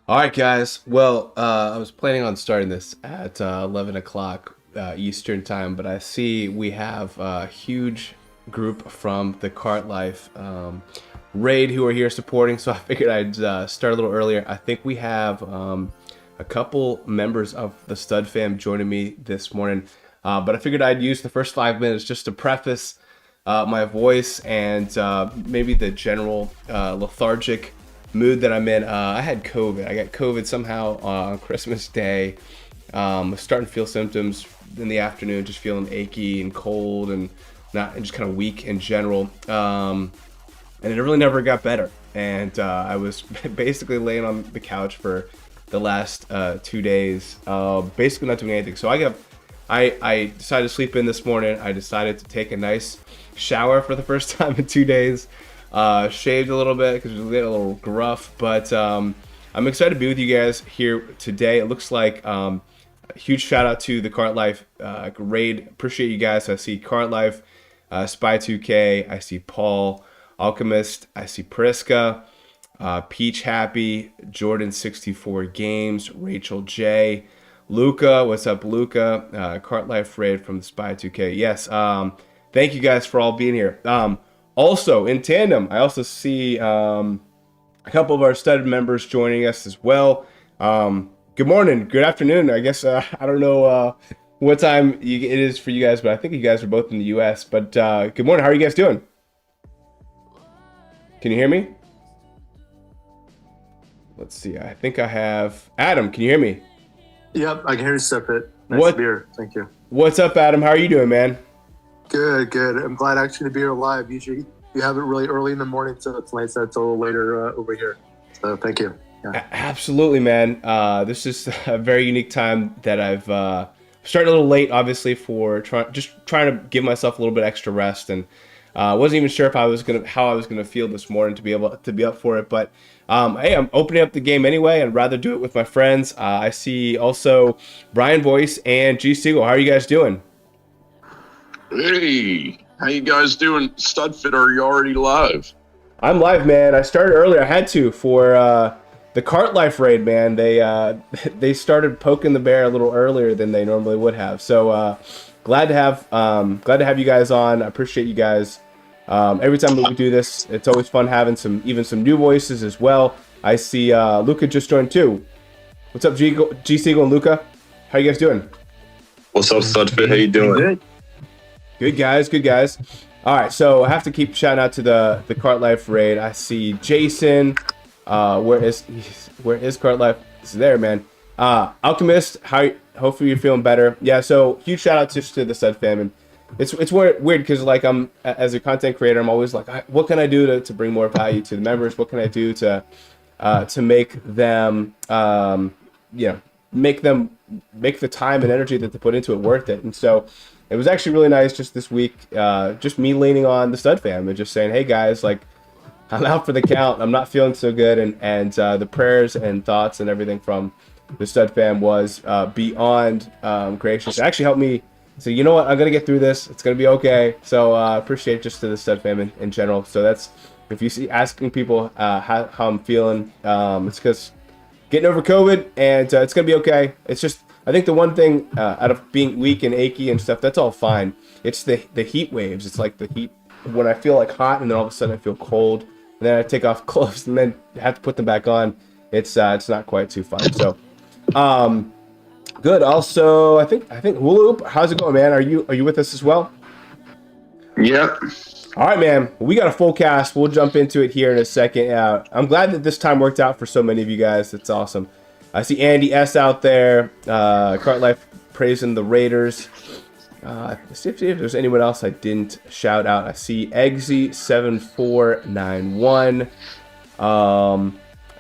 All right, guys. Well, I was planning on starting this at 11 o'clock Eastern time, but I see we have a huge group from the Kart Life raid who are here supporting, so I figured I'd start a little earlier. I think we have a couple members of the StudFAM joining me this morning, but I figured I'd use the first 5 minutes just to preface my voice and maybe the general lethargic mood that I'm in. I had COVID. I got COVID somehow on Christmas Day. Was starting to feel symptoms in the afternoon, just feeling achy and cold and just kind of weak in general. And it really never got better. And I was basically laying on the couch for the last 2 days, basically not doing anything. So I decided to sleep in this morning. I decided to take a nice shower for the first time in 2 days. Shaved a little bit because it was getting a little gruff, but I'm excited to be with you guys here today. It looks like a huge shout out to the Kart Life raid. Appreciate you guys. I see Kart Life, Spy2K, I see Paul, Alchemist, I see Priska, Peach Happy, Jordan 64 Games, Rachel J, Luca. What's up, Luca? Kart Life raid from the Spy2K. Yes. Thank you guys for all being here. Also, in tandem, I also see a couple of our stud members joining us as well. Good morning, good afternoon. I guess I don't know what time it is for you guys, but I think you guys are both in the U.S. But good morning. How are you guys doing? Can you hear me? Let's see. I think I have Adam. Can you hear me? Yep, I can hear you, Studfit. Nice to be here. Thank you. What's up, Adam? How are you doing, man? Good, good. I'm glad actually to be here live. Usually you have it really early in the morning, so it's nice that it's a little later over here. So thank you. Yeah. Absolutely, man. This is a very unique time that I've started a little late, obviously, for trying to give myself a little bit extra rest, and wasn't even sure if how I was gonna feel this morning to be able to be up for it. But hey, I'm opening up the game anyway, and rather do it with my friends. I see also Brian Voice and G Siegel. How are you guys doing? Hey, how you guys doing? StudFit, are you already live? I'm live, man. I started earlier. I had to for the Kart Life raid, man. They started poking the bear a little earlier than they normally would have. So glad to have you guys on. I appreciate you guys. Every time we do this, it's always fun having some new voices as well. I see Luca just joined too. What's up, G Siegel and Luca? How you guys doing? What's up, StudFit? How you doing? Good. Good guys. All right, so I have to keep shouting out to the Kart Life raid. I see Jason. Where is Kart Life? It's there, man. Alchemist, hopefully you're feeling better. Yeah, so huge shout out just to the StudFAM. And it's weird because like I'm as a content creator, I'm always like, what can I do to bring more value to the members? What can I do to make them make the time and energy that they put into it worth it? And so it was actually really nice just this week, just me leaning on the StudFAM and just saying, hey guys, like I'm out for the count. I'm not feeling so good, and the prayers and thoughts and everything from the StudFAM was beyond gracious. It actually helped me say, you know what, I'm gonna get through this. It's gonna be okay. So appreciate just to the StudFAM in general. So that's, if you see asking people how I'm feeling, it's because getting over COVID, and it's gonna be okay. It's just, I think the one thing out of being weak and achy and stuff, that's all fine. It's the heat waves. It's like the heat when I feel like hot, and then all of a sudden I feel cold, and then I take off clothes and then have to put them back on. It's not quite too fun. So good. Also, I think Hula Hoop, how's it going, man? Are you with us as well? Yep. All right, man. Well, we got a full cast. We'll jump into it here in a second. I'm glad that this time worked out for so many of you guys. It's awesome. I see Andy S out there. Kart Life praising the Raiders. Let's see if there's anyone else I didn't shout out. I see Eggsy7491.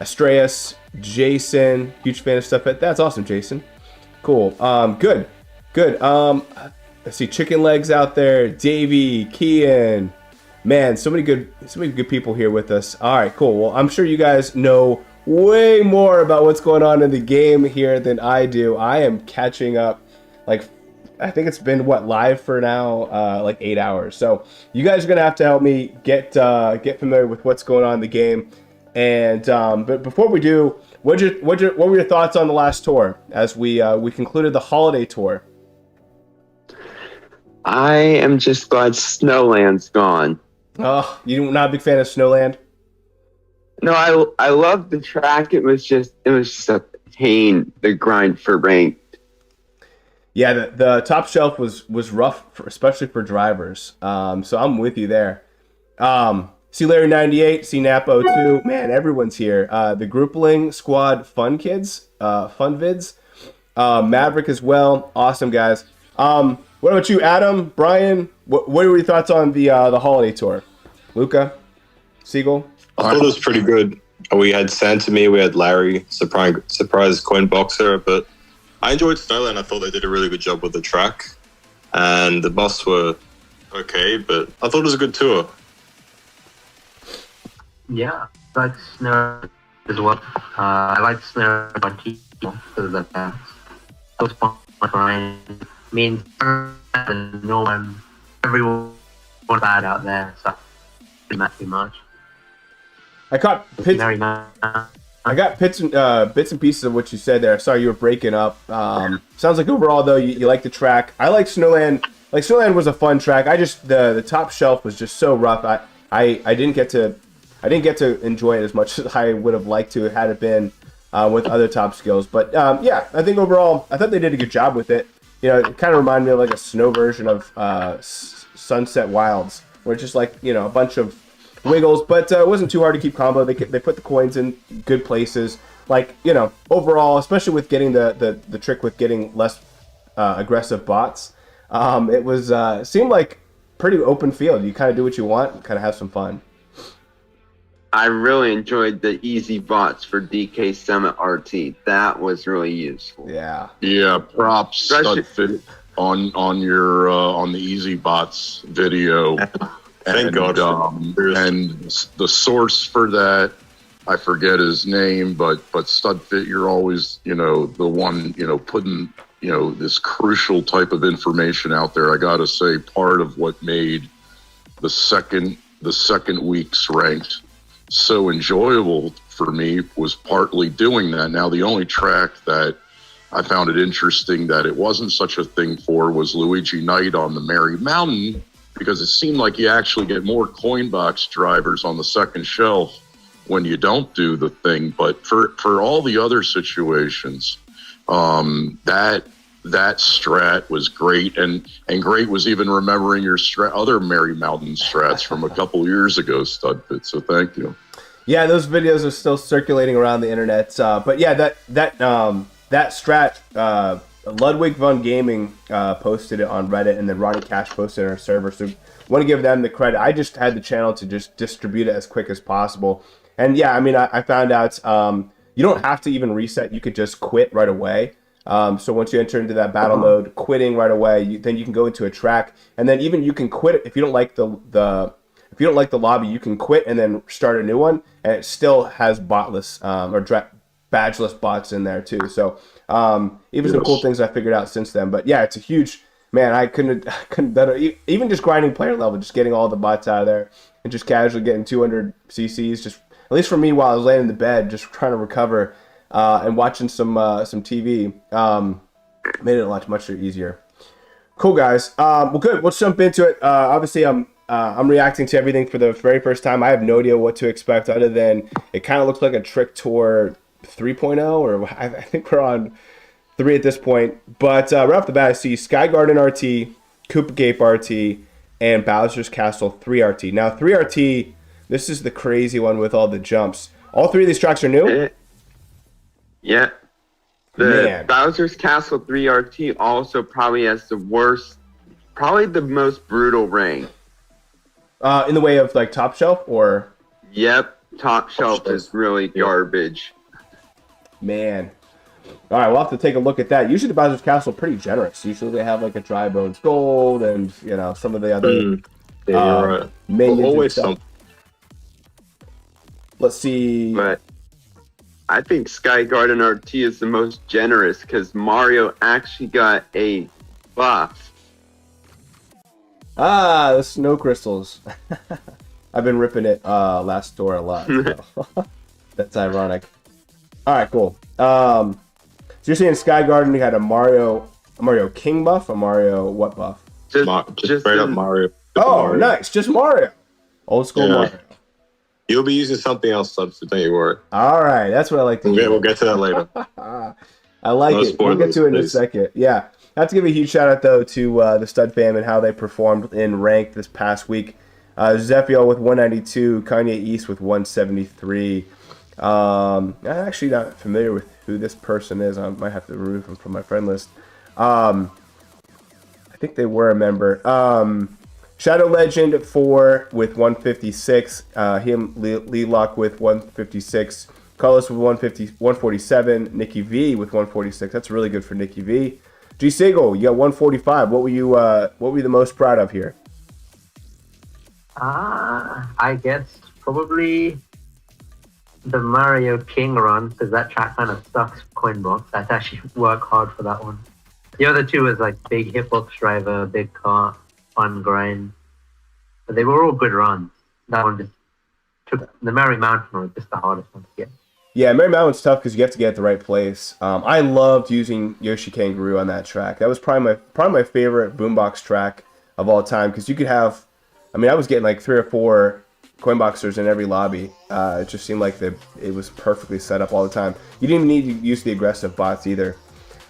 Astreas, Jason, huge fan of stuff. That's awesome, Jason. Cool. Good. I see Chicken Legs out there. Davey, Kian. Man, so many good people here with us. All right, cool. Well, I'm sure you guys know way more about what's going on in the game here than I do. I am catching up. Like, I think it's been live for now, like 8 hours. So you guys are gonna have to help me get familiar with what's going on in the game. And but before we do, what were your thoughts on the last tour as we concluded the holiday tour? I am just glad Snowland's gone. Oh, you're not a big fan of Snowland? No, I love the track. It was just a pain, the grind for ranked. Yeah, the top shelf was rough, especially for drivers. So I'm with you there. See Larry 98, see Nap 02. Man, everyone's here. The Groupling Squad Fun Kids, Fun Vids. Maverick as well. Awesome, guys. What about you, Adam, Brian? What were your thoughts on the holiday tour? Luca, Siegel? I thought it was pretty good. We had Santa Me, we had Larry, surprise coin boxer, but I enjoyed Snowland. I thought they did a really good job with the track, and the busts were okay, but I thought it was a good tour. Yeah, I like Snow as well. I like Snow on TV because of the fans. It was fun for me and no one, everyone was bad out there, so didn't matter too much. I got bits and pieces of what you said there. Sorry, you were breaking up. Sounds like overall though you like the track. I like Snowland. Like Snowland was a fun track. I just the top shelf was just so rough. I didn't get to enjoy it as much as I would have liked to had it been with other top skills. But yeah, I think overall I thought they did a good job with it. You know, it kind of reminded me of like a snow version of Sunset Wilds, where it's just like, you know, a bunch of wiggles, but it wasn't too hard to keep combo. They put the coins in good places. Like, you know, overall, especially with getting the trick with getting less aggressive bots, it was seemed like pretty open field. You kind of do what you want, kind of have some fun. I really enjoyed the easy bots for DK Summit RT. That was really useful. Yeah. Yeah, props StudFit on your on the Easy Bots video. Thank God. And the source for that, I forget his name, but StudFit, you're always, you know, the one, you know, putting, you know, this crucial type of information out there. I gotta say, part of what made the second week's ranked so enjoyable for me was partly doing that. Now, the only track that I found it interesting that it wasn't such a thing for was Luigi Knight on the Merry Mountain, because it seemed like you actually get more coin box drivers on the second shelf when you don't do the thing. But for all the other situations, that strat was great, and great was even remembering your other Merry Mountain strats from a couple years ago, StudFit. So thank you. Yeah, those videos are still circulating around the internet. But yeah, that strat, Ludwig von Gaming posted it on Reddit, and then Ronnie Cash posted it on our server. So want to give them the credit. I just had the channel to just distribute it as quick as possible. And yeah, I mean, I found out you don't have to even reset. You could just quit right away. So once you enter into that battle mode, quitting right away, then you can go into a track, and then even you can quit if you don't like if you don't like the lobby, you can quit and then start a new one, and it still has botless or badgeless bots in there too. So even some cool things I figured out since then. But yeah, it's a huge, man, I couldn't better, even just grinding player level, just getting all the bots out of there and just casually getting 200 CCs, just at least for me while I was laying in the bed, just trying to recover and watching some TV, made it much easier. Cool, guys. Well, good. Let's jump into it. Obviously, I'm reacting to everything for the very first time. I have no idea what to expect other than it kind of looks like a Trick Tour 3.0, or I think we're on 3 at this point. But right off the bat, I see Sky Garden RT, Koopa Gape RT, and Bowser's Castle 3 RT. Now, 3 RT, this is the crazy one with all the jumps. All 3 of these tracks are new? Yeah. The Bowser's Castle 3 RT also probably has the worst, probably the most brutal rank. In the way of like top shelf, or? Yep, top shelf is really garbage. Man. All right, we'll have to take a look at that. Usually the Bowser's Castle pretty generous. Usually they have like a Dry Bones Gold and, you know, some of the other right. minions. Always something. Let's see. But I think Sky Garden RT is the most generous because Mario actually got a buff. The snow crystals. I've been ripping it last store a lot. So. That's ironic. All right, cool. So you're saying Sky Garden, you had a Mario King buff, a Mario what buff? Just straight up Mario. Oh, Mario. nice. Just Mario. Old school Mario. You'll be using something else, so don't you worry. All right, that's what I like to hear. We'll get to that later. I like it. We'll get to it in a second. Yeah. I have to give a huge shout out, though, to the StudFAM and how they performed in ranked this past week. Zephiel with 192, Kanye East with 173. I'm actually not familiar with who this person is. I might have to remove him from my friend list. I think they were a member. Shadow Legend 4 with 156. Him, Lee Lock with 156. Carlos with 147. Nikki V with 146. That's really good for Nikki V. G Sigel, you got 145. What were you the most proud of here? I guess probably the Mario King run, because that track kind of sucks Coinbox. I had to actually work hard for that one. The other two was like Big Hitbox Driver, Big Kart, Fun Grind. But they were all good runs. That one just took the Merry Mountain was just the hardest one to get. Yeah, Merry Mountain's tough because you have to get at the right place. I loved using Yoshi Kangaroo on that track. That was probably my favorite boombox track of all time because you could have, I was getting like 3 or 4 Coinboxers in every lobby. It just seemed like it was perfectly set up all the time. You didn't even need to use the aggressive bots either.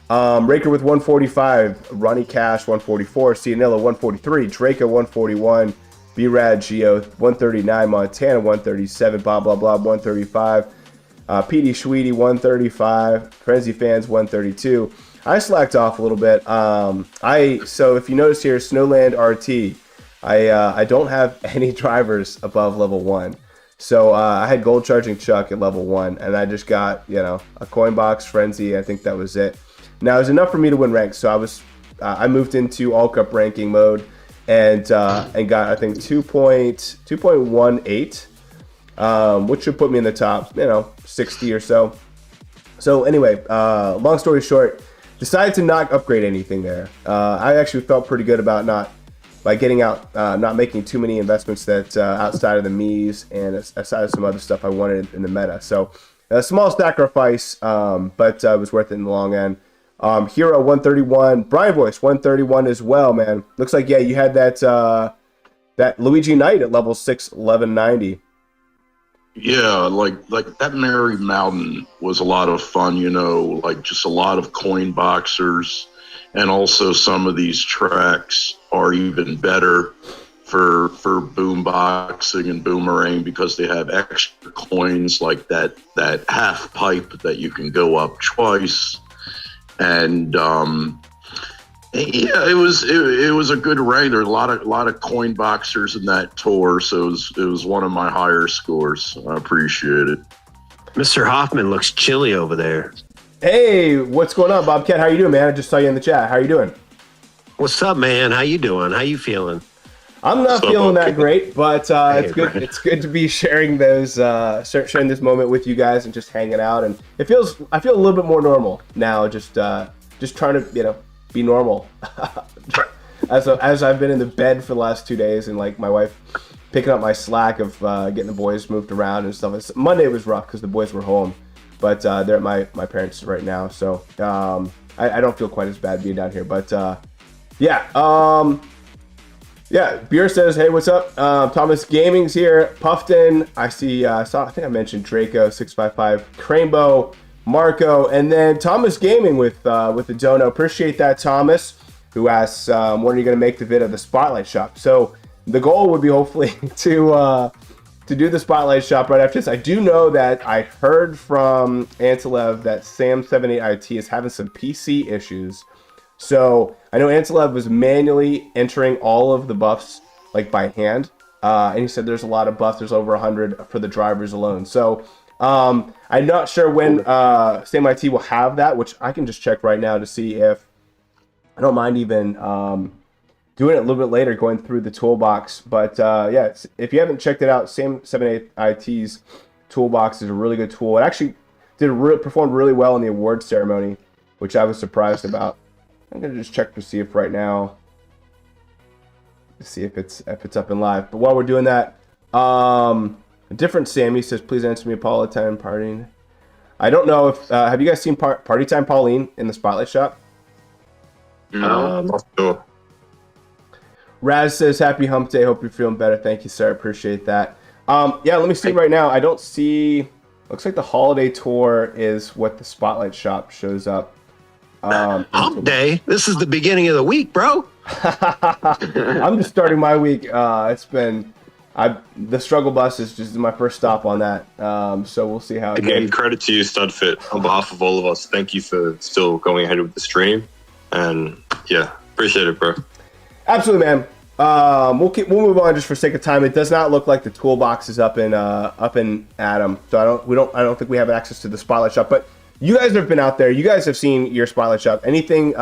Raker with 145, Ronnie Cash 144, Cianilla 143, Draco 141, B-Rad Geo 139, Montana 137, Bob Blah Blah 135, PD Schweedy 135, Frenzy Fans 132. I slacked off a little bit. So if you notice here, Snowland RT, I don't have any drivers above level 1. So I had Gold Charging Chuck at level 1, and I just got, a Coinbox, Frenzy. I think that was it. Now, it was enough for me to win ranks, so I moved into All Cup ranking mode and got, I think, 2.18, which should put me in the top, 60 or so. So anyway, long story short, decided to not upgrade anything there. I actually felt pretty good about not making too many investments that outside of the Mii's and aside of some other stuff I wanted in the meta. So a small sacrifice, but it was worth it in the long end. Hero 131, Brian Voice 131 as well, man. Looks like you had that Luigi Knight at level 6, 1190. Yeah, like that Merry Mountain was a lot of fun, just a lot of coin boxers, and also some of these tracks are even better for boomboxing and boomerang because they have extra coins like that half pipe that you can go up twice. And it was a good raid. There were a lot of coin boxers in that tour, so it was one of my higher scores. I appreciate it. Mr. Hoffman looks chilly over there. Hey, what's going on, Bobcat? How you doing, man? I just saw you in the chat. How you doing? What's up, man? How you doing? How you feeling? I'm not feeling that great, but it's good. Brian. It's good to be sharing this moment with you guys and just hanging out. And I feel a little bit more normal now. Just trying to be normal. as I've been in the bed for the last 2 days, and like my wife picking up my slack of getting the boys moved around and stuff. Monday was rough because the boys were home, but they're at my parents right now, so I don't feel quite as bad being down here. But yeah, Beer says, hey, what's up? Thomas Gaming's here. Puffton, I think I mentioned Draco 655, Cranebow, Marco, and then Thomas Gaming with the dono. Appreciate that, Thomas, who asks, when are you going to make the vid of the Spotlight Shop? So the goal would be hopefully to do the Spotlight Shop right after this. I do know that I heard from Antilev that Sam78IT is having some PC issues. So I know Antilev was manually entering all of the buffs like by hand, and he said there's a lot of buffs. There's over 100 for the drivers alone. So I'm not sure when Sam IT will have that, which I can just check right now to see if I don't mind even doing it a little bit later, going through the toolbox. But if you haven't checked it out, Sam78IT's toolbox is a really good tool. It actually performed really well in the awards ceremony, which I was surprised about. I'm gonna just check to see if right now, to see if it's up and live. But while we're doing that, A different Sammy says, please answer me, Paula, time partying. I don't know if, have you guys seen Party Time Pauline in the Spotlight Shop? No. Not sure. Raz says, happy hump day. Hope you're feeling better. Thank you, sir. Appreciate that. Yeah, let me see right now. I don't see, looks like the holiday tour is what the Spotlight Shop shows up. Hump day? This is the beginning of the week, bro. I'm just starting my week. It's been, the struggle bus is just my first stop on that. So we'll see how it Again, goes. credit to you, StudFit. On behalf of all of us, thank you for still going ahead with the stream. And yeah, appreciate it, bro. Absolutely, man. We'll move on just for sake of time. It does not look like the toolbox is up in Adam, so I don't think we have access to the Spotlight Shop. But you guys have been out there. You guys have seen your Spotlight Shop. Anything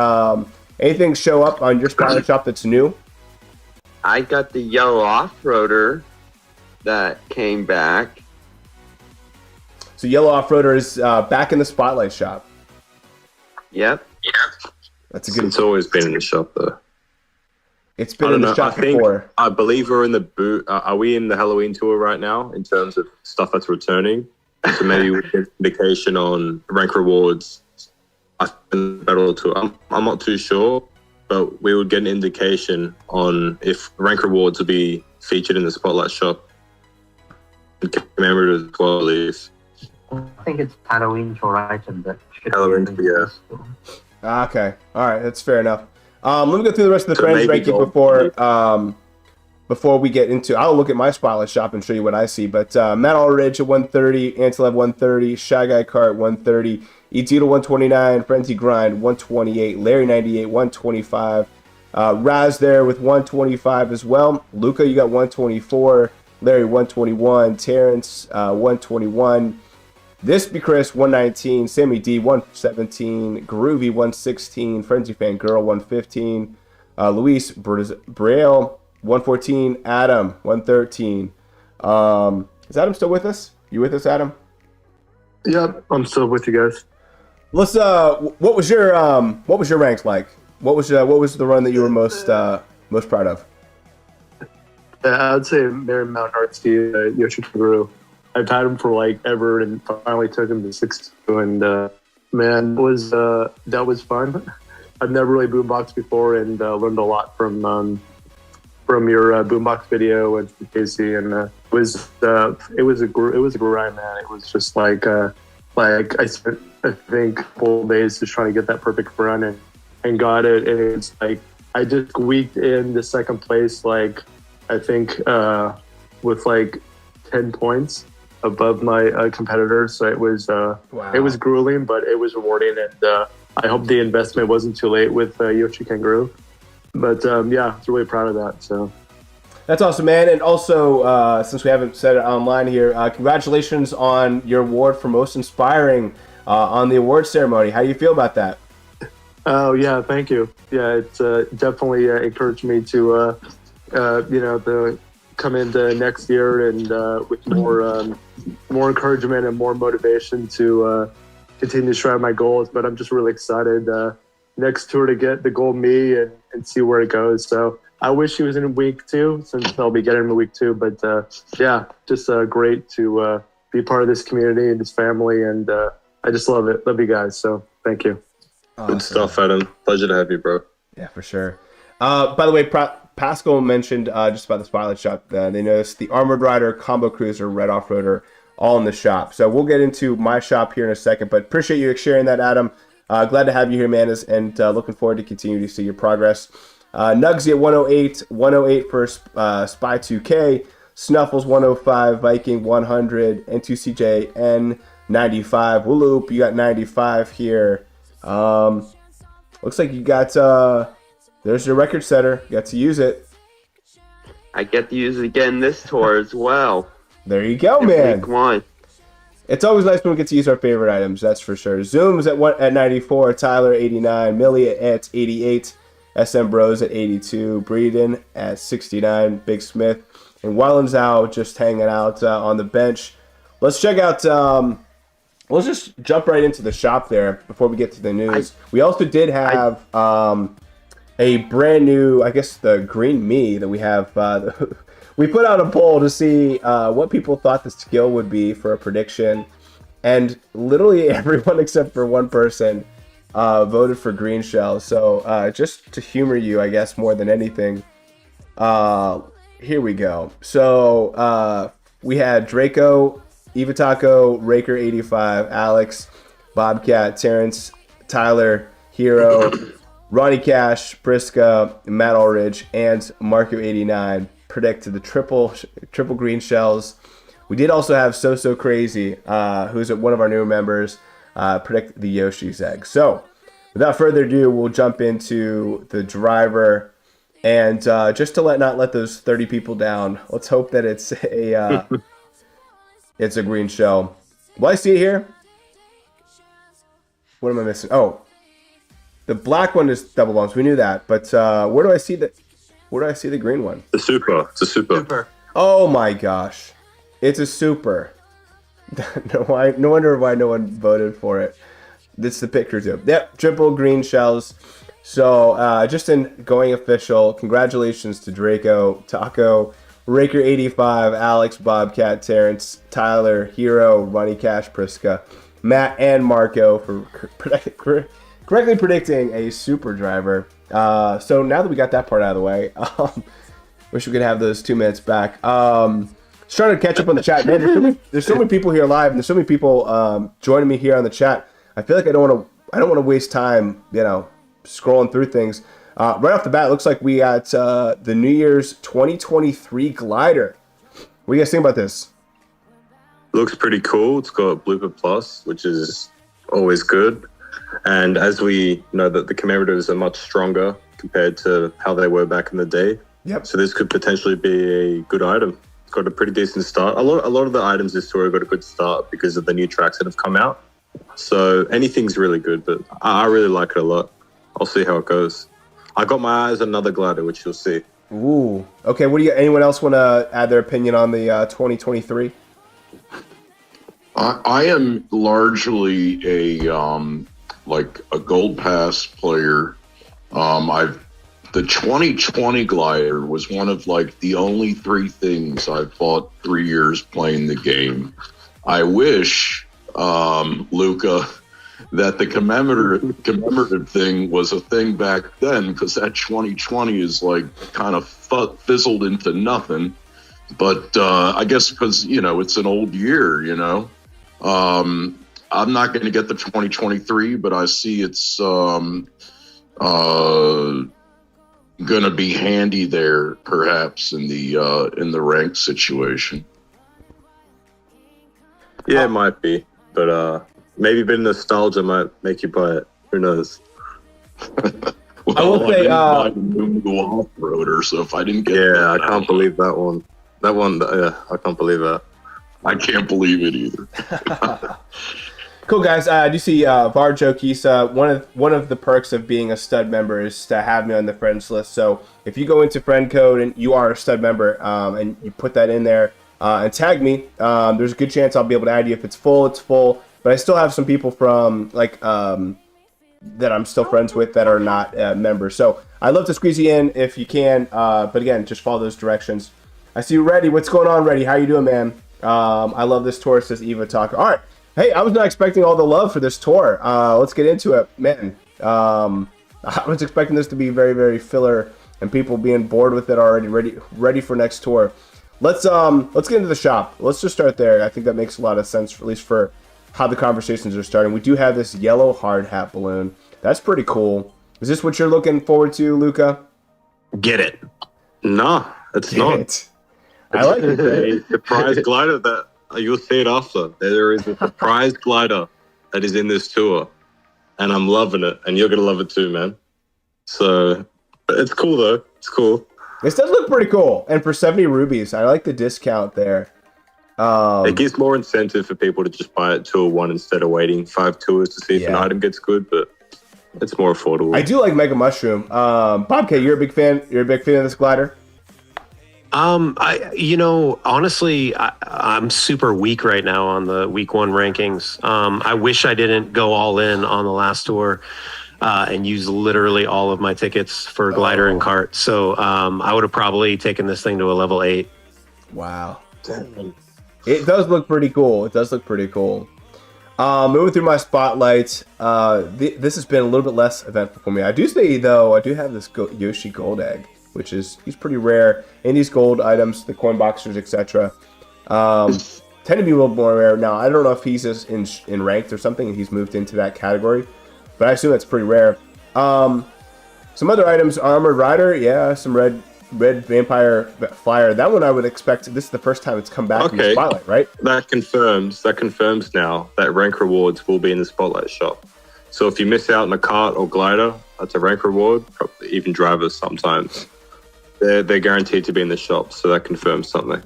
show up on your Spotlight Shop that's new? I got the yellow off-roader that came back. So yellow off-roader is back in the Spotlight Shop. Yep. That's a good. It's always been in the shop, though. It's been in the shop before. I believe we're in the boot. Are we in the Halloween tour right now in terms of stuff that's returning? So maybe we get indication on rank rewards. I think battle tour. I'm not too sure, but we would get an indication on if rank rewards will be featured in the Spotlight Shop. Commemorative as well, at least. I think it's Halloween Horizon that should Halloween, be yeah. Okay, all right, that's fair enough. Let me go through the rest of the So friends maybe ranking before we get into. I'll look at my Spotlight Shop and show you what I see. But Matt Allridge at 130, Antilev 130, Shy Guy Kart 130, Etito 129, Frenzy Grind 128, Larry 98 125, Raz there with 125 as well. Luca, you got 124, Larry 121, Terrence 121. This be Chris 119, Sammy D 117, Groovy 116, Frenzy Fan Girl 115, Luis Braille 114, Adam 113. Is Adam still with us? You with us, Adam? Yep, I'm still with you guys. Let's. What was your ranks like? What was the run that you were most proud of? I'd say Marymount Artsy Yoshikuru. I've had him for like ever, and finally took him to 62. And man, that was fun. I've never really boomboxed before, and learned a lot from your boombox video and from Casey. And it was a grind, man. It was just like I spent I think a couple days just trying to get that perfect run and got it. And it's like I just squeaked in the second place, like I think with like 10 points above my competitor. So it was It was grueling, but it was rewarding, and I hope the investment wasn't too late with Yoshi Kangaroo. But yeah, I was really proud of that. So that's awesome, man. And also, since we haven't said it online here, congratulations on your award for most inspiring on the award ceremony. How do you feel about that? Oh yeah, thank you. Yeah, it's definitely encouraged me to to come into next year and with more encouragement and more motivation to continue to strive my goals. But I'm just really excited next tour to get the gold me and see where it goes. So I wish he was in week 2, since I'll be getting him in week 2. But yeah, just great to be part of this community and this family, and I just love it. Love you guys. So thank you. Awesome. Good stuff, Adam. Pleasure to have you, bro. Yeah, for sure. By the way, Pascal mentioned just about the Spotlight Shop. They noticed the Armored Rider, Combo Cruiser, Red Off-Roader, all in the shop. So we'll get into my shop here in a second, but appreciate you sharing that, Adam. Glad to have you here, man, and looking forward to continue to see your progress. Nugsy at 108 for Spy 2K, Snuffles 105, Viking 100, N2CJN 95. Whooloop, you got 95 here. Looks like you got, there's your record setter. You got to use it. I get to use it again this tour as well. There you go, man. Week 1. It's always nice when we get to use our favorite items, that's for sure. Zoom's at 94, Tyler 89, Millie at 88, SM Bros at 82, Breeden at 69, Big Smith, and Wallenzow just hanging out on the bench. Let's check out, let's just jump right into the shop there before we get to the news. We also did have a brand new, I guess, the Green Me that we have. we put out a poll to see what people thought the skill would be for a prediction, and literally everyone except for one person voted for green shell. So just to humor you, I guess, more than anything, here we go. So we had Draco, Ivataco, Raker 85, Alex, Bobcat, Terrence, Tyler, Hero, Ronnie Cash, Priska, Matt Allridge, and Marco 89 predict the triple green shells. We did also have So Crazy, who's one of our newer members, predict the Yoshi's egg. So without further ado, we'll jump into the driver. And just to not let those 30 people down, let's hope that it's a it's a green shell. Will I see it here? What am I missing? Oh, the black one is double bombs. We knew that, but where do I see the green one? The super. It's a super. Oh my gosh, it's a super. No wonder why no one voted for it. This is the picture too. Yep, triple green shells. So just in going official, congratulations to Draco, Taco, Raker 85, Alex, Bobcat, Terrence, Tyler, Hero, Ronnie Cash, Priska, Matt, and Marco for correctly predicting a super driver. So now that we got that part out of the way, wish we could have those 2 minutes back. Just trying to catch up on the chat. Man, there's so many people here live, and there's so many people joining me here on the chat. I feel like I don't want to waste time, scrolling through things. Right off the bat, it looks like we got the New Year's 2023 glider. What do you guys think about this? Looks pretty cool. It's got Blooper Plus, which is always good. And as we know that the commemoratives are much stronger compared to how they were back in the day. Yep. So this could potentially be a good item. It's got a pretty decent start. A lot of the items this tour have got a good start because of the new tracks that have come out. So anything's really good, but I really like it a lot. I'll see how it goes. I got my eyes on another glider, which you'll see. Ooh. Okay, anyone else want to add their opinion on the 2023? I am largely a gold pass player. The 2020 glider was one of the only 3 things I bought 3 years playing the game. I wish, Luca, that the commemorative thing was a thing back then, because that 2020 is kind of fizzled into nothing. But I guess because it's an old year, I'm not going to get the 2023, but I see it's going to be handy there, perhaps in the rank situation. Yeah, it might be, but maybe a bit of nostalgia might make you buy it. Who knows? Well, I will say, I didn't buy the new off-roader, so if I didn't get I can't believe that one. That one, I can't believe that. I can't believe it either. Cool, guys. I do see Varjo Kisa. One of the perks of being a stud member is to have me on the friends list. So if you go into friend code and you are a stud member, and you put that in there and tag me, there's a good chance I'll be able to add you. If it's full, it's full. But I still have some people from that I'm still friends with that are not members. So I'd love to squeeze you in if you can. But again, just follow those directions. I see you, Reddy. What's going on, Reddy? How you doing, man? I love this tour, says Eva Talker. All right. Hey, I was not expecting all the love for this tour. Let's get into it, man. I was expecting this to be very, very filler and people being bored with it already, ready for next tour. Let's get into the shop. Let's just start there. I think that makes a lot of sense, at least for how the conversations are starting. We do have this yellow hard hat balloon. That's pretty cool. Is this what you're looking forward to, Luca? Get it. No, it's not. It. I like it. A surprise glider that you'll see it after. There is a surprise glider that is in this tour, and I'm loving it, and you're gonna love it too, man. So it's cool though. It's cool. This does look pretty cool, and for 70 rubies, I like the discount there. It gives more incentive for people to just buy it tour 1 instead of waiting 5 tours to see if an item gets good, but it's more affordable. I do like Mega Mushroom. Bobcat, you're a big fan. You're a big fan of this glider. Honestly, I'm super weak right now on the week 1 rankings. I wish I didn't go all in on the last tour and use literally all of my tickets for glider and cart. So I would have probably taken this thing to a level 8 Wow. Damn. It does look pretty cool. Moving through my spotlights, this has been a little bit less eventful for me. I do say, though, I do have this Yoshi Gold Egg, which is, he's pretty rare. And these gold items, the coin boxers, etc., tend to be a little more rare. Now, I don't know if he's just in ranked or something, and he's moved into that category, but I assume that's pretty rare. Some other items, Armored Rider, yeah, some red Vampire Flyer. That one I would expect, this is the first time it's come back in the spotlight, right? That confirms now that rank rewards will be in the spotlight shop. So if you miss out on a cart or glider, that's a rank reward, probably even drivers sometimes. They're guaranteed to be in the shop, so that confirms something.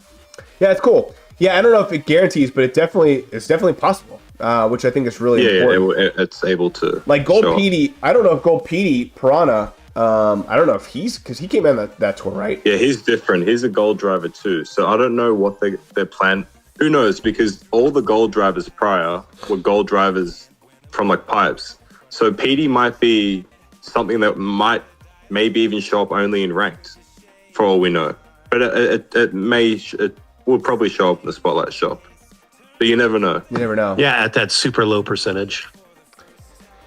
Yeah, it's cool. Yeah, I don't know if it guarantees, but it's definitely possible, which I think is really important. Yeah, it's able to. Like Gold Petey, I don't know if Gold Petey Piranha, I don't know if because he came in that tour, right? Yeah, he's different. He's a gold driver too. So I don't know what their plan. Who knows? Because all the gold drivers prior were gold drivers from like pipes. So Petey might be something that might maybe even show up only in ranked, for all we know. But it will probably show up in the spotlight shop. But you never know. Yeah, at that super low percentage.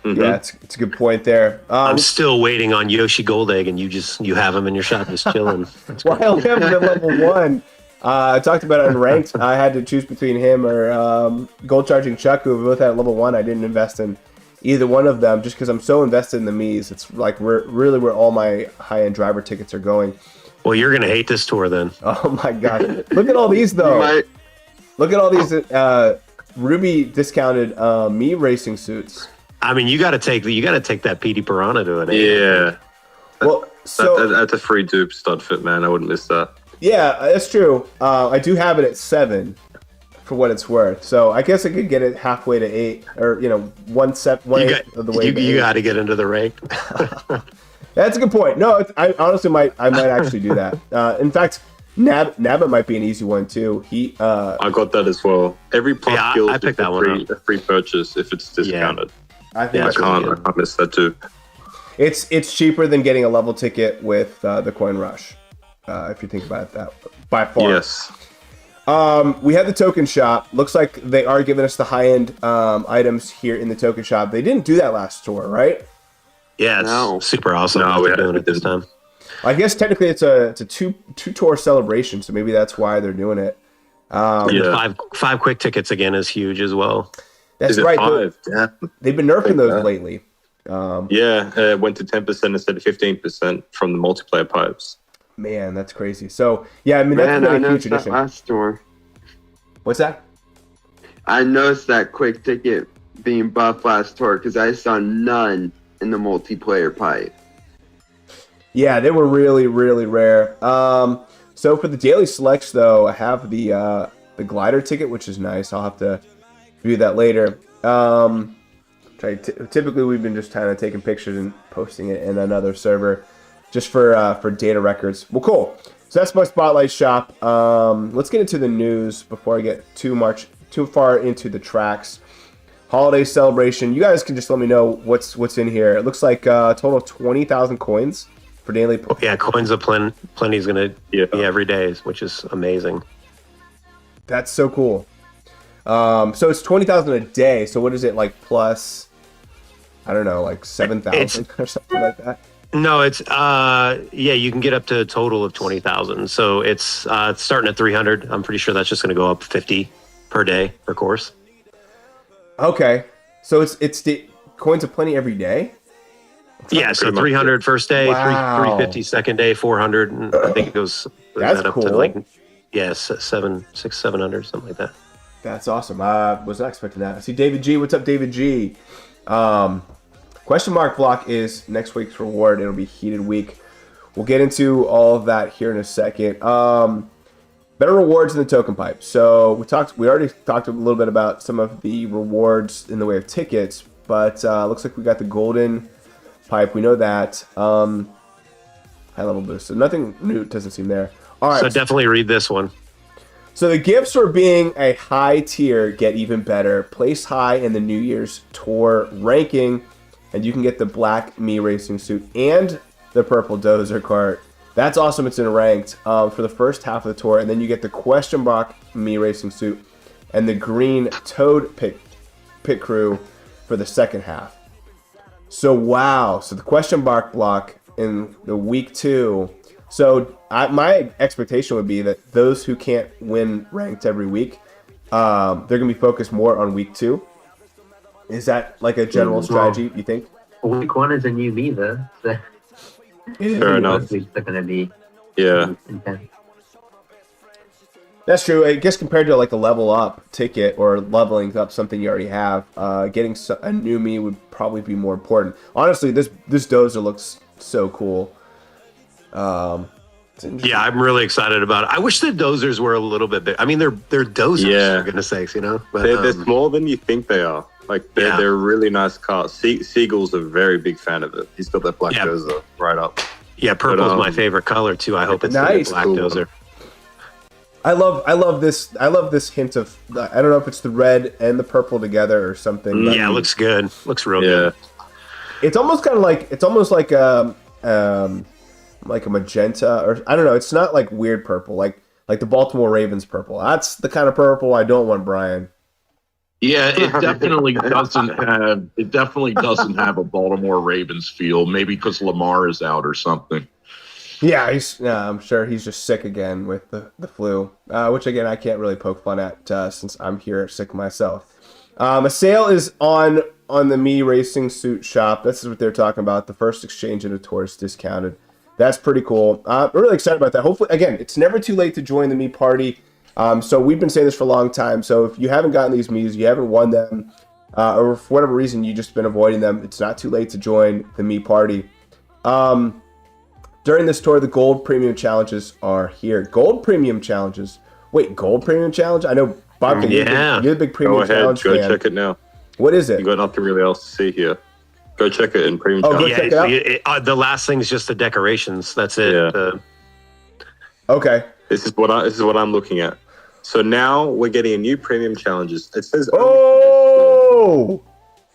Mm-hmm. Yeah, it's a good point there. I'm still waiting on Yoshi Gold Egg, and you have him in your shop just chilling. While I have him at level 1, I talked about it in ranked. I had to choose between him or Gold Charging Chuck, who were both at level 1. I didn't invest in either one of them just because I'm so invested in the Miis. It's like really where all my high-end driver tickets are going. Well, you're going to hate this tour then. Oh my god. Look at all these though. Look at all these Ruby discounted Mii racing suits. I mean, you got to take that PD Piranha to an 8. Yeah. Well, so that's a free dupe StudFit, man. I wouldn't miss that. Yeah, that's true. I do have it at 7 for what it's worth. So I guess I could get it halfway to 8 or, 1/8 of the way. You got to get into the rank. That's a good point. No, I honestly might actually do that. In fact, Nabba might be an easy one too. I got that as well. Every pop guild I picked that one up. A free purchase if it's discounted. I think I can't miss that too. It's cheaper than getting a level ticket with the Coin Rush, if you think about it that by far. Yes. We had the token shop. Looks like they are giving us the high-end items here in the token shop. They didn't do that last tour, right? Yeah, it's super awesome. No, we're doing it this time. I guess technically it's a two tour celebration, so maybe that's why they're doing it. Five quick tickets again is huge as well. That's right. 5? Yeah. They've been nerfing those lately. It went to 10% instead of 15% from the multiplayer pipes. Man, that's crazy. So yeah, I mean that's been a huge addition. Last tour. What's that? I noticed that quick ticket being buffed last tour because I saw none in the multiplayer pipe. Yeah, they were really, really rare. So for the daily selects, though, I have the glider ticket, which is nice. I'll have to view that later. Typically, we've been just kind of taking pictures and posting it in another server just for data records. Well, cool. So that's my spotlight shop. Let's get into the news before I get too far into the tracks. Holiday celebration. You guys can just let me know what's in here. It looks like a total of 20,000 coins for daily. Yeah, coins of plenty is going to be every day, which is amazing. That's so cool. So it's 20,000 a day. So what is it like plus? I don't know, like 7,000 or something like that. No, it's you can get up to a total of 20,000. So it's starting at 300. I'm pretty sure that's just going to go up 50 per day per course. Okay, so it's the coins of plenty every day. Yeah, so 300 first day, wow. 350 second day, 400. And I think it goes that's up cool. to like 700, something like that. That's awesome. Was not expecting that. I see David G. What's up, David G? Question mark block is next week's reward. It'll be heated week. We'll get into all of that here in a second. Better rewards in the token pipe. So we already talked a little bit about some of the rewards in the way of tickets, but looks like we got the golden pipe. We know that. High level boost. So nothing new doesn't seem there. All right. So definitely read this one. So the gifts for being a high tier get even better. Place high in the New Year's Tour ranking, and you can get the black Mii racing suit and the purple Dozer cart. That's awesome. It's in ranked for the first half of the tour, and then you get the question mark me racing suit and the green toad pit crew for the second half. So wow. So the question mark block in the week 2. So my expectation would be that those who can't win ranked every week, they're gonna be focused more on week 2. Is that like a general strategy, you think? Week 1 is a new me, though. So Fair enough. weeks are gonna be intense. That's true. I guess compared to like a level up ticket or leveling up something you already have, getting a new me would probably be more important. Honestly, this dozer looks so cool. Yeah, I'm really excited about it. I wish the dozers were a little bit big. I mean, they're dozers, for goodness sakes, you know? But, they're smaller than you think they are. Like, they're really nice cars. Siegel's a very big fan of it. He's got that black dozer right up. Yeah, purple's my favorite color, too. I hope it's nice. the black dozer. I love this. I love this hint of. I don't know if it's the red and the purple together or something. Yeah, it looks good. Looks real good. It's almost kind of like like a magenta, or I don't know. It's not like weird purple, like the Baltimore Ravens purple. That's the kind of purple I don't want, Brian. Yeah, it definitely doesn't have a Baltimore Ravens feel. Maybe because Lamar is out or something. Yeah, I'm sure he's just sick again with the flu, which again I can't really poke fun at since I'm here sick myself. A sale is on the Me Racing Suit shop. This is what they're talking about. The first exchange in a tour is discounted. That's pretty cool. We're really excited about that. Hopefully, again, it's never too late to join the Me party. So we've been saying this for a long time. So if you haven't gotten these Me's, you haven't won them, or for whatever reason you've just been avoiding them, it's not too late to join the Me party. During this tour, the Gold Premium Challenges are here. Gold Premium Challenges? Wait, Gold Premium Challenge? I know, Bob, you're the big Premium Challenge fan. Go check it now. What is it? You got nothing really else to see here. Go check it in Premium Challenge. Go check it out? The last thing is just the decorations. That's it. Yeah. Okay. This is what I'm looking at. So now we're getting a new Premium Challenges. It says... Oh!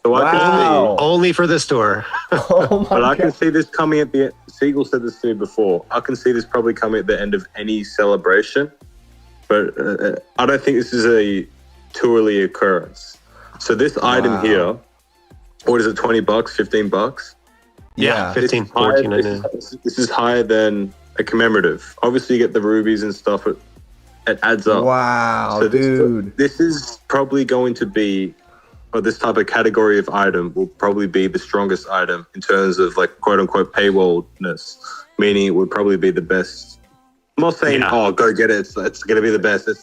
So I can see, only for this tour. But I can see this coming at the end. Siegel said this to me before. I can see this probably coming at the end of any celebration. But I don't think this is a tourly occurrence. So this item here, what is it, $20, $15? Yeah, 15, 14. This is higher than a commemorative. Obviously, you get the rubies and stuff. It adds up. Wow, so dude. This is probably going to be... or this type of category of item will probably be the strongest item in terms of like quote unquote paywallness, meaning it would probably be the best. I'm not saying, go get it. It's going to be the best. It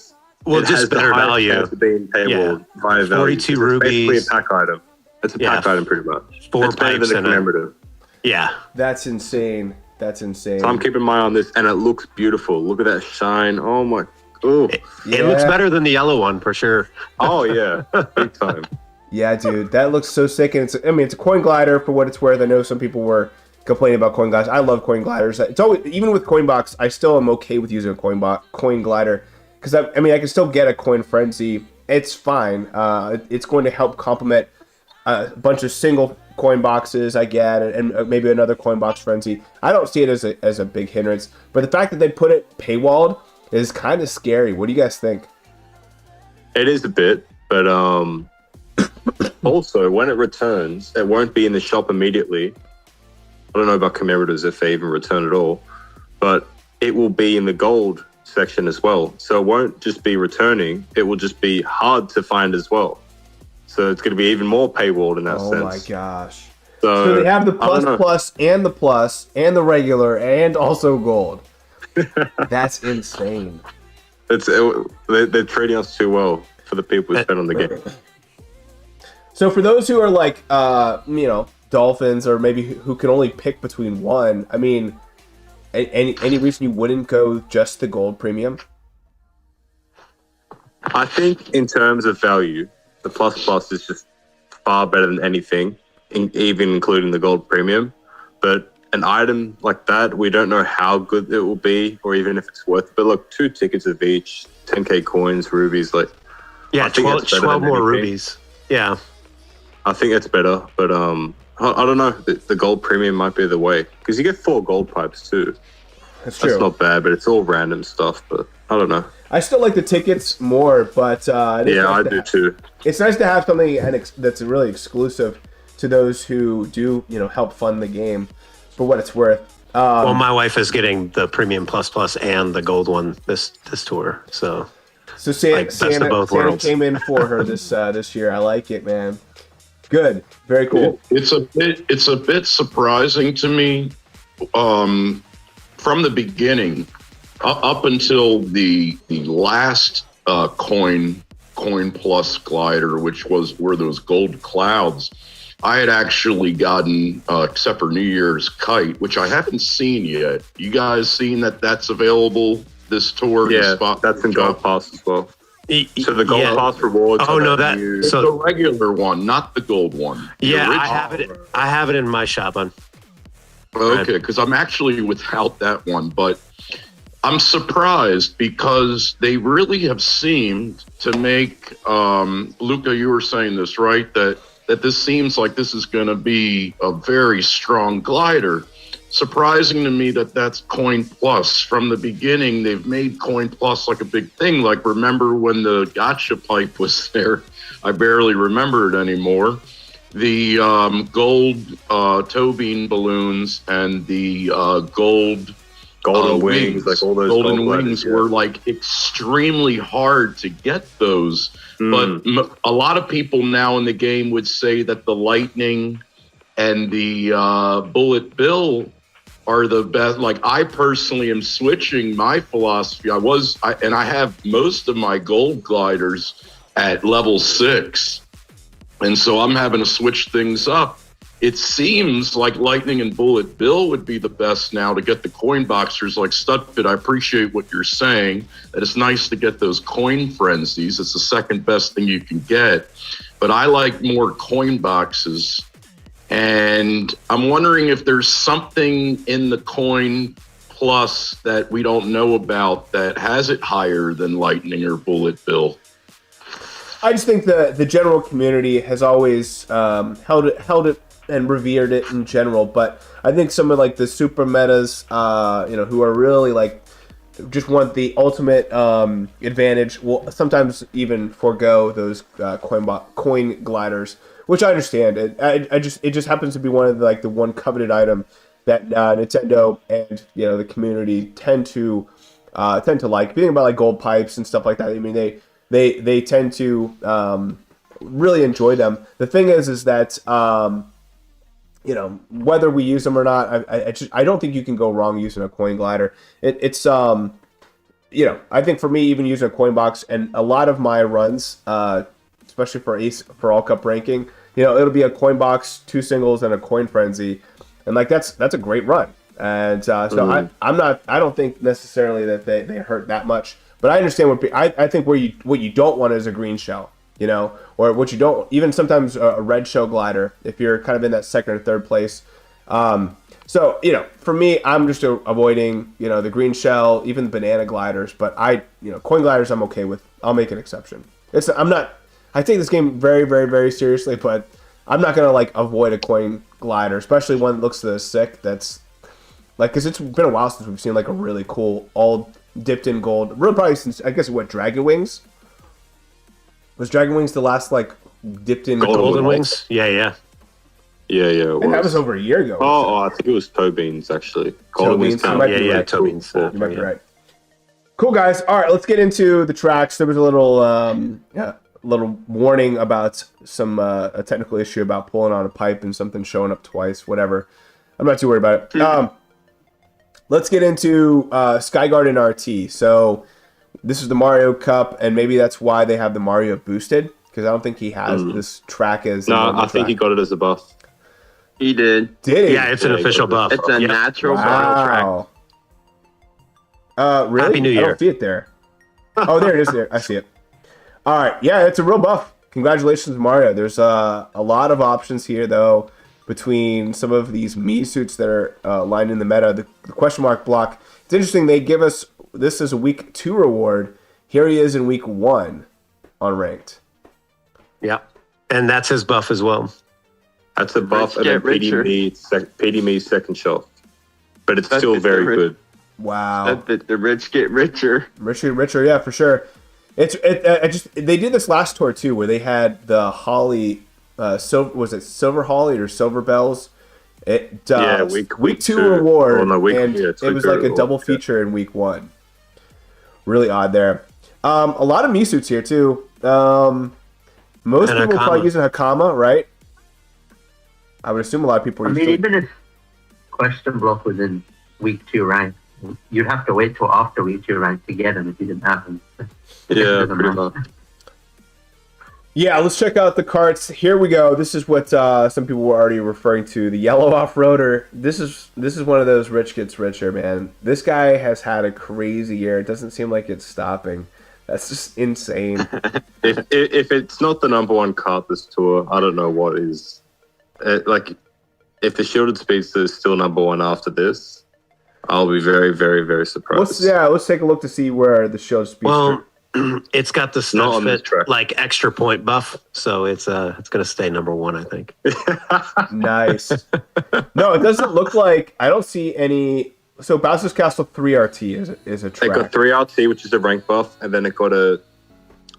just better value. Of being paywalled via value. 42 rubies. It's basically a pack item. It's a pack item pretty much. 4 it's better pipes than a commemorative. Yeah. That's insane. That's insane. So I'm keeping my eye on this, and it looks beautiful. Look at that shine. Oh my. Ooh. It looks better than the yellow one for sure. Oh yeah, big time. Yeah, dude, that looks so sick, and it's a coin glider for what it's worth. I know some people were complaining about coin gliders. I love coin gliders. It's always, even with Coinbox, I still am okay with using a coin glider because I can still get a coin frenzy. It's fine. It's going to help complement a bunch of single coin boxes I get, and maybe another coin box frenzy. I don't see it as a big hindrance, but the fact that they put it paywalled is kind of scary. What do you guys think? It is a bit, but also, when it returns, it won't be in the shop immediately. I don't know about commemoratives if they even return at all, but it will be in the gold section as well. So it won't just be returning, it will just be hard to find as well. So it's going to be even more paywalled in that sense. Oh my gosh. So they have the plus and the regular and also gold. That's insane. They're trading us too well for the people who spend on the game. So for those who are like, Dolphins, or maybe who can only pick between one, I mean, any reason you wouldn't go just the gold premium? I think in terms of value, the plus is just far better than anything, even including the gold premium. But an item like that, we don't know how good it will be, or even if it's worth it. But look, 2 tickets of each, 10k coins, rubies, like 12 more rubies. Yeah. I think it's better, but I don't know. The gold premium might be the way because you get 4 gold pipes too. That's true. That's not bad, but it's all random stuff. But I don't know. I still like the tickets more, but I do too. It's nice to have something that's really exclusive to those who do, help fund the game for what it's worth. Well, my wife is getting the Premium Plus Plus and the Gold one this tour. So Santa came in for her this year. I like it, man. Good, very cool. It's a bit surprising to me. From the beginning, up until the last coin plus glider, which were those gold clouds, I had actually gotten, except for New Year's Kite, which I haven't seen yet. You guys seen that's available this tour? Yeah, that's in Gold Pass as well. So the Gold Pass rewards. Oh no, It's the regular one, not the gold one. Yeah, I have it. I have it in my shop on. Okay, because I'm actually without that one, but I'm surprised because they really have seemed to make Luca, you were saying this, right? That this seems like this is going to be a very strong glider. Surprising to me that's Coin Plus. From the beginning, they've made Coin Plus like a big thing. Like, remember when the gotcha pipe was there? I barely remember it anymore. The gold toe bean balloons and the golden wings, like all those golden wings, were like extremely hard to get those. But a lot of people now in the game would say that the Lightning and the Bullet Bill are the best. Like, I personally am switching my philosophy. I have most of my gold gliders at level 6. And so I'm having to switch things up. It seems like Lightning and Bullet Bill would be the best now to get the coin boxers like StudFit. I appreciate what you're saying, that it's nice to get those coin frenzies. It's the second best thing you can get. But I like more coin boxes. And I'm wondering if there's something in the Coin Plus that we don't know about that has it higher than Lightning or Bullet Bill. I just think the general community has always held it and revered it in general, but I think some of like the super metas, who are really like just want the ultimate advantage, will sometimes even forego those coin gliders, which I understand. It just happens to be one of the one coveted item that Nintendo and the community tend to like. Being about like gold pipes and stuff like that. I mean they tend to really enjoy them. The thing is that whether we use them or not, I don't think you can go wrong using a coin glider. It's I think for me, even using a coin box and a lot of my runs, especially for all cup ranking, it'll be a coin box, 2 singles, and a coin frenzy, and that's a great run. And so I don't think necessarily that they hurt that much. But I understand I think what you don't want is a green shell, or what you don't, even sometimes a red shell glider if you're kind of in that second or third place. So for me, I'm just avoiding the green shell, even the banana gliders. But coin gliders I'm okay with. I'll make an exception. I take this game very, very, very seriously, but I'm not gonna avoid a coin glider, especially one that looks this sick. That's because it's been a while since we've seen a really cool all dipped in gold. Really, probably since Dragon Wings. Was Dragon Wings the last dipped in Golden Wings? Yeah. And that was over a year ago. I think it was toe beans actually. Golden Wings. Yeah, toe beans. You might be right. Cool, guys. All right, let's get into the tracks. There was a little warning about some a technical issue about pulling on a pipe and something showing up twice. Whatever. I'm not too worried about it. Let's get into Sky Garden RT. So this is the Mario Cup, and maybe that's why they have the Mario boosted, because I don't think he has this track as... No, I think he got it as a buff. He did. Did he? Yeah, it's an official buff. It's a natural buff track. Really? Happy New Year. I don't see it there. Oh, there it is. There, I see it. All right. Yeah, it's a real buff. Congratulations, Mario. There's a lot of options here, though, between some of these Mii suits that are lined in the meta. The question mark block. It's interesting. They give us this as a week 2 reward. Here he is in week 1 on ranked. Yeah, and that's his buff as well. That's a buff, and then PD Me's second shelf. But it's still very good. Wow. The rich get richer. Richer, yeah, for sure. They did this last tour too, where they had the Holly, was it Silver Holly or Silver Bells? Week two reward, and it was like a double feature in week one. Really odd there. A lot of Misuits here too. Most And people Hakama. probably using Hakama, right? I would assume a lot of people. Even if question block was in week 2 rank, you'd have to wait till after week 2 rank to get them if you didn't have them. Yeah, pretty much. Yeah, let's check out the carts. Here we go. This is what some people were already referring to. The yellow off-roader. This is one of those rich gets richer, man. This guy has had a crazy year. It doesn't seem like it's stopping. That's just insane. If it's not the number one kart this tour, I don't know what is. If the Shielded Speedster is still number one after this, I'll be very, very, very surprised. Let's take a look to see where the Shielded Speedster... Well, it's got the Not on this StudFit track. like extra point buff, so it's gonna stay number one, I think. Nice. No, it doesn't look like... I don't see any... So Bowser's Castle 3RT is a It track. got 3RT, which is a rank buff, and then it got a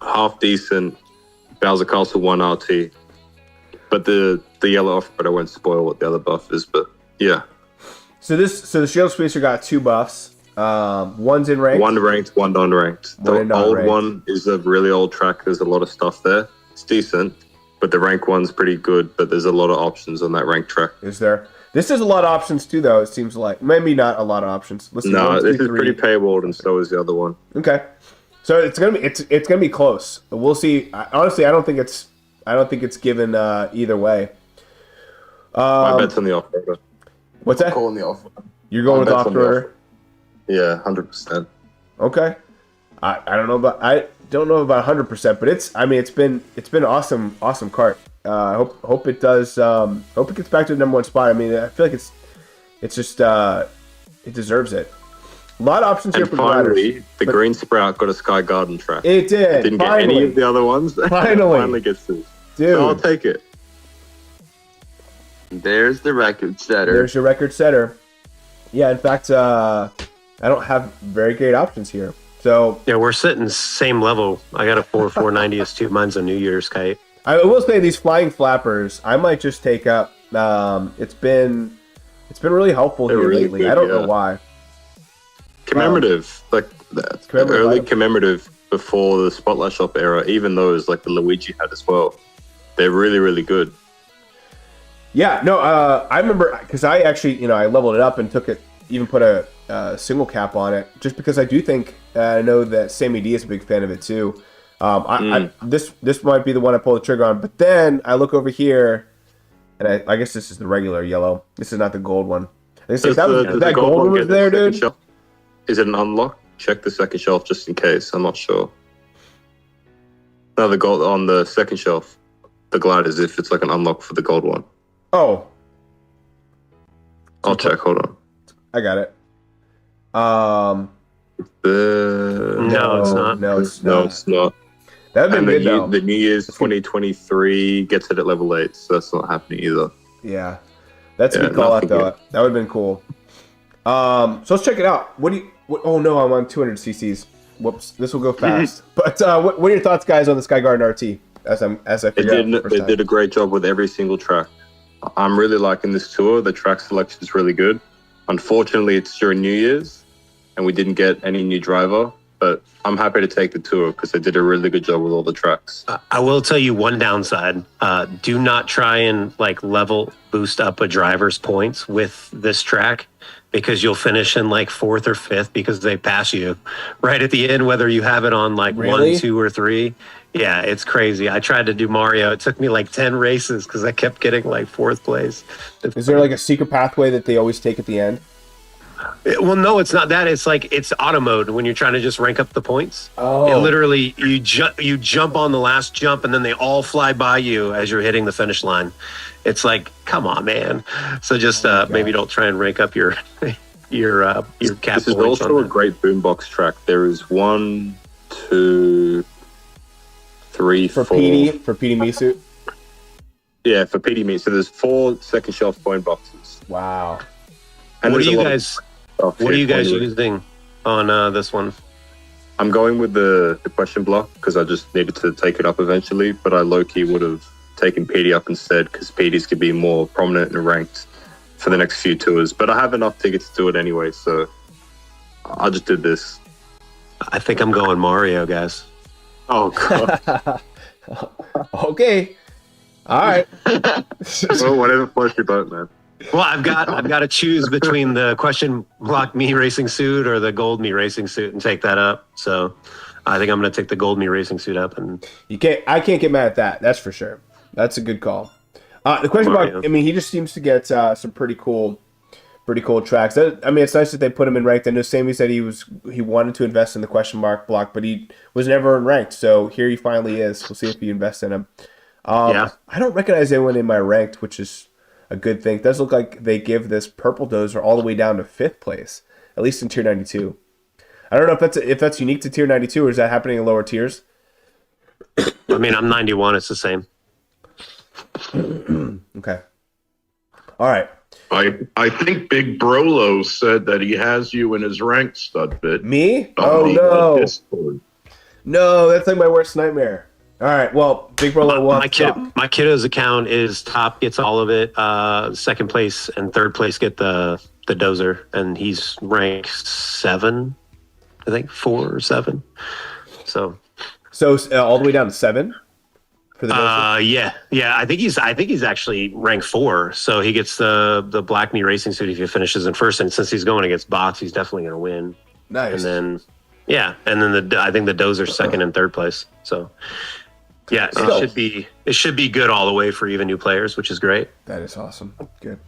half-decent Bowser Castle 1RT. But the yellow off-road, I won't spoil what the other buff is, but yeah. So the Shielded Speedster got 2 buffs. One's in ranked. One ranked, one non-ranked. One The old non-ranked. one is a really old track. There's a lot of stuff there. It's decent, but the rank one's pretty good, but there's a lot of options on that ranked track. Is there? This is a lot of options too, though. It seems like maybe not a lot of options. Let's see. No, 1, 2, this is 3. pretty paywalled, and so is the other one. Okay, so it's gonna be close. We'll see. Honestly, I don't think it's given either way. My bet's on the off-roader. What's that? Calling the off. You're going with My bet's on the off-roader? Yeah, 100%. Okay. I don't know about 100%, but it's been awesome kart. I hope it does. Hope it gets back to the number 1 spot. I mean, I feel like it's just it deserves it. A lot of options here And for the riders. finally, the Green Sprout got a Sky Garden track. It did. Didn't finally. get any of the other ones. Finally. gets this. Dude. So I'll take it. There's the record setter. There's your record setter. Yeah, in fact, I don't have very great options here. So Yeah, we're sitting same level. I got a 490 is 2. Mine's a New Year's kite. I will say these flying flappers, I might just take up. It's been really helpful They're here really lately. good, I don't know yeah. why. Commemorative, like the Commemorative early item. commemorative before the Spotlight Shop era, even those like the Luigi had as well. They're really, really good. Yeah, no, I remember because I actually, I leveled it up and even put a single cap on it, just because I do think I know that Sammy D is a big fan of it too. This might be the one I pull the trigger on, but then I look over here, and I guess this is the regular yellow. This is not the gold one. They say that gold one was there, dude. Shelf? Is it an unlock? Check the second shelf just in case. I'm not sure. No, the gold on the second shelf. The glide is if it's like an unlock for the gold one. Oh, I'll check. Hold on. I got it. No, it's not. No, it's No, not. it's not. That'd And been good though. the New Year's 2023 gets it at level 8, so that's not happening either. Yeah, that's a Yeah, good call out nothing though. yet. That would have been cool. So let's check it out. Oh no, I'm on 200 cc's. Whoops, this will go fast. But what are your thoughts, guys, on the Sky Garden RT? As I They figure out the first they time? did a great job with every single track. I'm really liking this tour. The track selection is really good. Unfortunately, it's during New Year's, and we didn't get any new driver. But I'm happy to take the tour because they did a really good job with all the tracks. I will tell you one downside. Do not try and level boost up a driver's points with this track, because you'll finish in 4th or 5th because they pass you right at the end, whether you have it on Really? 1, 2, or 3. Yeah, it's crazy. I tried to do Mario. It took me 10 races because I kept getting 4th place. Is there a secret pathway that they always take at the end? Well, no, it's not that. It's it's auto mode when you're trying to just rank up the points. Oh. It literally, you jump on the last jump, and then they all fly by you as you're hitting the finish line. It's come on, man. So just maybe don't try and rank up your cap This is points also on a great boombox track. There is 1, 2, 3, For 4. PD Misu? Yeah, for PD Meat. So there's 4 second shelf point boxes. Wow. And What there's do a you lot of- guys off What are you guys coin route. using on this one? I'm going with the question block because I just needed to take it up eventually, but I low-key would have taken PD up instead because PDs could be more prominent and ranked for the next few tours. But I have enough tickets to do it anyway, so I just did this. I think I'm going Mario, guys. Oh, God. Okay. All right. Well, whatever floats your boat, man. Well, I've got to choose between the question block me racing suit or the gold me racing suit and take that up. So I think I'm going to take the gold me racing suit up. And I can't get mad at that. That's for sure. That's a good call. The question Mario. mark. I mean, he just seems to get some pretty cool tracks. It's nice that they put him in ranked. I know Sammy said he wanted to invest in the question mark block, but he was never in ranked. So here he finally is. We'll see if he invests in him. Yeah. I don't recognize anyone in my ranked, which is a good thing. It does look like they give this purple dozer all the way down to 5th place, at least in tier 92. I don't know if that's unique to tier 92 or is that happening in lower tiers? I mean, I'm 91. It's the same. Okay. All right. I think Big Brolo said that he has you in his rank, Studfit. Me? On Oh, the, no. Discord. No, that's like my worst nightmare. All right. Well, Big Brolo will My kiddo's account is top, gets all of it. Second place and third place get the dozer, and he's ranked 7, I think 4 or 7. So all the way down to 7 for the dozer? yeah. I think he's actually ranked 4. So he gets the Black Me Racing suit if he finishes in first, and since he's going against bots, he's definitely going to win. Nice. And then I think the dozer's second and third place. So. Yeah, it should be good all the way for even new players, which is great. That is awesome. Good.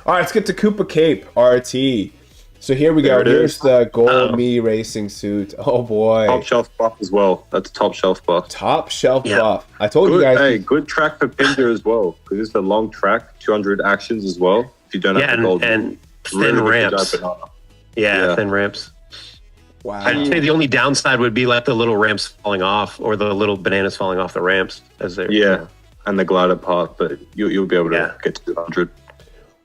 All right, let's get to Koopa Cape RT. So here we go. Here's the gold me racing suit. Oh boy. Top shelf buff as well. That's a top shelf buff. Top shelf buff. I told you guys. Hey, good track for Pinger as well because it's a long track, 200 actions as well. If you don't have the gold, and thin ramps. Yeah, thin ramps. Wow. I'd say the only downside would be like the little ramps falling off or the little bananas falling off the ramps as they're and the glider part, but you'll be able to get to 200.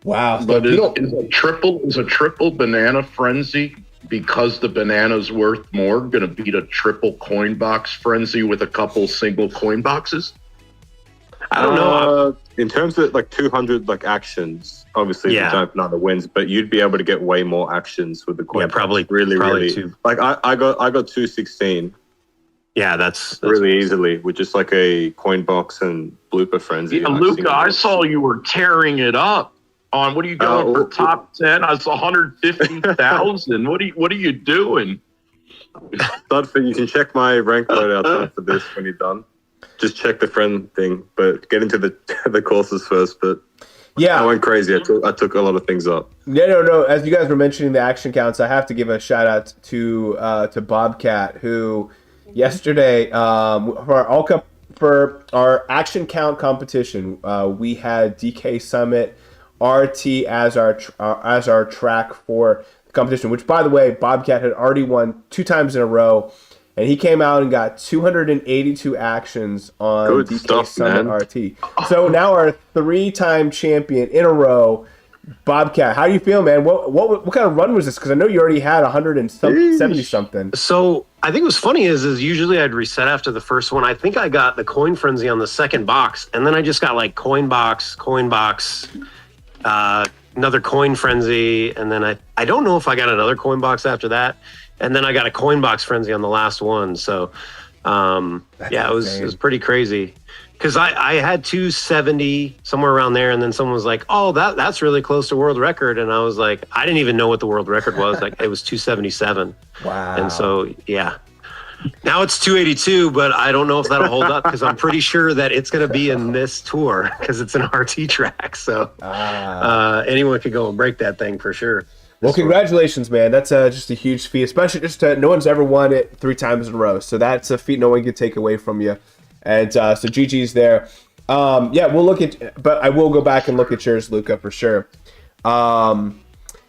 Wow. But is a triple banana frenzy because the banana's worth more going to beat a triple coin box frenzy with a couple single coin boxes? I don't know. In terms of like 200 like actions, obviously you don't have wins, but you'd be able to get way more actions with the coin. Yeah, probably really two. Like I got 216. Yeah, that's really easily with just like a coin box and blooper frenzy. Yeah, Luca, I saw you were tearing it up on what are you going for top 10? I saw 150,000. What are you doing? Studfit, you can check my rank loadout for this when you're done. Just check the friend thing, but get into the courses first. But I went crazy. I took a lot of things up. No. As you guys were mentioning the action counts, I have to give a shout out to Bobcat, who yesterday for our action count competition, we had DK Summit RT as our track for the competition. Which, by the way, Bobcat had already won 2 times in a row. And he came out and got 282 actions on DK Summit RT. So now our 3-time champion in a row, Bobcat. How do you feel, man? What kind of run was this? Because I know you already had 170 something. So I think what's funny is usually I'd reset after the first one. I think I got the coin frenzy on the second box, and then I just got like coin box, another coin frenzy, and then I don't know if I got another coin box after that. And then I got a coin box frenzy on the last one. So, it was pretty crazy. Because I had 270, somewhere around there. And then someone was like, oh, that's really close to world record. And I was like, I didn't even know what the world record was. Like, it was 277. Wow. And so, yeah. Now it's 282, but I don't know if that'll hold up because I'm pretty sure that it's going to be in this tour because it's an RT track. So anyone could go and break that thing for sure. Well, congratulations, man. That's just a huge feat, especially no one's ever won it 3 times in a row. So that's a feat no one can take away from you. And so GG's there. We'll look at, but I will go back and look at yours, Luca, for sure. But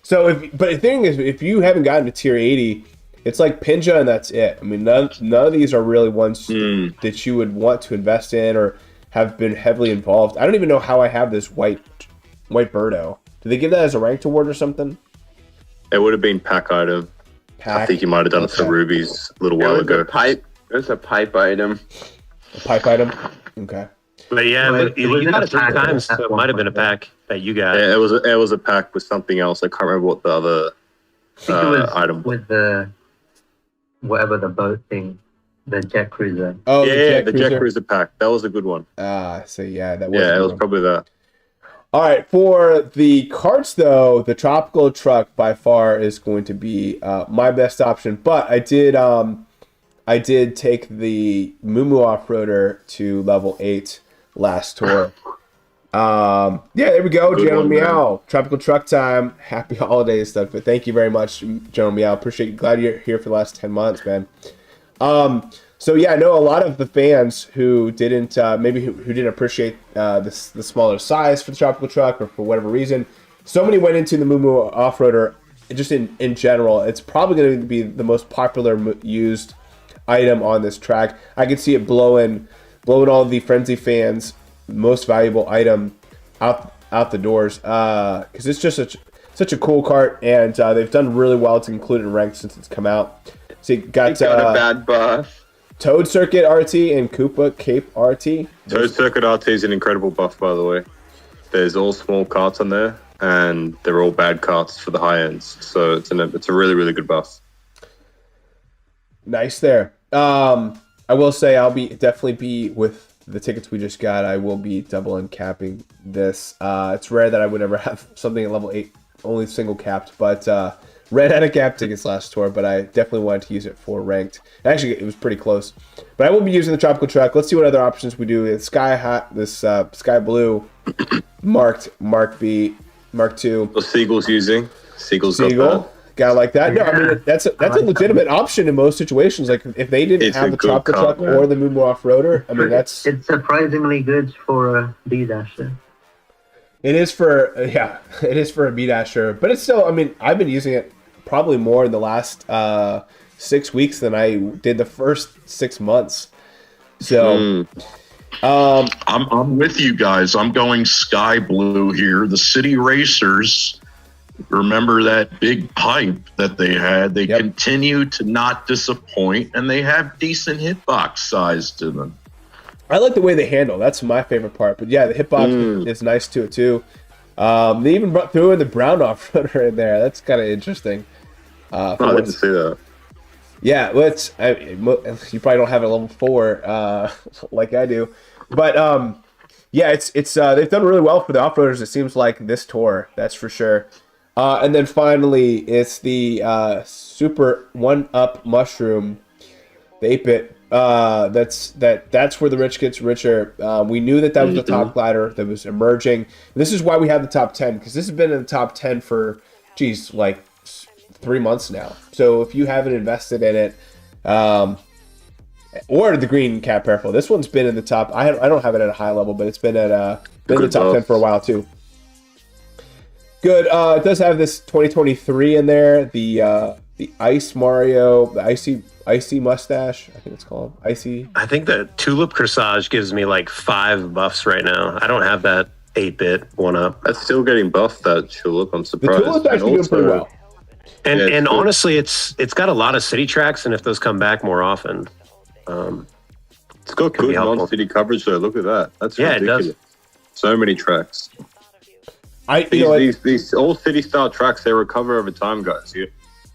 the thing is, if you haven't gotten to tier 80, it's like Pinja and that's it. I mean, none of these are really ones that you would want to invest in or have been heavily involved. I don't even know how I have this white Birdo. Do they give that as a ranked award or something? It would have been pack item. I think you might have done it for Rubies a little while ago. It was a pipe item. A pipe item? Okay. But yeah, Well, you got it 3 pack times, at so it one might have been a point, yeah. pack that you got. Yeah, it was a pack with something else. I can't remember what the other I think it was item. with the whatever the boat thing, the jet cruiser. Oh, the Jet Cruiser pack. That was a good one. So yeah, that was. Yeah, it was probably that. All right, for the carts though, the tropical truck by far is going to be my best option. But I did take the Moo off-roader to level 8 last tour. Yeah, there we go, Good General one, man. Meow. Tropical truck time. Happy holidays, stuff. But thank you very much, General Meow. Appreciate you. Glad you're here for the last 10 months, man. So yeah, I know a lot of the fans who didn't who didn't appreciate the smaller size for the tropical truck or for whatever reason. So many went into the Moo off-roader. Just in general, it's probably going to be the most popular used item on this track. I could see it blowing all the Frenzy fans' most valuable item out the doors because it's just such a cool cart, and they've done really well to include it in ranked since it's come out. So you got a bad buff. Toad Circuit RT and Koopa Cape RT. Toad Circuit RT is an incredible buff, by the way. There's all small carts on there, and they're all bad carts for the high ends. So it's a really, really good buff. Nice there. I will say I'll definitely be with the tickets we just got. I will be double uncapping this. It's rare that I would ever have something at level 8 only single capped, but ran out of cap tickets last tour, but I definitely wanted to use it for ranked. Actually, it was pretty close. But I will be using the tropical truck. Let's see what other options we do. It's Sky Blue, Mark B, Mark II. What Siegel's using? Siegel's got Siegel, guy like that. No, I mean that's a legitimate option in most situations. Like if they didn't have the tropical truck or the Moo off-roader, I mean it's surprisingly good for a B dasher. It is for a B dasher, but it's still. I mean, I've been using it probably more in the last 6 weeks than I did the first 6 months. So, I'm with you guys. I'm going Sky Blue here. The City Racers. Remember that big pipe that they had? They continue to not disappoint, and they have decent hitbox size to them. I like the way they handle. That's my favorite part. But yeah, the hitbox is nice to it too. They even threw in the brown off-roader in there. That's kind of interesting. I didn't see that. Yeah, well, you probably don't have it at level 4 like I do. But yeah, it's they've done really well for the off-roaders. It seems like this tour, that's for sure. And then finally, it's the Super 1-Up Mushroom, the 8-bit. That's where the rich gets richer. We knew that was the top glider that was emerging. This is why we have the top 10, because this has been in the top 10 for, like 3 months now. So if you haven't invested in it, or the green cat parafel, this one's been in the top. I don't have it at a high level, but it's been in the top 10 for a while too. Good. It does have this 2023 in there. The Ice Mario, the Icy Mustache, I think it's called. Icy. I think the Tulip Corsage gives me like 5 buffs right now. I don't have that 8-bit 1-up. That's still getting buffed, that Tulip. I'm surprised. The Tulip's actually doing pretty well. And honestly, it's got a lot of city tracks, and if those come back more often, it's got good non-city coverage though. Look at that. That's ridiculous. It does. So many tracks. These all city style tracks, they recover over time, guys.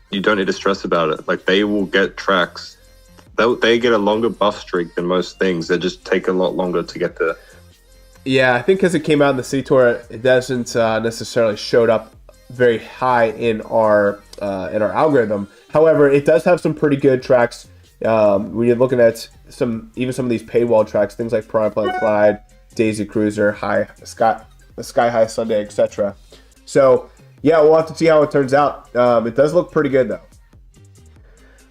You don't need to stress about it. Like, they will get tracks. They get a longer buff streak than most things. They just take a lot longer to get there. Yeah, I think because it came out in the City Tour, it doesn't necessarily showed up very high in our algorithm. However, it does have some pretty good tracks. When you're looking at some of these paywall tracks, things like Piranha Plant Slide, Daisy Cruiser, Sky High Sunday, etc. So yeah, we'll have to see how it turns out. It does look pretty good though.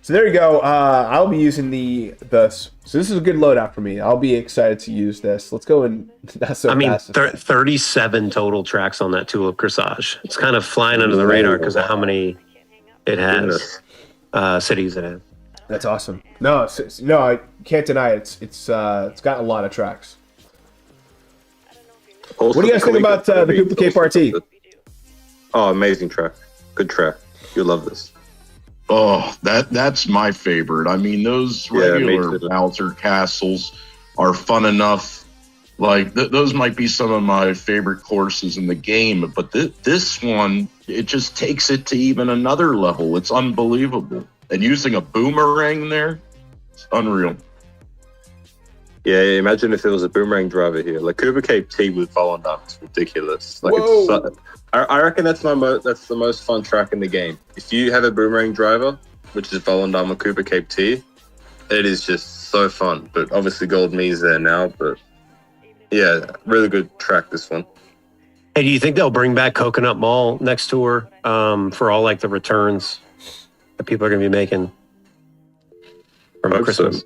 So there you go. I'll be using so this is a good loadout for me. I'll be excited to use this. Let's go and that's so fast. 37 total tracks on that Tulip Corsage. It's kind of flying under the radar because of how many it has, cities it has. That's awesome. No, I can't deny it. It's got a lot of tracks. Also, what do you guys think about the Koopa Cape RT? Oh, amazing track. Good track. You'll love this. Oh, that's my favorite. I mean, those regular Bowser castles are fun enough. Like those might be some of my favorite courses in the game, but this one, it just takes it to even another level. It's unbelievable. And using a boomerang there, it's unreal. Yeah, imagine if there was a boomerang driver here. Like Cooper Cape T with Volendam. It's ridiculous. Like I reckon that's the most fun track in the game. If you have a boomerang driver, which is Volendam or Cooper Cape T, it is just so fun. But obviously Gold Me's there now, but yeah, really good track, this one. Hey, do you think they'll bring back Coconut Mall next tour for all like the returns that people are going to be making from Christmas?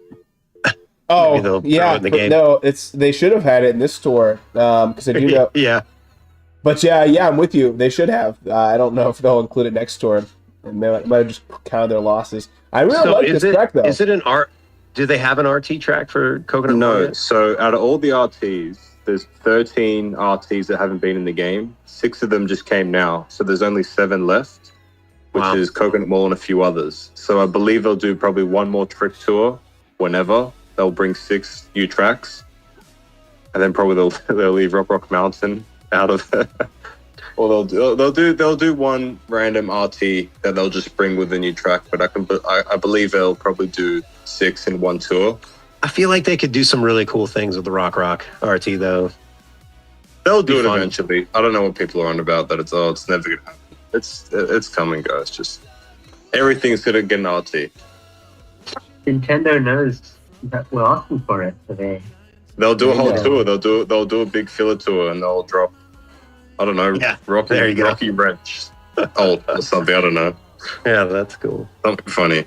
Oh, yeah. No, they should have had it in this tour because I do know. Yeah. But yeah, I'm with you. They should have. I don't know if they'll include it next tour. And they might have just counted their losses. I really like this track, though. Is it an art? Do they have an RT track for Coconut Mall? No. So out of all the RTs, there's 13 RTs that haven't been in the game. 6 of them just came now. So there's only 7 left, which is Coconut Mall and a few others. So I believe they'll do probably one more trick tour whenever. They'll bring 6 new tracks. And then probably they'll leave Rock Mountain out of it. Or they'll do one random RT that they'll just bring with a new track, but I believe they'll probably do 6 in one tour. I feel like they could do some really cool things with the Rock RT though. They'll do it eventually. I don't know what people are on about that. It's never gonna happen. It's coming, guys. Just everything's gonna get an RT. Nintendo knows that we're asking for it today. They'll do a whole tour. They'll do a big filler tour and they'll drop. I don't know. Yeah, Rocky Wrench. Or something. I don't know. Yeah, that's cool. Something funny.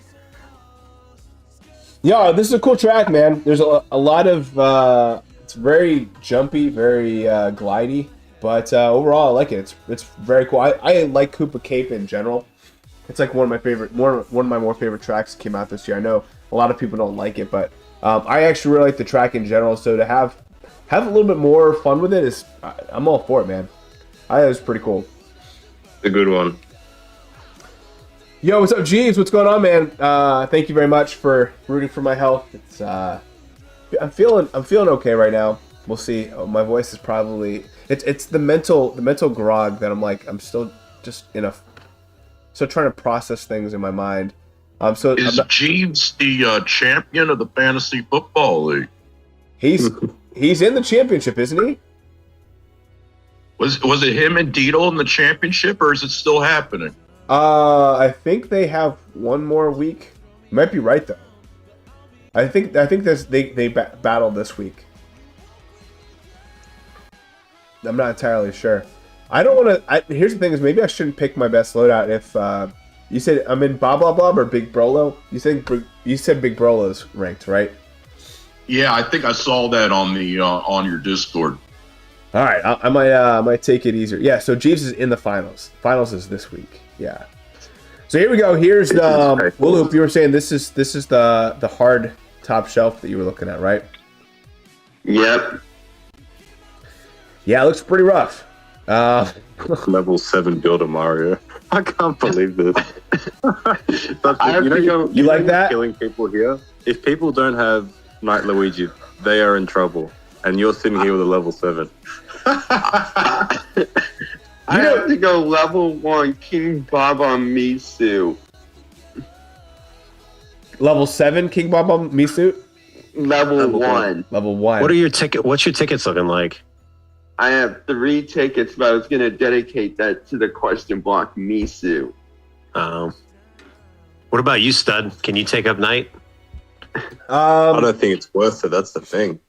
Yeah, this is a cool track, man. There's a lot of it's very jumpy, very glidey, but overall I like it. It's very cool. I like Koopa Cape in general. It's like one of my more favorite tracks that came out this year. I know a lot of people don't like it, but I actually really like the track in general. So to have a little bit more fun with it is, I'm all for it, man. I thought it was pretty cool. A good one. Yo, what's up, Jeeves? What's going on, man? Thank you very much for rooting for my health. It's I'm feeling okay right now. We'll see. My voice is probably it's the mental grog that I'm still just still trying to process things in my mind. Is Jeeves the champion of the fantasy football league? He's in the championship, isn't he? Was it him and Dito in the championship, or is it still happening? I think they have one more week. You might be right though. I think they battle this week. I'm not entirely sure. I don't want to. Here's the thing: is maybe I shouldn't pick my best loadout. If you said I'm in Bob or Big Brolo, you said Big Brolo's ranked, right? Yeah, I think I saw that on the on your Discord. All right, I might take it easier. Yeah, so Jeeves is in the finals. Finals is this week. Yeah. So here we go. Here's Willoop. You were saying this is the hard top shelf that you were looking at, right? Yep. Yeah, it looks pretty rough. Level 7 Builder Mario. I can't believe this. You like that? Killing people here. If people don't have Knight Luigi, they are in trouble. And you're sitting here with a level 7. I have to go level 1 King Baba Misu. Level 7 King Baba Misu? Level 1. Level 1. What's your tickets looking like? I have 3 tickets, but I was going to dedicate that to the question block Misu. What about you, Stud? Can you take up Knight? I don't think it's worth it. That's the thing.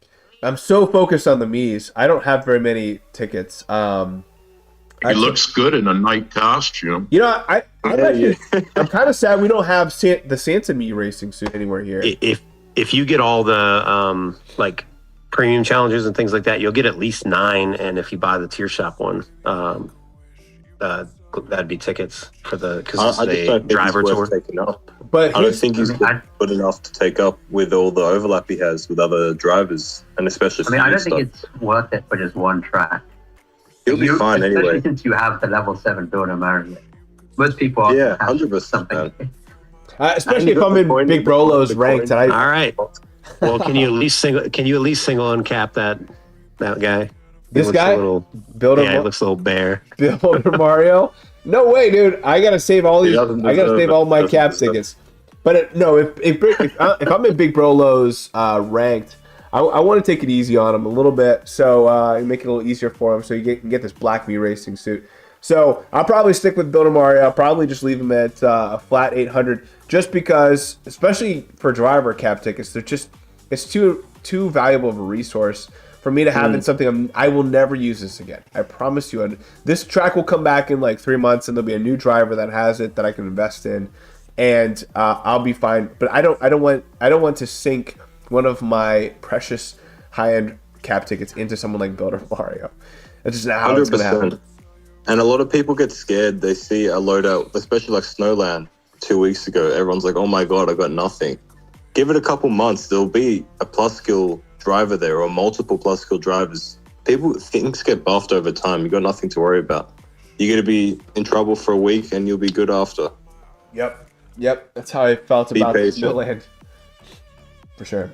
I'm so focused on the Miis. I don't have very many tickets. He looks good in a Knight costume. You know, I'm kind of sad we don't have the Santa Mii racing suit anywhere here. If you get all the like premium challenges and things like that, you'll get at least 9. And if you buy the tier shop one, that'd be tickets for because it's a driver tour. But I don't think he's good enough to take up with all the overlap he has with other drivers, and especially. I don't think it's worth it for just one track. He'll be fine anyway. Especially since you have the level 7 Builder Mario. Most people Yeah, have 100%. something. Especially if I'm in Big Brolo's ranked, and All right. Well, can you at least single uncap that guy? This guy, he looks a little bare. Builder Mario. No way, dude. I gotta save all these. I gotta save all my cap tickets. But no, if I'm in Big Brolo's ranked, I want to take it easy on him a little bit, so make it a little easier for him, so you can get this Black Me Racing suit. So I'll probably stick with Builder Mario. I'll probably just leave him at a flat 800, just because, especially for driver cap tickets, it's too valuable of a resource for me to have in something I will never use this again. I promise you. And this track will come back in like 3 months, and there'll be a new driver that has it that I can invest in, and I'll be fine. But I don't want to sink one of my precious high-end cap tickets into someone like Builder Mario. That's just not how it's going to happen. And a lot of people get scared. They see a loadout, especially like Snowland 2 weeks ago. Everyone's like, oh my God, I got nothing. Give it a couple months. There'll be a plus skill driver there, or multiple plus skill drivers. Things get buffed over time. You got nothing to worry about. You're going to be in trouble for a week and you'll be good after. Yep. That's how I felt about Snowland. For sure.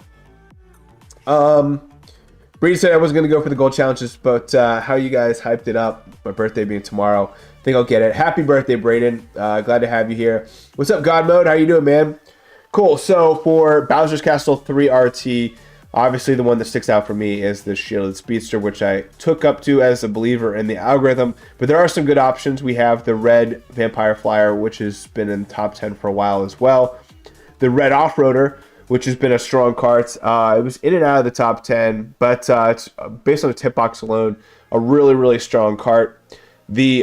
Brady said I wasn't going to go for the gold challenges, but how you guys hyped it up, my birthday being tomorrow, I think I'll get it. Happy birthday, Braden. Glad to have you here. What's up, God Mode? How you doing, man? Cool. So for Bowser's Castle 3 RT, obviously the one that sticks out for me is the Shielded Speedster, which I took up to as a believer in the algorithm. But there are some good options. We have the red Vampire Flyer, which has been in the top 10 for a while as well. The red Off-Roader, which has been a strong cart. It was in and out of the top 10, but it's based on the tip box alone, a really, really strong cart. The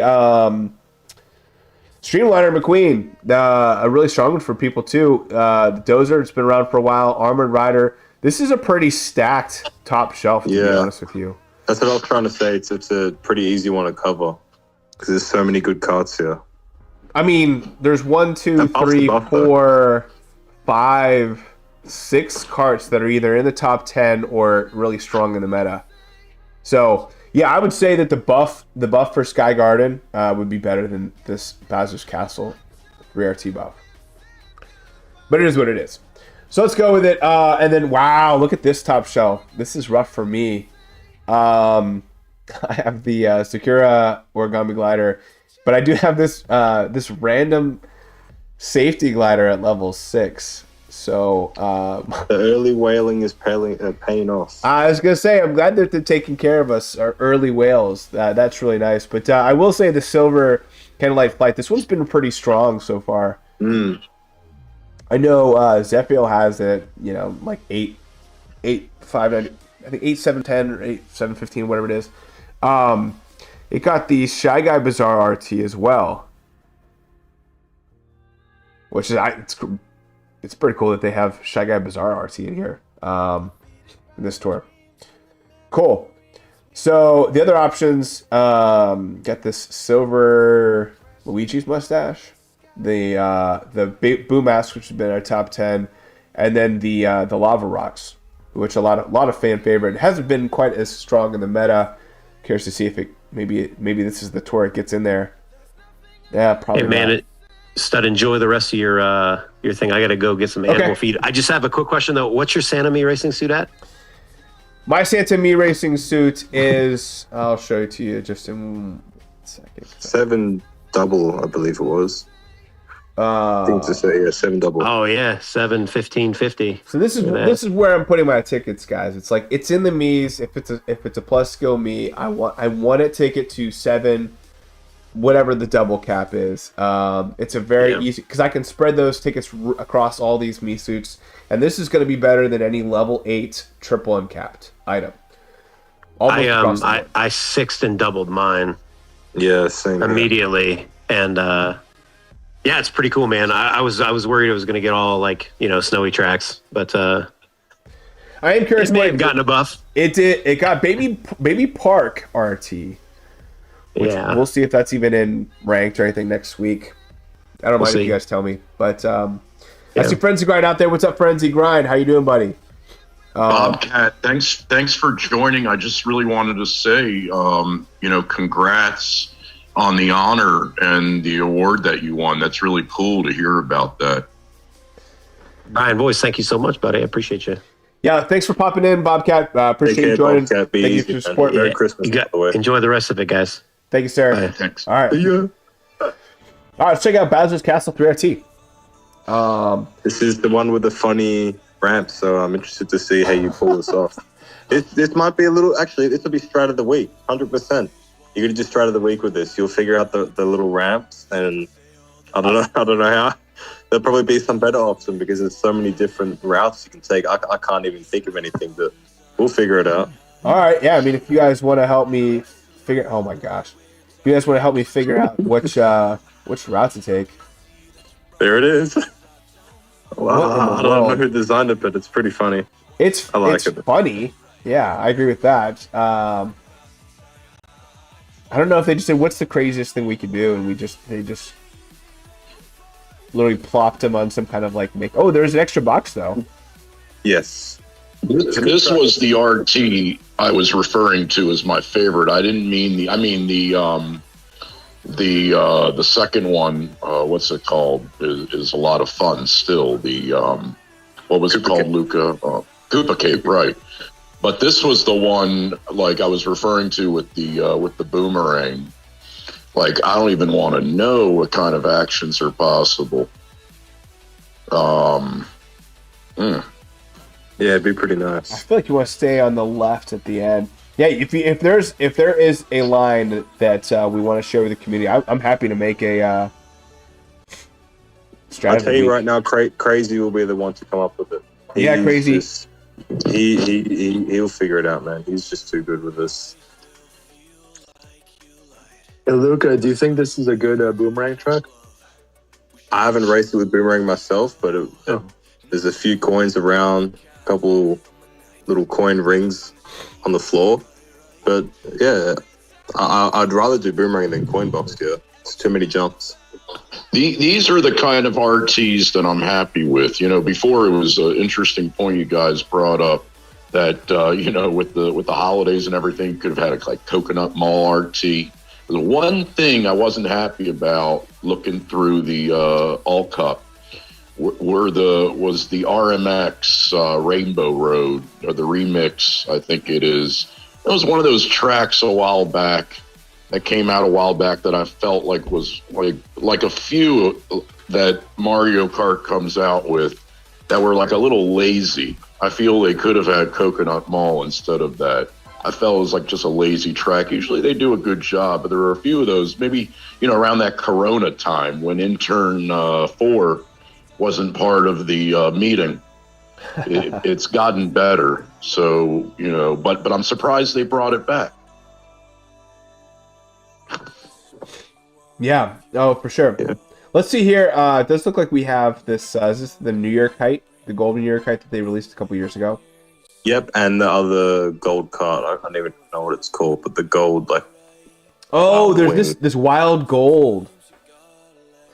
Streamliner McQueen, a really strong one for people too. The Dozer, it's been around for a while. Armored Rider. This is a pretty stacked top shelf, to be honest with you. That's what I was trying to say. It's a pretty easy one to cover because there's so many good carts here. I mean, there's 1, 2, 3, 4, 5, 6 carts that are either in the top 10 or really strong in the meta. So yeah, I would say that the buff for Sky Garden would be better than this Bowser's Castle 3RT buff. But it is what it is. So let's go with it. And then, wow, look at this top shelf. This is rough for me. I have the Sakura Origami Glider, but I do have this this random safety glider at level 6. So the early whaling is paying off. I was gonna say, I'm glad that they're taking care of us, our early whales. That's really nice. But I will say the silver Candlelight Flight. This one's been pretty strong so far. I know Zephyr has it. You know, like 8.590. I think 8.710 or 8.715, whatever it is. It got the Shy Guy Bazaar RT as well, which is it's pretty cool that they have Shy Guy Bazaar RT in here in this tour. Cool. So the other options, got this silver Luigi's mustache, the Boom Mask, which has been our top 10, and then the Lava Rocks, which a lot of fan favorite. It hasn't been quite as strong in the meta. Curious to see if it maybe this is the tour it gets in there. Yeah, probably. Hey man, Stud, enjoy the rest of your thing. I got to go get some animal feed. I just have a quick question though. What's your Santa Me racing suit at? My Santa Me racing suit is, I'll show it to you just in 1 second. 7 double, I believe it was. I think to say 7 double. Oh yeah, 7/15/50. So this is where I'm putting my tickets, guys. It's like it's in the Mii's. If it's a plus skill Mii, I want to take it to 7, whatever the double cap is. It's a very easy, because I can spread those tickets across all these Mii suits, and this is going to be better than any level 8 triple uncapped item. I sixed and doubled mine. Yeah, same immediately, and yeah, it's pretty cool, man. I was worried it was going to get all like snowy tracks, but I am curious. It may have gotten a buff. It did. It got Baby Park RT. Which we'll see if that's even in ranked or anything next week. I don't mind if you guys tell me. But I see Frenzy Grind out there. What's up, Frenzy Grind? How you doing, buddy? Bobcat, thanks for joining. I just really wanted to say, congrats on the honor and the award that you won. That's really cool to hear about that. Brian Boyce, thank you so much, buddy. I appreciate you. Yeah, thanks for popping in, Bobcat. Appreciate you joining. Bobcat. Thank you for your support. Merry Christmas. by the way. Enjoy the rest of it, guys. Thank you, sir. Bye. Thanks. All right. Yeah. All right, let's check out Bowser's Castle 3RT. This is the one with the funny ramp, so I'm interested to see how you pull this off. This might be a little. Actually, this will be strat of the week, 100%. You're gonna do strat of the week with this. You'll figure out the little ramps, and I don't know how. There'll probably be some better option because there's so many different routes you can take. I can't even think of anything, but we'll figure it out. All right, yeah. I mean, if you guys want to help me figure, oh my gosh, if you guys want to help me figure out which route to take. There it is. Wow, I don't know world? who designed it, but it's pretty funny. It's funny. Yeah, I agree with that. I don't know if they just said what's the craziest thing we could do, and they just literally plopped him on some kind of like make. Oh, there's an extra box though. Yes. This was the RT I was referring to as my favorite. I didn't mean the second one. What's it called? Is a lot of fun still. The what was it called, Luca? Koopa Cape, right? But this was the one like I was referring to with the boomerang. Like, I don't even want to know what kind of actions are possible. Yeah, it'd be pretty nice. I feel like you want to stay on the left at the end. Yeah, if there is a line that we want to share with the community, I'm happy to make a strategy. I'll tell you right now, Crazy will be the one to come up with it. Yeah, Crazy. He'll figure it out, man. He's just too good with this. Hey, Luca, do you think this is a good boomerang track? I haven't raced it with boomerang myself, but there's a few coins around, a couple little coin rings on the floor. But yeah, I'd rather do boomerang than coin box gear. It's too many jumps. These are the kind of RTs that I'm happy with. You know, before it was an interesting point you guys brought up that you know, with the holidays and everything, you could have had a like Coconut Mall RT. The one thing I wasn't happy about looking through the All Cup was the RMX Rainbow Road, or the remix, I think it is. It was one of those tracks a while back that came out a while back that I felt like was like a few that Mario Kart comes out with that were like a little lazy. I feel they could have had Coconut Mall instead of that. I felt it was like just a lazy track. Usually they do a good job, but there were a few of those, maybe, you know, around that Corona time when Intern 4 wasn't part of the meeting. It's gotten better. So, you know, but I'm surprised they brought it back. Yeah. Oh, for sure. Yeah. Let's see here. It does look like we have this. Is this the New York height, the golden New York height that they released a couple years ago? Yep, and the other gold card. I don't even know what it's called, but the gold, like. Oh, there's this wild gold.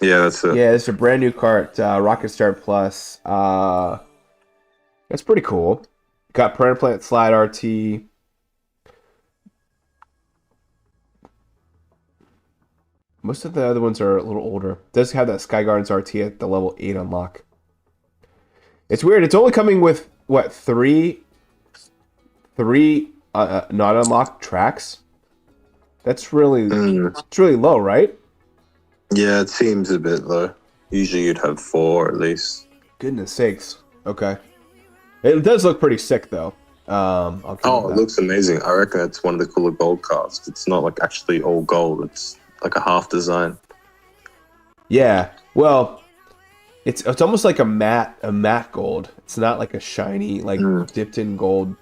Yeah, that's it. Yeah, it's a brand new cart, Rocket Start Plus. That's pretty cool. Got Piranha Plant Slide RT. Most of the other ones are a little older. It does have that Sky Gardens RT at the level 8 unlock. It's weird. It's only coming with what, three not unlocked tracks. It's really low, right? Yeah, it seems a bit low. Usually you'd have 4 at least. Goodness sakes. Okay. It does look pretty sick though. It looks amazing. I reckon it's one of the cooler gold cards. It's not like actually all gold. It's like a half design. Yeah. Well, it's almost like a matte gold. It's not like a shiny, like dipped in gold.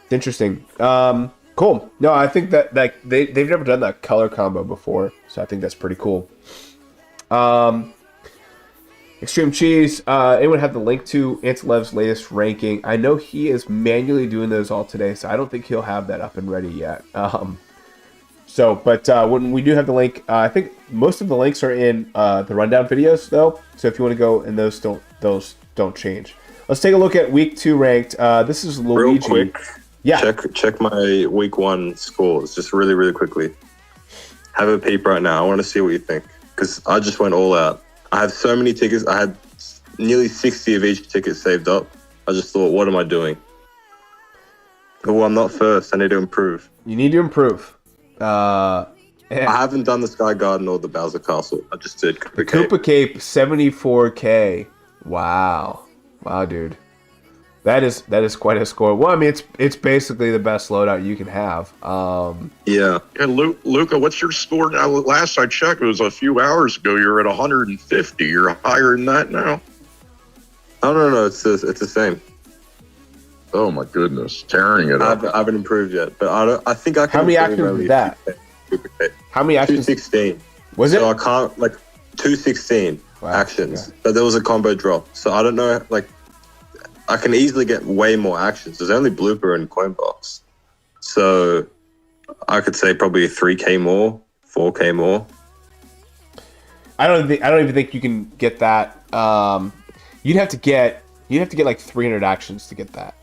It's interesting. Cool. No, I think that they've never done that color combo before, so I think that's pretty cool. Extreme Cheese. Anyone have the link to Antilev's latest ranking? I know he is manually doing those all today, so I don't think he'll have that up and ready yet. But when we do have the link, I think most of the links are in the rundown videos, though. So if you want to go, and those don't change. Let's take a look at week 2 ranked. This is Luigi. Real quick, check my week 1 scores just really quickly. have a peep right now. I want to see what you think because I just went all out. I have so many tickets. I had nearly 60 of each ticket saved up. I just thought, what am I doing? Oh, I'm not first. I need to improve. You need to improve. I haven't done the Sky Garden or the Bowser Castle. I just did the Koopa Cape 74K. Wow, dude. That is quite a score. Well, I mean, it's basically the best loadout you can have. Yeah. Luca, what's your score now? Last I checked, it was a few hours ago. You're at 150. You're higher than that now. Oh no, it's the same. Oh my goodness, tearing it up. I haven't improved yet, but I think I can. How many actions is that? How many actions? 216. Was it? So I can't 216 actions, but there was a combo drop. So I don't know, I can easily get way more actions. There's only blooper and coin box, so I could say probably 3K more, 4K more. I don't even think you can get that. You'd have to get like 300 actions to get that.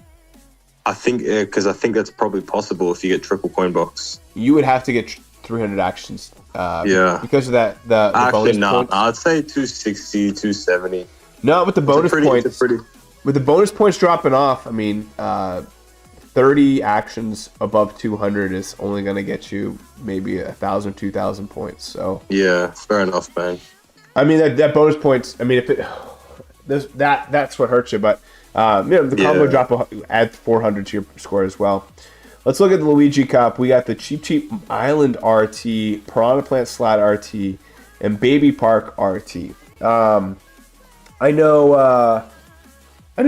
I think because I think that's probably possible if you get triple coin box. You would have to get 300 actions. Because of that the Actually, bonus points. I'd say 260, 270. No, with the bonus points. With the bonus points dropping off, I mean, 30 actions above 200 is only going to get you maybe 1,000, 2,000 points. So yeah, fair enough, man. I mean, that bonus points. I mean, if that's what hurts you, but the combo drop will add 400 to your score as well. Let's look at the Luigi Cup. We got the Cheap Island RT, Piranha Plant Slide RT, and Baby Park RT. I know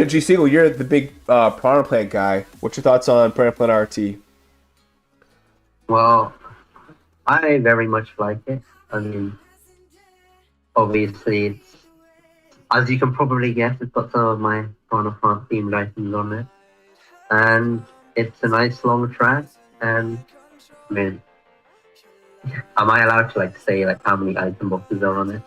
G. Siegel, you're the big Piranha Plant guy. What's your thoughts on Piranha Plant RT? Well, I very much like it. I mean, obviously, it's, as you can probably guess, it's got some of my Piranha Plant themed items on it. And it's a nice long track. And, I mean, am I allowed to say how many item boxes are on it?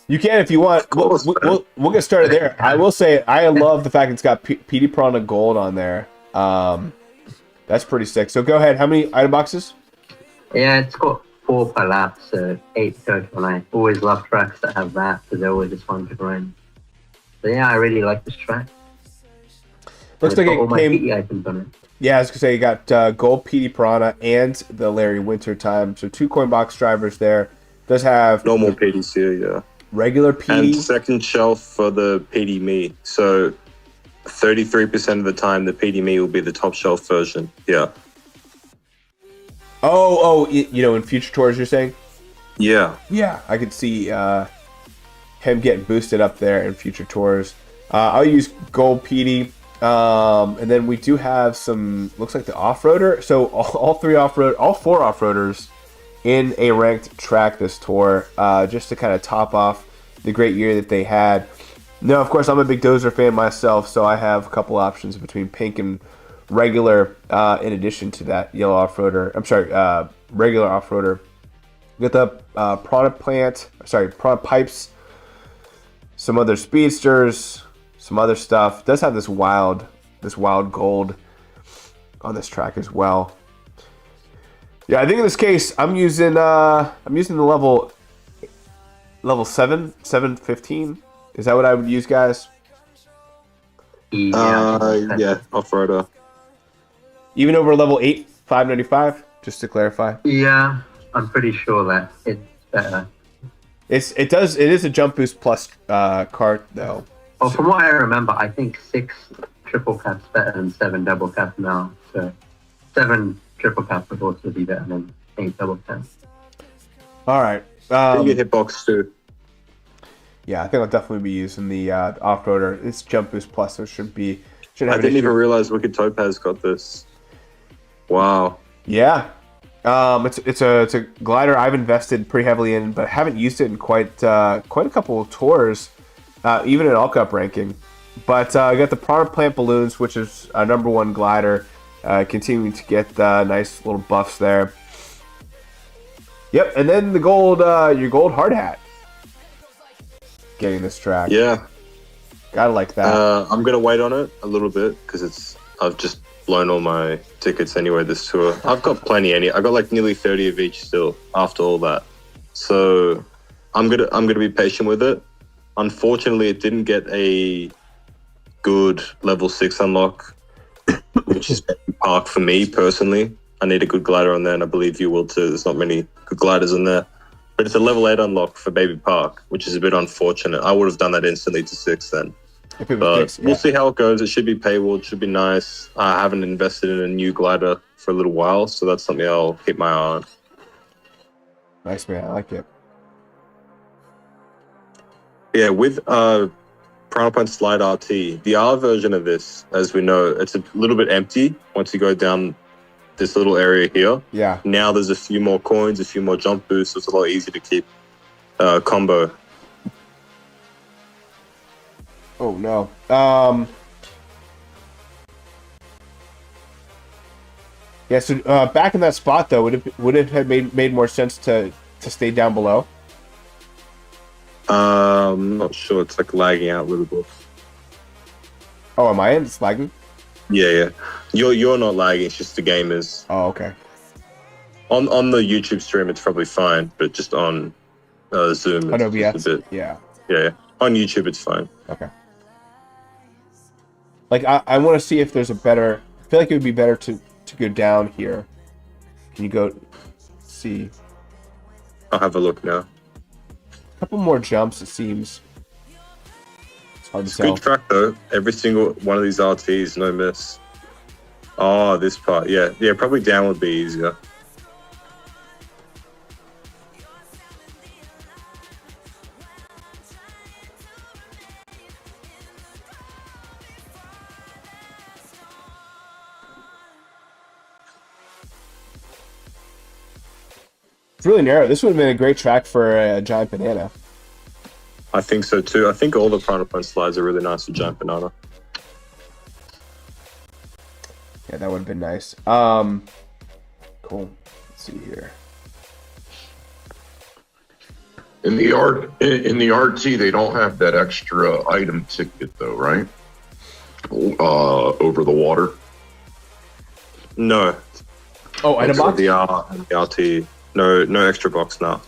You can if you want. We'll get started there. I will say I love the fact it's got PD Piranha Gold on there. That's pretty sick. So go ahead. How many item boxes? Yeah, it's got 4 per lap, so 8 total. I always love tracks that have that because they're always just fun to grind. So yeah, I really like this track. Looks like all it my came. PD items on it. Yeah, I was gonna say you got Gold PD Piranha and the Larry Wintertime. So 2 coin box drivers there. Does have normal PDC, yeah. Regular PD. And second shelf for the PD Me. So 33% of the time, the PD Me will be the top shelf version. Yeah. In future tours, you're saying? Yeah. Yeah, I could see him getting boosted up there in future tours. I'll use Gold PD. And then we do have some, looks like the off-roader. So all 4 off-roaders in a ranked track this tour, just to kind of top off the great year that they had. Now, of course, I'm a big Dozer fan myself, so I have a couple options between pink and regular, in addition to that yellow off-roader. I'm sorry, regular off-roader. We got the Piranha Pipes, some other speedsters, some other stuff. It does have this wild gold on this track as well. Yeah, I think in this case I'm using the level 715. Is that what I would use, guys? Yeah, off-roader. Even over level 8, 595, just to clarify. Yeah, I'm pretty sure that it's better. It is a jump boost plus cart though. Well, from what I remember, I think 6 triple caps better than 7 double caps now. So 7 triple caps would also be better than 8 double caps. All right. You get hitbox too. Yeah, I think I'll definitely be using the off-roader. It's jump boost plus, so it shouldn't have I an didn't issue. even realize Wicked Topaz got this. Wow. Yeah. It's a glider I've invested pretty heavily in, but haven't used it in quite a couple of tours, even in all cup ranking. But I got the Piranha Plant Balloons, which is a #1 glider, continuing to get nice little buffs there. Yep, and then the gold, your gold hard hat. Getting this track. Yeah. Gotta like that. I'm gonna wait on it a little bit because I've just blown all my tickets anyway this tour. I've got plenty. I got like nearly 30 of each still after all that. So I'm gonna be patient with it. Unfortunately, it didn't get a good level 6 unlock, which is Park for me personally. I need a good glider on there, and I believe you will too. There's not many good gliders in there. But it's a level 8 unlock for Baby Park, which is a bit unfortunate. I would have done that instantly to 6 then. But we'll see how it goes. It should be paywall. It should be nice. I haven't invested in a new glider for a little while, so that's something I'll keep my eye on. Nice, man. I like it. Yeah, with Primal Point Slide RT, the R version of this, as we know, it's a little bit empty once you go down this little area here. Yeah. Now there's a few more coins, a few more jump boosts, so it's a lot easier to keep combo. Oh no. Yeah. So back in that spot though, would it have made more sense to stay down below? I'm not sure. It's like lagging out a little bit. Oh, am I in? It's lagging. Yeah. You're not lagging. It's just the game is. Oh, okay. On the YouTube stream, it's probably fine, but just on Zoom, it's just a bit. Yeah. Yeah. On YouTube, it's fine. Okay. Like I want to see if there's a better. I feel like it would be better to go down here. Can you go see? I'll have a look now. A couple more jumps, it seems. It's hard to tell. Good track though. Every single one of these RTs, no miss. Oh, this part, yeah, probably down would be easier. It's really narrow. This would have been a great track for a giant banana. I think so too. I think all the Primal Point slides are really nice for giant banana. Yeah, that would have been nice. Cool. Let's see here. In the RT, they don't have that extra item ticket though, right? Over the water. No. Oh, item box. The RT. No extra box now.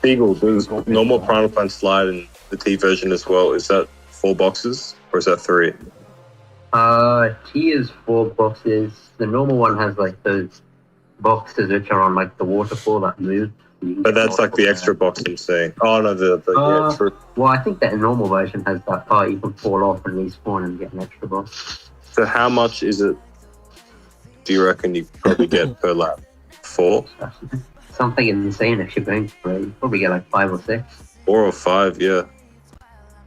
Eagle, there's normal Primal Point slide in the T version as well. Is that 4 boxes or is that 3? T is 4 boxes. The normal one has like those boxes which are on like the waterfall that move. But that's like the extra box I'm saying. Oh no, yeah, true. Well, I think that normal version has that part you can fall off and respawn and get an extra box. So how much is it? Do you reckon you probably get per lap? 4? Something insane if you're going for it. You probably get like 5 or 6. 4 or 5, yeah.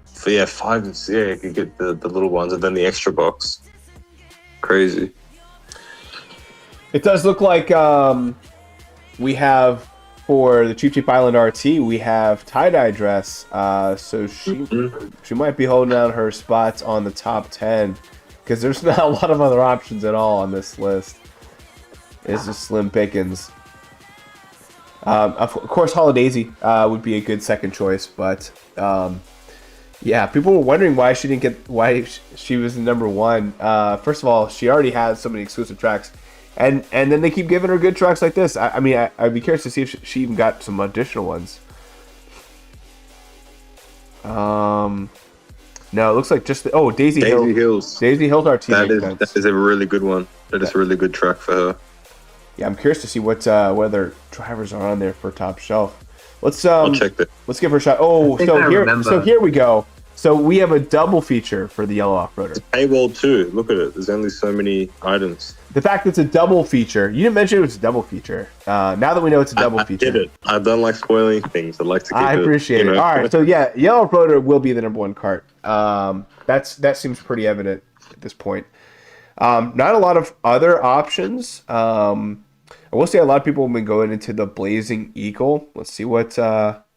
So yeah, 5 and 6, yeah, you could get the little ones and then the extra box. Crazy. It does look like we have, for the Cheap Cheap Island RT, we have tie-dye dress. So she might be holding down her spots on the top 10 because there's not a lot of other options at all on this list. It's just slim pickings. Of course, Holidaisy would be a good second choice, but yeah, people were wondering why she didn't get, why she was the number 1. First of all, she already has so many exclusive tracks, and then they keep giving her good tracks like this. I mean, I'd be curious to see if she even got some additional ones. No, it looks like just Daisy Hills. Daisy Hills RT. That is a really good one. That is a really good track for her. Yeah, I'm curious to see what other drivers are on there for top shelf. I'll check that. Let's give her a shot. So here we go. So we have a double feature for the yellow off-roader. Paywall too. Look at it. There's only so many items. The fact that it's a double feature. You didn't mention it was a double feature. Now that we know it's a double feature. I did it. I don't like spoiling things. I like to keep I appreciate it. All right. So yeah, yellow off-roader will be the number 1 cart. That seems pretty evident at this point. Not a lot of other options. I will say a lot of people have been going into the Blazing Eagle. Let's see what. I'm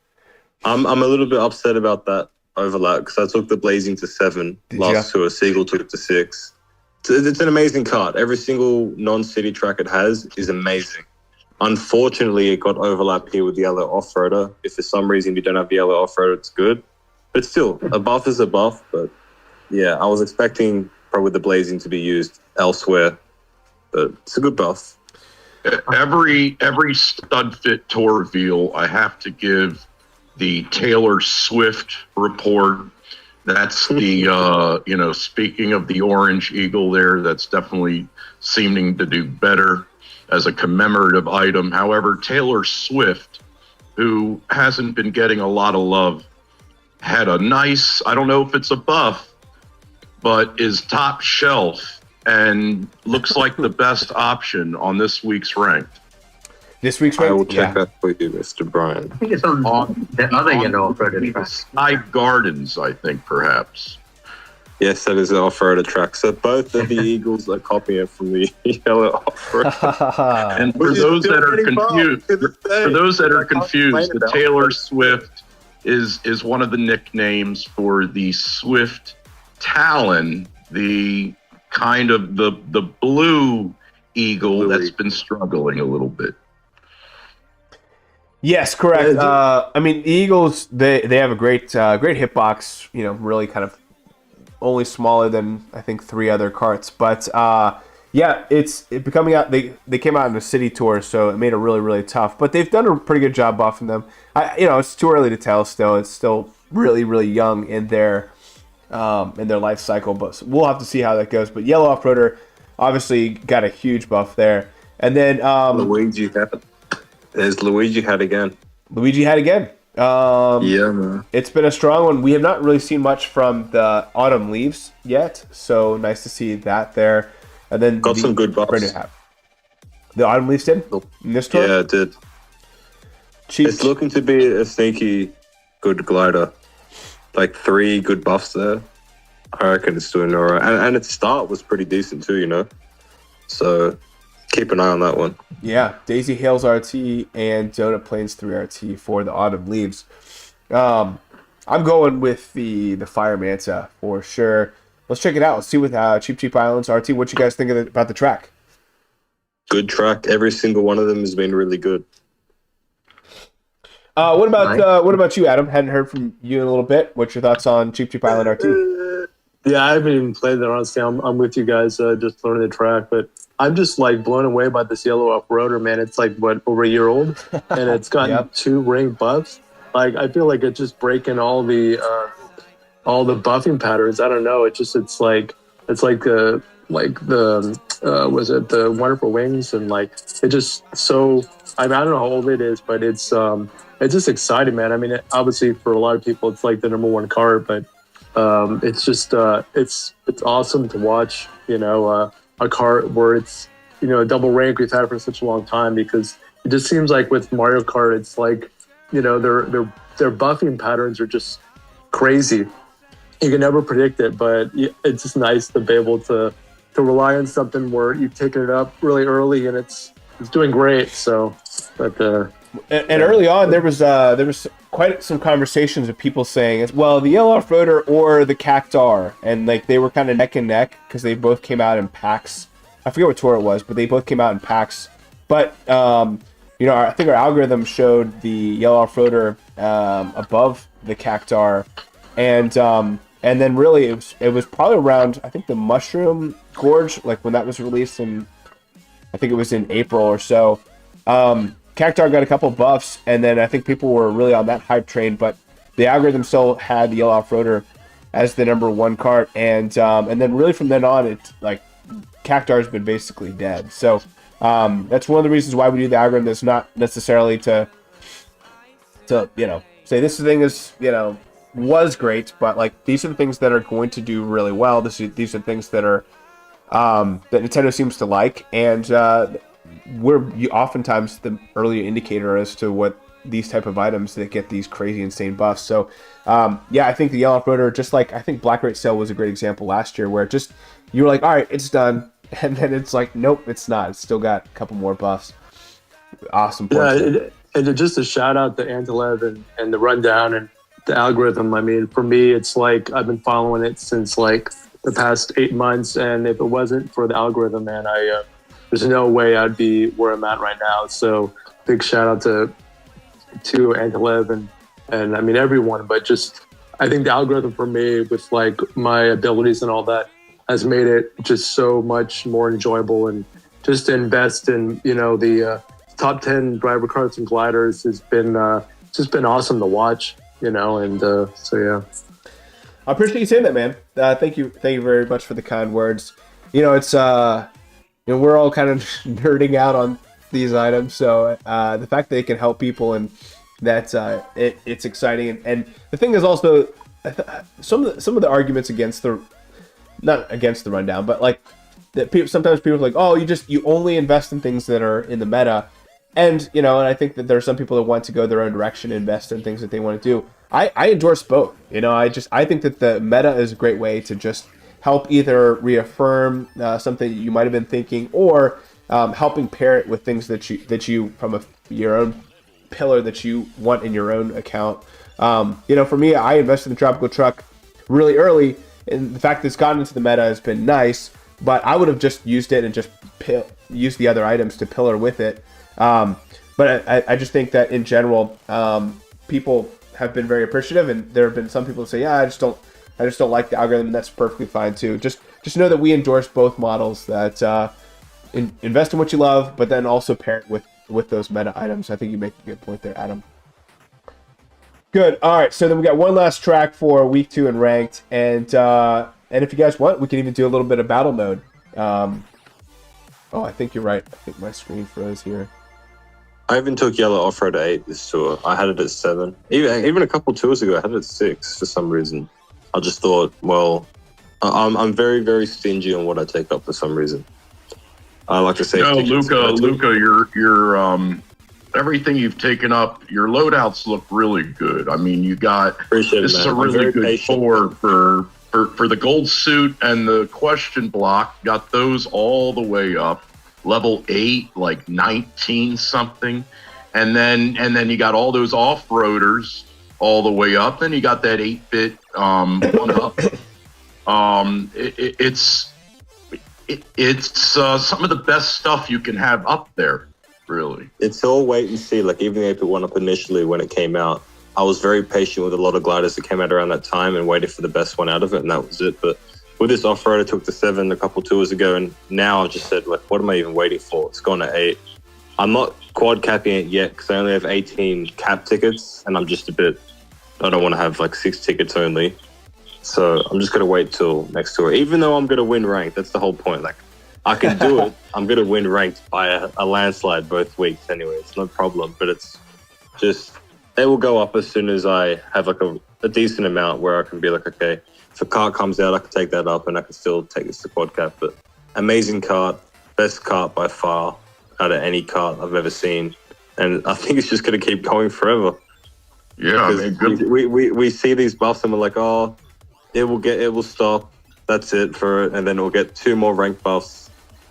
a little bit upset about that overlap because I took the Blazing to 7 last tour. Seagull took it to 6. It's an amazing cart. Every single non-city track it has is amazing. Unfortunately, it got overlapped here with the yellow off-roader. If for some reason you don't have the yellow off-roader, it's good. But still, a buff is a buff. But yeah, I was expecting probably the blazing to be used elsewhere, but it's a good buff. Every StudFit tour reveal, I have to give the Taylor Swift report. That's the speaking of the Orange Eagle there, that's definitely seeming to do better as a commemorative item. However, Taylor Swift, who hasn't been getting a lot of love, had a nice, I don't know if it's a buff, but is top shelf and looks like the best option on this week's ranked. This week's I will ranked? check that for you, Mr. Brian. I think it's on the other yellow off-road track. Sky Gardens, I think, perhaps. Yes, that is the off-road track. So both of the Eagles are copying it from the yellow off-road. And for those that are confused, the Taylor Swift is one of the nicknames for the Swift Talon, the kind of the blue eagle that's been struggling a little bit. Yes, correct. I mean, the Eagles, they have a great hitbox, really kind of only smaller than, I think, 3 other karts. But, it's coming out. They came out in a city tour, so it made it really, really tough. But they've done a pretty good job buffing them. It's too early to tell still. It's still really, really young in their life cycle. But we'll have to see how that goes. But Yellow Off-Roader obviously got a huge buff there. And then Luigi had. There's Luigi had again. Yeah, man. It's been a strong one. We have not really seen much from the Autumn Leaves yet, so nice to see that there. And then got some good buffs. The Autumn Leaves did in this tour? Yeah, it did. It's looking to be a sneaky good glider. Like 3 good buffs there. I reckon it's doing all right. And its start was pretty decent too, So keep an eye on that one. Yeah, Daisy Hales RT and Donut Plains 3 RT for the Autumn Leaves. I'm going with the Fire Manta for sure. Let's check it out. Let's see with Cheap Islands RT. What you guys think about the track? Good track. Every single one of them has been really good. What about you, Adam? Hadn't heard from you in a little bit. What's your thoughts on Cheap Island RT? Yeah, I haven't even played that, honestly. I'm with you guys, just learning the track, but I'm just like blown away by this yellow off-roader, man. It's like over a year old, and it's gotten 2 ring buffs. Like I feel like it's just breaking all the buffing patterns. I don't know. It's like the Wonderful Wings, and like it just so. I don't know how old it is, but it's just exciting, man. I mean, obviously for a lot of people, it's like the number 1 card, but it's just it's awesome to watch. A cart where it's a double rank we've had for such a long time, because it just seems like with Mario Kart, it's like their buffing patterns are just crazy. You can never predict it, but it's just nice to be able to rely on something where you've taken it up really early and it's doing great. So, but and early on there was quite some conversations of people saying, well, the Yellow Off-Roader or the Cactar, and like they were kind of neck and neck because they both came out in packs. I forget what tour it was, but they both came out in packs. But I think our algorithm showed the Yellow Off-Roader above the Cactar, and then really it was probably around, I think, the Mushroom Gorge, like when that was released in, I think it was in April or so. Cactar got a couple buffs, and then I think people were really on that hype train, but the algorithm still had the Yellow Off-Roader as the number 1 cart, and then really from then on, it's like Cactar's been basically dead. So that's one of the reasons why we do the algorithm. Is not necessarily to say this thing is was great, but like these are the things that are going to do really well. These are things that are that Nintendo seems to like, and we're oftentimes the early indicator as to what these type of items that get these crazy insane buffs. So I think the Yellow Off-Roader, just like I think Black Rate Sail was a great example last year, where just you were like, all right, it's done, and then it's like, nope, it's not. It's still got a couple more buffs. Awesome points. Yeah, and just a shout out to Antilev and the rundown and the algorithm. I mean, for me, it's like I've been following it since like the past 8 months, and if it wasn't for the algorithm, man, there's no way I'd be where I'm at right now. So big shout out to Antilev and I mean everyone, but just I think the algorithm for me with like my abilities and all that has made it just so much more enjoyable, and just to invest in, the top 10 driver carts and gliders has been just been awesome to watch, and so yeah. I appreciate you saying that, man. Thank you very much for the kind words. It's we're all kind of nerding out on these items, so the fact that they can help people and that it's exciting, and the thing is also some of the arguments against not against the rundown, but like that sometimes people are like, oh, you only invest in things that are in the meta, and and I think that there are some people that want to go their own direction, invest in things that they want to do. I endorse both. I think that the meta is a great way to just help either reaffirm something you might have been thinking, or helping pair it with things that you from your own pillar that you want in your own account. For me, I invested in the Tropical Truck really early, and the fact that it's gotten into the meta has been nice, but I would have just used it and just used the other items to pillar with it. But I just think that in general, people have been very appreciative, and there have been some people who say, yeah, I just don't like the algorithm, and that's perfectly fine too. Just know that we endorse both models, that invest in what you love, but then also pair it with those meta items. I think you make a good point there, Adam. Good. All right. So then we got one last track for week 2 in ranked, and if you guys want, we can even do a little bit of battle mode. I think you're right. I think my screen froze here. I even took yellow off-road at 8 this tour. I had it at 7. Even a couple tours ago, I had it at 6 for some reason. I just thought, well, I'm very, very stingy on what I take up for some reason. I like to say, Luca, your everything you've taken up, your loadouts look really good. I mean, you got this is a really good four for the gold suit and the question block. Got those all the way up. Level 8, like 19 something, and then you got all those off-roaders all the way up, and you got that 8-bit one up. It's some of the best stuff you can have up there, really. It's all wait and see. Like even the 8-bit one up initially when it came out, I was very patient with a lot of gliders that came out around that time and waited for the best one out of it, and that was it. But with this off-road, I took the 7 a couple tours ago, and now I've just said, like, what am I even waiting for? It's gone to 8. I'm not quad capping it yet because I only have 18 cap tickets, and I'm just I don't want to have like 6 tickets only. So I'm just going to wait till next tour, even though I'm going to win ranked. That's the whole point. Like, I can do it. I'm going to win ranked by a landslide both weeks anyway. It's no problem, but it's just, it will go up as soon as I have like a decent amount where I can be like, okay, if a cart comes out, I can take that up and I can still take this to quad cap. But amazing cart, best cart by far out of any cart I've ever seen. And I think it's just going to keep going forever. Yeah, I mean, good. We see these buffs and we're like, oh, it will stop. That's it for it. And then we'll get 2 more rank buffs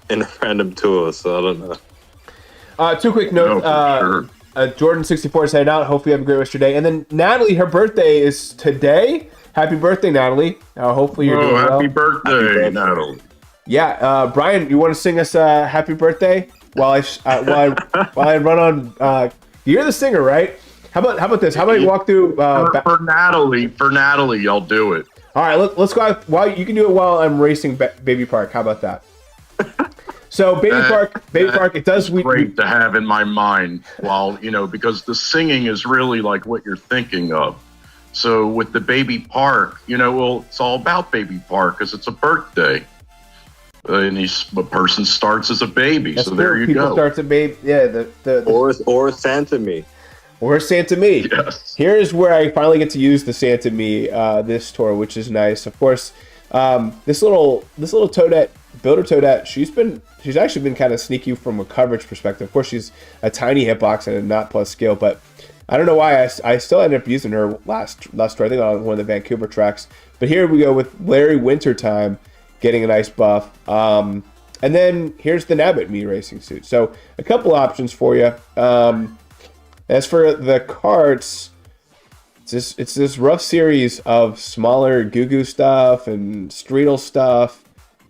in a random tour. So I don't know. 2 quick notes. Sure. Jordan64 is heading out. Hopefully you have a great rest of your day. And then Natalie, her birthday is today. Happy birthday, Natalie. Hopefully you're doing well. Happy birthday, Natalie. Yeah, Brian, you want to sing us happy birthday while I run on you're the singer, right? How about this? How about you walk through for Natalie, I'll do it. All right, let's go out. You can do it while I'm racing Baby Park. How about that? So Baby Park, it does. Great to have in my mind while, because the singing is really like what you're thinking of. So with the Baby Park, it's all about Baby Park because it's a birthday. And a person starts as a baby. That's so there cool. you People go. Starts a baby. Yeah, or Santa Me. Or Santa Me. Yes. Here's where I finally get to use the Santa Me this tour, which is nice. Of course, this little toadette, builder toadette, she's actually been kind of sneaky from a coverage perspective. Of course, she's a tiny hitbox and a not plus skill, but I don't know why I still ended up using her last tour. I think on one of the Vancouver tracks. But here we go with Larry Wintertime getting a nice buff. And then here's the Nabbit Me racing suit. So a couple options for you. As for the carts, it's this rough series of smaller Goo stuff and Streetle stuff.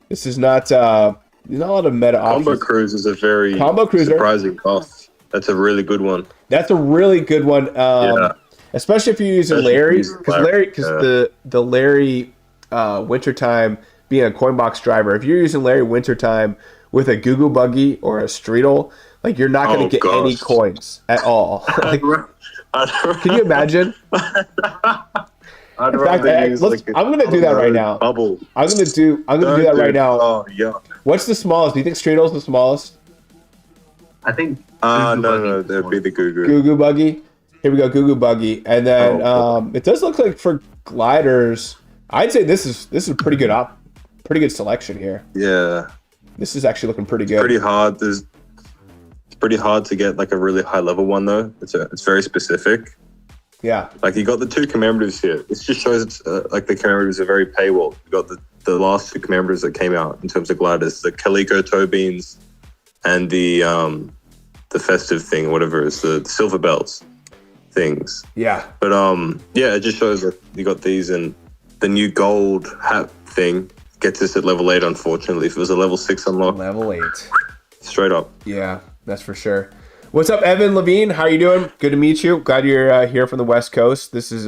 This is not a lot of meta options. Combo Cruise is a very surprising buff. That's a really good one. That's a really good one. Yeah. especially if you're using Larry, because the Larry wintertime being a Coinbox driver, if you're using Larry wintertime with a Goo Goo Buggy or a Streetle, like you're not going to get any coins at all. Like, can you imagine? I'm going to do that right now. Bubble. I'm going to do that right now. Oh yeah. What's the smallest? Do you think Streetle's the smallest? I think. No, that'd be the Goo Goo. Goo Goo Buggy. Here we go, Goo Goo Buggy, and then it does look like for gliders, I'd say this is a pretty good selection here. Yeah. This is actually looking pretty good. Pretty hard. It's pretty hard to get like a really high level one though. It's very specific. Yeah. Like you got the two commemoratives here. This just shows it's like the commemoratives are very paywall. You got the last two commemoratives that came out in terms of gliders, the Calico toe beans and the festive thing, whatever it's the silver belts things. Yeah. But yeah, it just shows that you got these, and the new gold hat thing gets us at level 8, unfortunately. If it was a level 6 unlock. Level 8. Straight up. Yeah, that's for sure. What's up, Evan Levine? How you doing? Good to meet you. Glad you're here from the West Coast. This is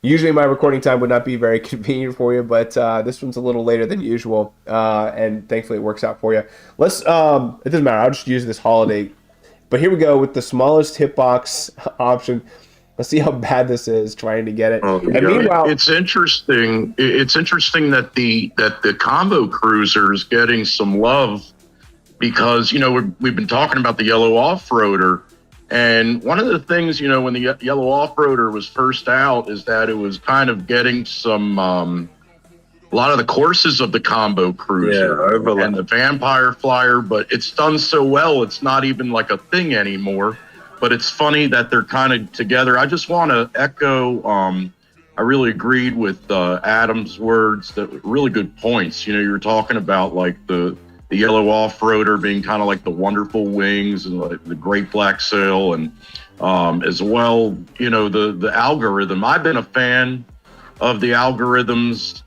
usually my recording time would not be very convenient for you, but this one's a little later than usual, and thankfully it works out for you. Let's. It doesn't matter. I'll just use this holiday. But here we go with the smallest hitbox option. Let's see how bad this is trying to get it. And meanwhile, it's interesting. It's interesting that the combo cruiser is getting some love because we've been talking about the yellow off-roader, and one of the things when the yellow off-roader was first out is that it was kind of getting some a lot of the courses of the combo cruiser and the vampire flyer, but it's done so well it's not even like a thing anymore. But it's funny that they're kind of together. I just want to echo, I really agreed with Adam's words, that really good points. You were talking about like the yellow off-roader being kind of like the wonderful wings and like the great black sail, and as well, the algorithm. I've been a fan of the algorithms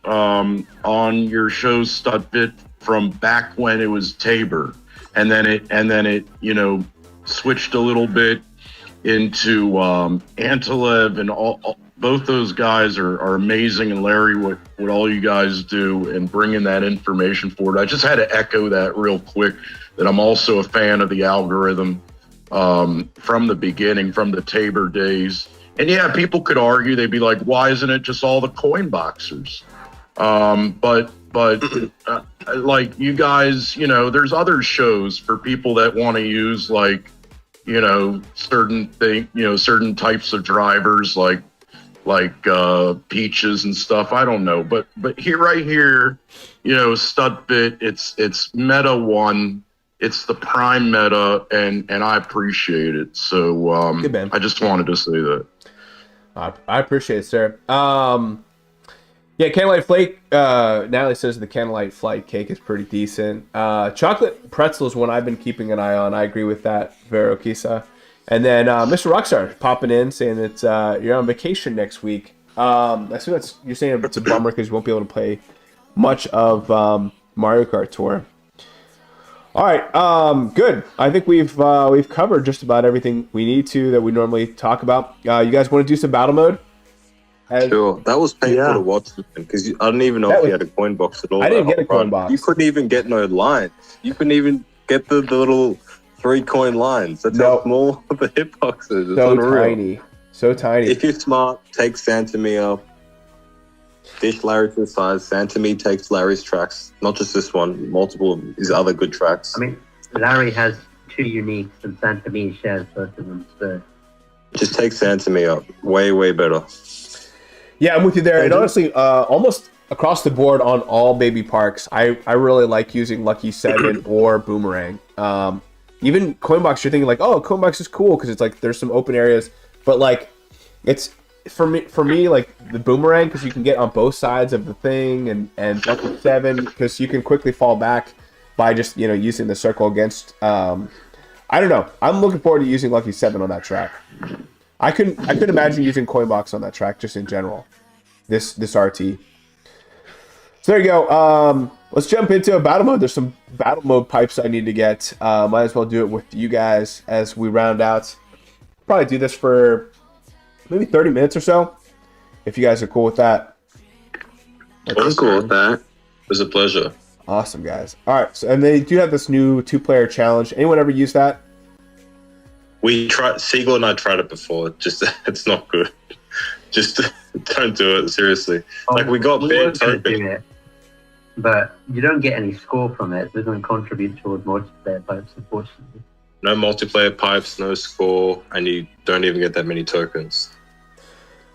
on your show StudFit from back when it was Tabor, and then it switched a little bit into Antilev, and all both those guys are amazing. And Larry, what all you guys do and bringing that information forward. I just had to echo that real quick, that I'm also a fan of the algorithm from the beginning, from the Tabor days. And yeah, people could argue, they'd be like, why isn't it just all the coin boxers? But like you guys, there's other shows for people that want to use like, certain types of drivers like Peaches and stuff. I don't know, but right here, StudFit, it's meta 1. It's the prime meta, and I appreciate it. So I just wanted to say that. I appreciate it, sir. Yeah, Candlelight Flake. Natalie says the Candlelight Flight cake is pretty decent. Chocolate pretzel is one I've been keeping an eye on. I agree with that, Vero Kisa. And then Mr. Rockstar popping in saying that you're on vacation next week. I assume you're saying it's a bummer because you won't be able to play much of Mario Kart Tour. All right, good. I think we've covered just about everything we need to that we normally talk about. You guys want to do some battle mode? Sure. That was painful to watch because I didn't even know if you had a coin box at all. I didn't get a coin box. You couldn't even get no lines. You couldn't even get the little 3 coin lines. That's how small the hitbox is. It's unreal. So tiny. If you're smart, take Santomia. Dish Larry to the side. Santomia takes Larry's tracks. Not just this one, multiple of his other good tracks. I mean, Larry has 2 uniques and Santomia shares both of them. So just take Santomia. Way, way better. Yeah, I'm with you there. And honestly, almost across the board on all baby parks, I really like using Lucky 7 or Boomerang. Even Coinbox, you're thinking like, oh, Coinbox is cool because it's like there's some open areas, but like it's for me like the Boomerang because you can get on both sides of the thing, and Lucky 7 because you can quickly fall back by just using the circle against. I don't know. I'm looking forward to using Lucky 7 on that track. I couldn't imagine using Coinbox on that track just in general. This RT. So there you go. Let's jump into a battle mode. There's some battle mode pipes I need to get. Might as well do it with you guys as we round out. Probably do this for maybe 30 minutes or so, if you guys are cool with that. I'm cool with that. It was a pleasure. Awesome, guys. All right, so, and they do have this new 2-player challenge. Anyone ever use that? We tried. Siegel and I tried it before. Just it's not good. Just don't do it. Seriously. Like we got bad tokens. But you don't get any score from it. It doesn't contribute towards multiplayer pipes, unfortunately. No multiplayer pipes, no score, and you don't even get that many tokens.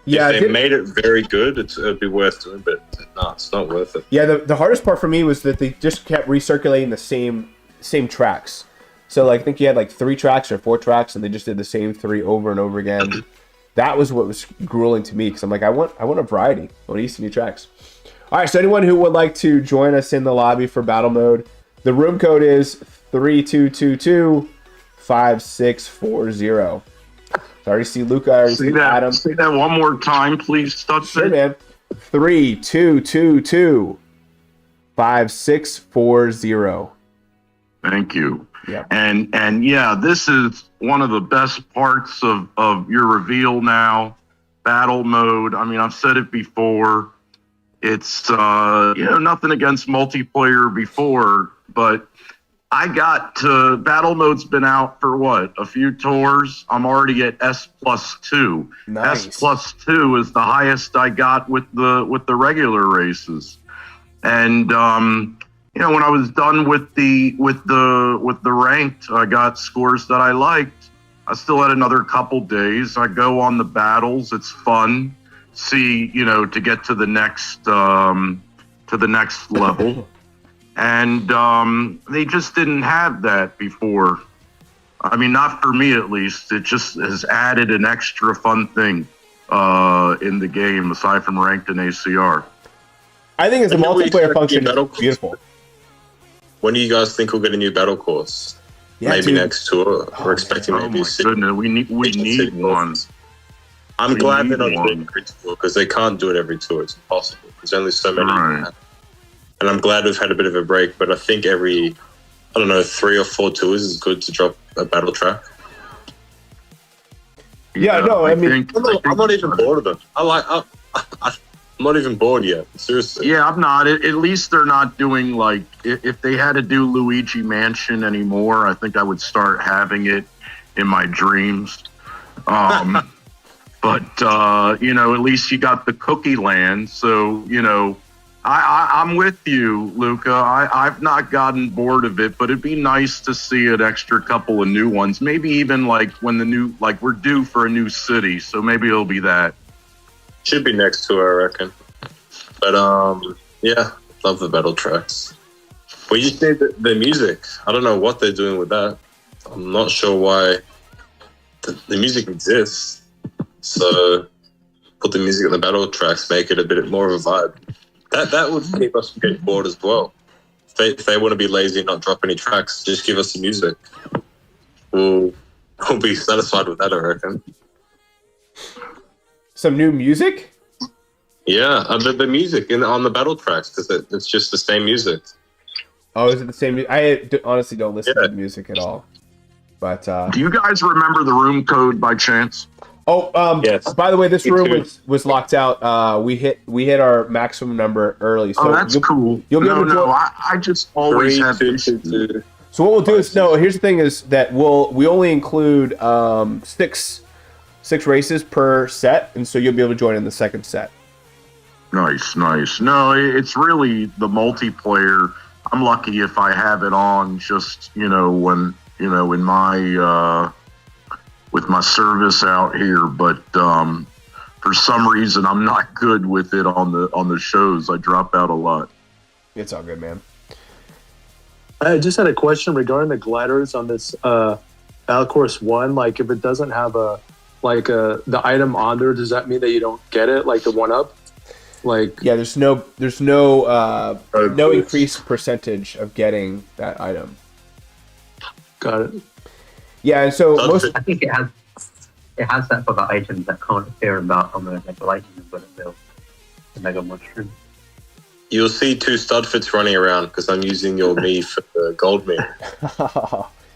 Yeah, if they made it very good, it'd be worth doing, but no, it's not worth it. Yeah, the hardest part for me was that they just kept recirculating the same tracks. So like I think you had like 3 tracks or 4 tracks, and they just did the same 3 over and over again. That was what was grueling to me because I'm like, I want a variety. I want to use some new tracks. All right, so anyone who would like to join us in the lobby for battle mode, the room code is 3222-5640. I already see Luca. I already see Adam. Say that one more time, please, Studfit. Sure, man. 3222-5640. Thank you. Yeah. And yeah, this is one of the best parts of your reveal now. Battle mode. I mean, I've said it before. It's nothing against multiplayer before, but I got to battle mode's been out for what, a few tours. I'm already at S+2. Nice. S+2 is the highest I got with the regular races. And when I was done with the ranked, I got scores that I liked. I still had another couple days. I go on the battles. It's fun. See, to get to the next level. And they just didn't have that before. I mean, not for me at least. It just has added an extra fun thing in the game aside from ranked and ACR. I think it's a multiplayer function. Beautiful. When do you guys think we'll get a new battle course? Yeah, maybe next tour. We're expecting maybe we need one. I'm glad they're not doing every tour because they can't do it every tour. It's impossible. There's only so many. Right. And I'm glad we've had a bit of a break, but I think every, 3 or 4 tours is good to drop a battle track. Yeah, no, I mean, I'm not even bored of them. I'm not even bored yet. Seriously. Yeah, I'm not. At least they're not doing like, if they had to do Luigi Mansion anymore, I think I would start having it in my dreams. But, at least you got the Cookie Land. So, I'm with you, Luca. I've not gotten bored of it, but it'd be nice to see an extra couple of new ones. Maybe even like when we're due for a new city. So maybe it'll be that. Should be next to, I reckon. But, yeah, love the battle tracks. We just need the music. I don't know what they're doing with that. I'm not sure why the music exists. So put the music on the battle tracks, make it a bit more of a vibe. That would keep us from getting bored as well. If they want to be lazy and not drop any tracks, just give us the music. We'll be satisfied with that, I reckon. Some new music? Yeah, the music on the battle tracks, because it's just the same music. Oh, is it the same? I honestly don't listen to the music at all. But do you guys remember the room code by chance? Oh, yes. By the way, this room was locked out. We hit our maximum number early. So that's cool. You'll be able to join. I just always have this. So what we'll do is here's the thing is that we only include 6 races per set, and so you'll be able to join in the second set. Nice. No, it's really the multiplayer. I'm lucky if I have it on just when in my with my service out here, but for some reason I'm not good with it on the shows. I drop out a lot. It's all good, man. I just had a question regarding the gliders on this Battle Course 1. Like, if it doesn't have the item on there, does that mean that you don't get it? Like the 1-up? Like, yeah, there's no increased percentage of getting that item. Got it. Yeah, and so I think it has that for the items that can't appear about on the lightning but the Mega Mushroom. You'll see 2 Studfits running around because I'm using your me for the gold me.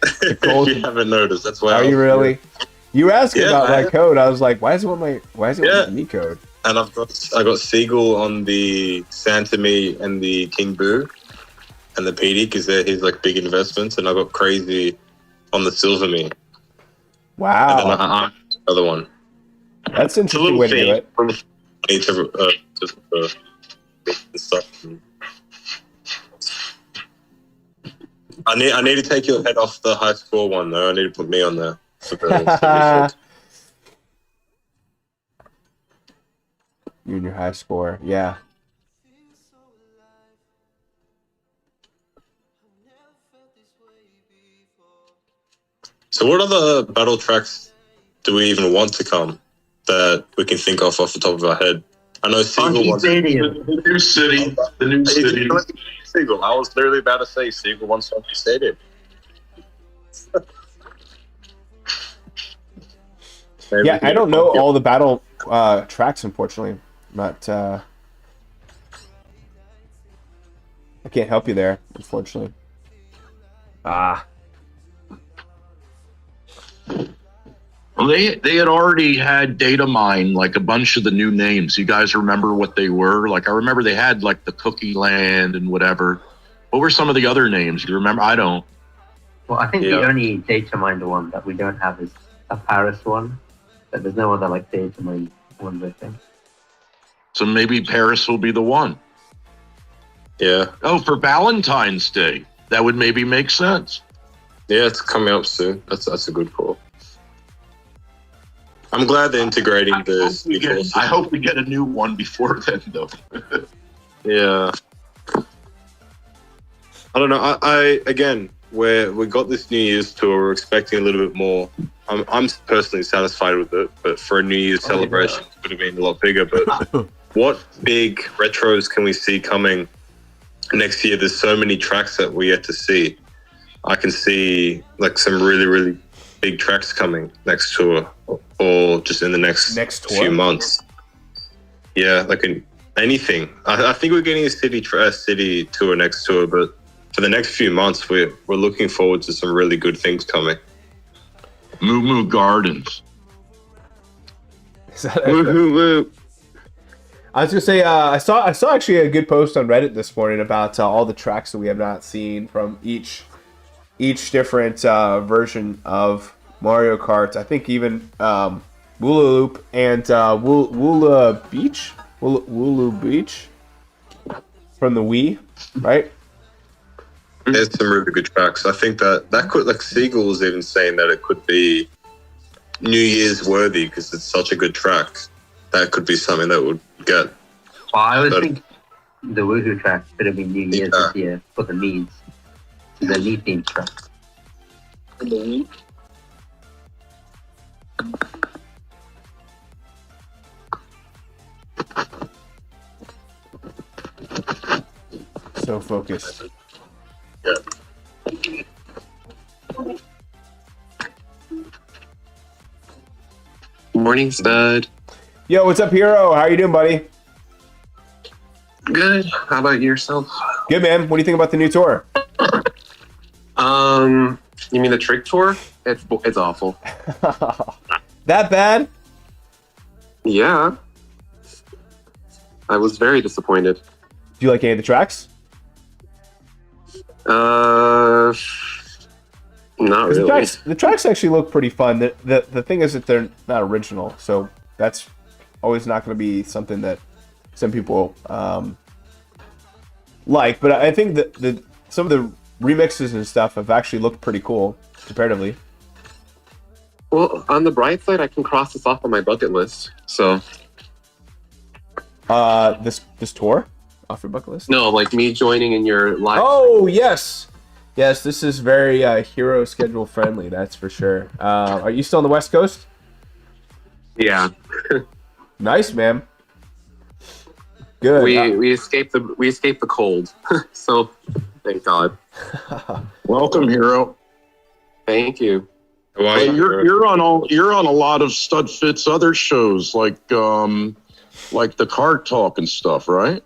If you haven't noticed, that's why. Are you really? You were asking about my man. code. I was like, why is it want the me code? And I got Seagull on the Santa Me and the King Boo and the PD because they're his like big investments, and I got Crazy on the Silver Me. Wow. And then I'm the other one. That's an interesting way to do it. I need to just make this stuff. I need to take your head off the high score one though. I need to put me on there for the You and your high score, yeah. So what other battle tracks do we even want to come that we can think of off the top of our head? I know Seagull wants the new city. The new city. Seagull. I was literally about to say Seagull wants Funky Stadium. Yeah, I don't know all the battle tracks, unfortunately. Not I can't help you there, unfortunately. Well, they had already had data mine like a bunch of the new names. You guys remember what they were? Like I remember they had like the Cookie Land and whatever. What were some of the other names? Do you remember? I don't. Well, I think the only data mined one that we don't have is a Paris one. But there's no other like data mined ones, I think. So maybe Paris will be the one. Yeah. Oh, for Valentine's Day. That would maybe make sense. Yeah, it's coming up soon. That's a good call. I'm glad they're integrating this. I hope we get a new one before then, though. Yeah. I don't know. I again, we got this New Year's tour. We're expecting a little bit more. I'm personally satisfied with it, but for a New Year's celebration, it could have been a lot bigger. But what big retros can we see coming next year? There's so many tracks that we yet to see. I can see like some really, really big tracks coming next tour, or just in the next few months. Yeah, like anything. I think we're getting a city tour next tour, but for the next few months, we're looking forward to some really good things coming. Moo Moo Gardens. Woo. I was gonna say I saw actually a good post on Reddit this morning about all the tracks that we have not seen from each different version of Mario Kart. I think even Wooloo Loop and Wooloo Beach from the Wii, right? There's some really good tracks. I think that could, like Seagull was even saying that it could be New Year's worthy because it's such a good track. That could be something that would get. Well, I would think the Woohoo track could have been New Year's this year for the Mii's. The Mii theme track. So focused. Yeah. Morning, Stud. Yo, what's up, Hero? How you doing, buddy? Good. How about yourself? Good, man. What do you think about the new tour? You mean the trick tour? It's awful. That bad? Yeah. I was very disappointed. Do you like any of the tracks? Not really. The tracks actually look pretty fun. The thing is that they're not original, so that's always not going to be something that some people like. But I think that some of the remixes and stuff have actually looked pretty cool comparatively. Well, on the bright side, I can cross this off on my bucket list. So, this tour off your bucket list? no, like me joining in your live. Oh yes, this is very Hero schedule friendly. That's for sure. Are you still on the West Coast? Yeah. Nice, man. Good. We escaped the cold. So, thank God. Welcome, Hero. Thank you. Hey, you're on a lot of StudFit's other shows, like the Kart Talk and stuff, right?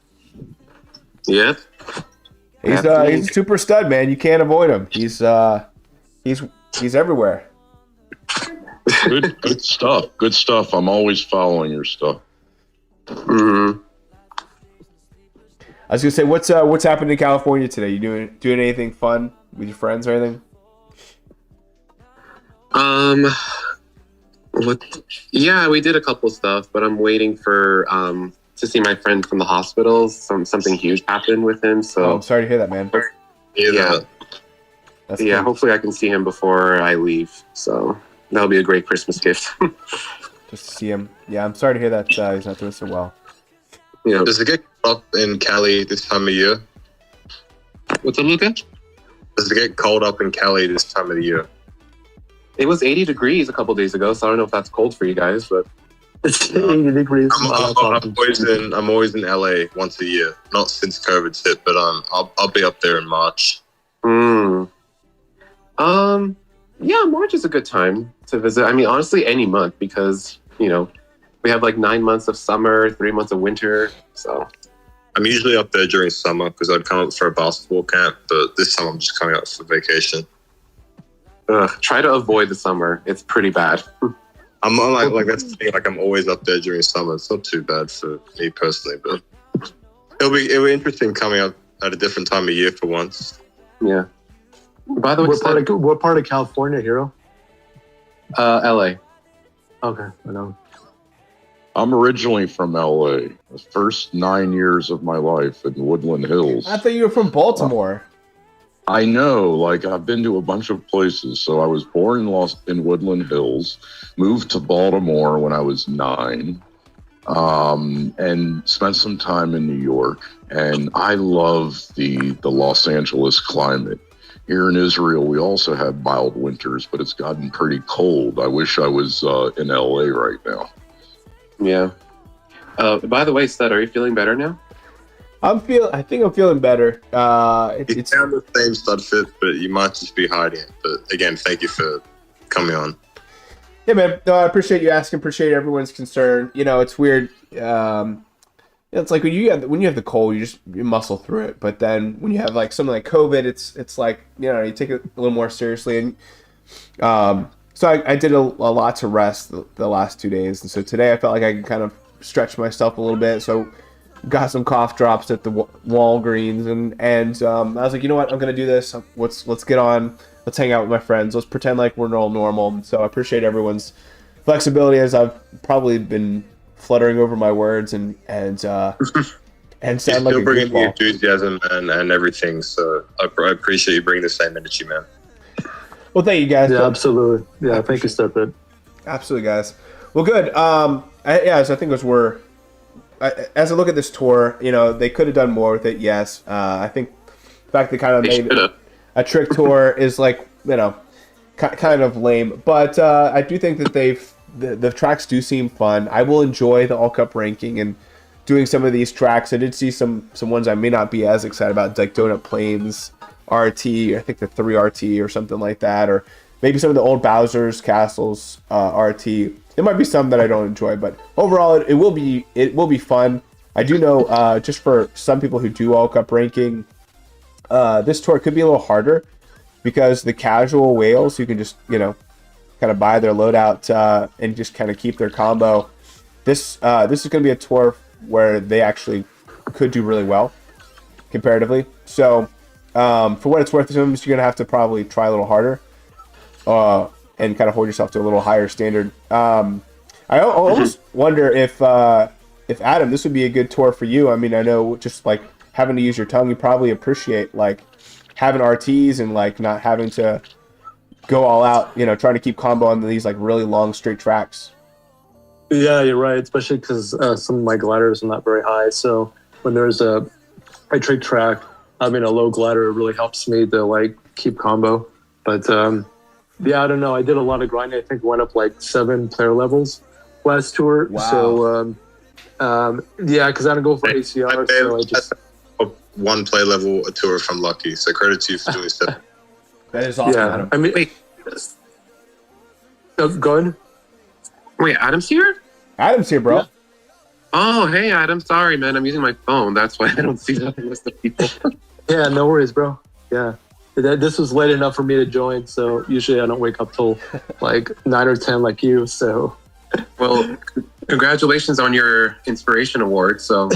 Yeah. He's a super stud, man. You can't avoid him. He's everywhere. Good stuff. Good stuff. I'm always following your stuff. Mm-hmm. I was gonna say, what's happening in California today? You doing anything fun with your friends or anything? What? Yeah, we did a couple stuff, but I'm waiting for to see my friend from the hospital. Something huge happened with him, so Oh, I'm sorry to hear that, man. yeah, That's yeah. good. Hopefully, I can see him before I leave. So that'll be a great Christmas gift. Just to see him. Yeah, I'm sorry to hear that he's not doing so well. Yeah. Does it get cold up in Cali this time of year? What's up, Luca? Does it get cold up in Cali this time of the year? It was 80 degrees a couple days ago, so I don't know if that's cold for you guys, but It's 80 degrees. I'm always in LA once a year. Not since COVID's hit, but I'll be up there in March. Yeah, March is a good time to visit. I mean, honestly, any month, because we have like 9 months of summer, 3 months of winter. So I'm usually up there during summer because I'd come up for a basketball camp, but this time I'm just coming up for vacation. try to avoid the summer. It's pretty bad. I'm like that's the thing. Like I'm always up there during summer. It's not too bad for me personally, but it'll be interesting coming up at a different time of year for once. Yeah. By the way, what part of California, Hero? LA. Okay, I know. I'm originally from LA. The first 9 years of my life in Woodland Hills. I thought you were from Baltimore. I know, like I've been to a bunch of places. So I was born in Woodland Hills, moved to Baltimore when I was 9, and spent some time in New York. And I love the Los Angeles climate. Here in Israel, we also have mild winters, but it's gotten pretty cold. I wish I was in LA right now. Yeah. By the way, Stud, are you feeling better now? I think I'm feeling better. You sound the same, StudFit, but you might just be hiding it. But again, thank you for coming on. Yeah, man. No, I appreciate you asking. Appreciate everyone's concern. It's weird. It's like when you have the cold, you muscle through it. But then when you have like something like COVID, it's like you take it a little more seriously. And so I did a lot to rest the last 2 days, and so today I felt like I could kind of stretch myself a little bit. So got some cough drops at the Walgreens, and I was like, you know what, I'm gonna do this. Let's get on. Let's hang out with my friends. Let's pretend like we're all normal. So I appreciate everyone's flexibility as I've probably been fluttering over my words and sound like a bringing the goofball. enthusiasm and everything. So I appreciate you bringing the same energy, man. Well, thank you guys. Yeah, absolutely. Yeah, thank you, StudFit. Absolutely, guys. Well, good. So I think as I look at this tour, they could have done more with it. Yes, I think the fact they kind of made a trick tour is like kind of lame. But I do think that the tracks do seem fun. I will enjoy the All Cup ranking and doing some of these tracks. I did see some ones I may not be as excited about, like Donut Plains RT. I think the 3 RT or something like that, or maybe some of the old Bowser's Castles RT. There might be some that I don't enjoy, but overall it will be fun. I do know just for some people who do All Cup ranking, this tour could be a little harder because the casual whales who can just kind of buy their loadout and just kind of keep their combo. This is going to be a tour where they actually could do really well comparatively. So for what it's worth, you're going to have to probably try a little harder. And kind of hold yourself to a little higher standard. I almost wonder if Adam, this would be a good tour for you. I mean, I know just like having to use your tongue, you probably appreciate like having RTs and like not having to go all out, trying to keep combo on these like really long straight tracks. Yeah, you're right, especially because some of my gliders are not very high. So when there's a trick track, a low glider really helps me to like keep combo. But yeah, I don't know. I did a lot of grinding. I think went up like 7 player levels last tour. Wow. So yeah, because I don't go for ACR. So I just 1 play level a tour if I'm lucky. So credit to you for doing stuff. That is awesome. Yeah, Adam. I mean, wait. Go ahead. Wait, Adam's here? Adam's here, bro. Yeah. Oh, hey, Adam. Sorry, man. I'm using my phone. That's why I don't see that list of people. Yeah, no worries, bro. Yeah. this was late enough for me to join. So usually I don't wake up till like 9 or 10 like you. So. Well, congratulations on your inspiration award. So.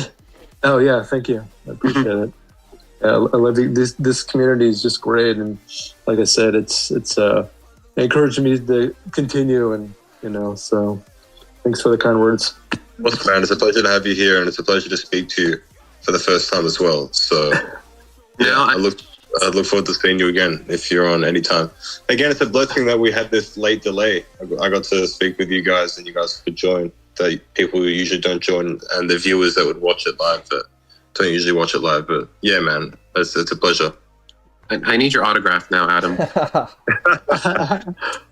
Oh yeah, thank you. I appreciate it. I love this community is just great, and like I said, it's encouraging me to continue, and so thanks for the kind words. Well, man, it's a pleasure to have you here, and it's a pleasure to speak to you for the first time as well. So I look forward to seeing you again if you're on anytime. Again, it's a blessing that we had this late delay. I got to speak with you guys, and you guys could join. That people who usually don't join, and the viewers that would watch it live that don't usually watch it live. But yeah, man, it's a pleasure. I need your autograph now, Adam.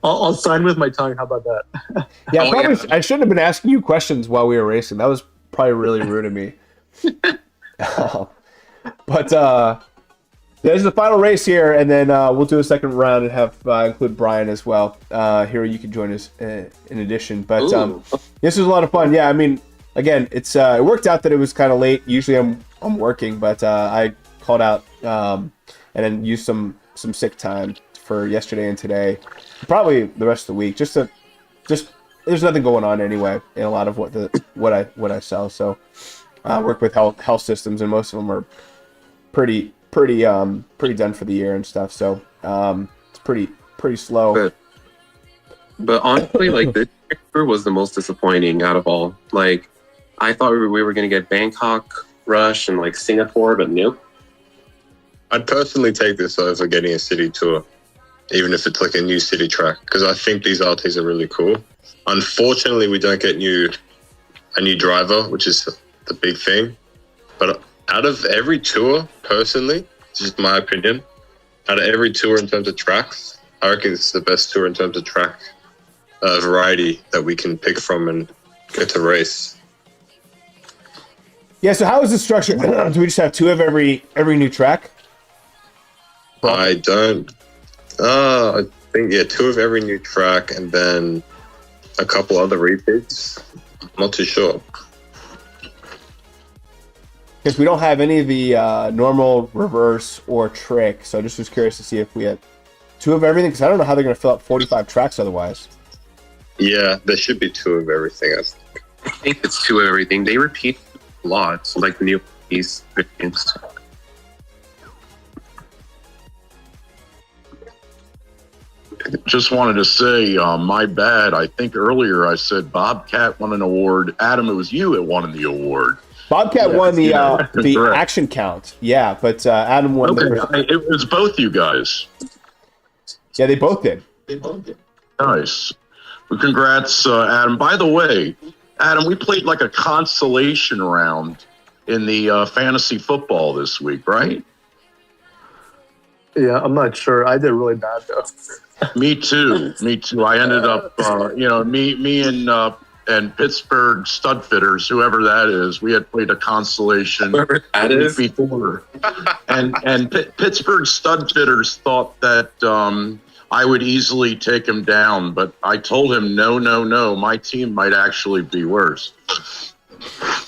I'll sign with my tongue. How about that? Yeah, I shouldn't have been asking you questions while we were racing. That was probably really rude of me. But this is the final race here, and then we'll do a second round and have include Brian as well. Here you can join us in addition. But this was a lot of fun. Yeah, I mean, again, it worked out that it was kind of late. Usually I'm working, but I called out and then used some sick time for yesterday and today, probably the rest of the week. Just there's nothing going on anyway in a lot of what I sell. So I work with health systems, and most of them are pretty done for the year and stuff. So it's pretty slow. But honestly, like this year was the most disappointing out of all. Like I thought we were going to get Bangkok, Rush, and like Singapore, but nope. I'd personally take this over getting a city tour, even if it's like a new city track, because I think these RTs are really cool. Unfortunately, we don't get a new driver, which is the big thing. But out of every tour, personally, it's just my opinion, out of every tour in terms of tracks, I reckon it's the best tour in terms of track variety that we can pick from and get to race. Yeah, so how is this structured? Do we just have 2 of every new track? I don't. I think 2 of every new track, and then a couple other repeats. I'm not too sure. Because we don't have any of the normal, reverse, or trick, so I just was curious to see if we had 2 of everything, because I don't know how they're going to fill up 45 tracks otherwise. Yeah, there should be 2 of everything, I think. I think it's 2 of everything. They repeat a lot, so like the new piece. Just wanted to say, my bad. I think earlier I said Bobcat won an award. Adam, it was you that won the award. Bobcat won the action count. Yeah, but Adam won. It was both you guys. Yeah, they both did. Nice. Well, congrats, Adam. By the way, Adam, we played like a consolation round in the fantasy football this week, right? Yeah, I'm not sure. I did really bad though. Me too. I ended up, me and Pittsburgh Studfitters, whoever that is, we had played a consolation before. and Pittsburgh Studfitters thought that I would easily take him down, but I told him, no, my team might actually be worse.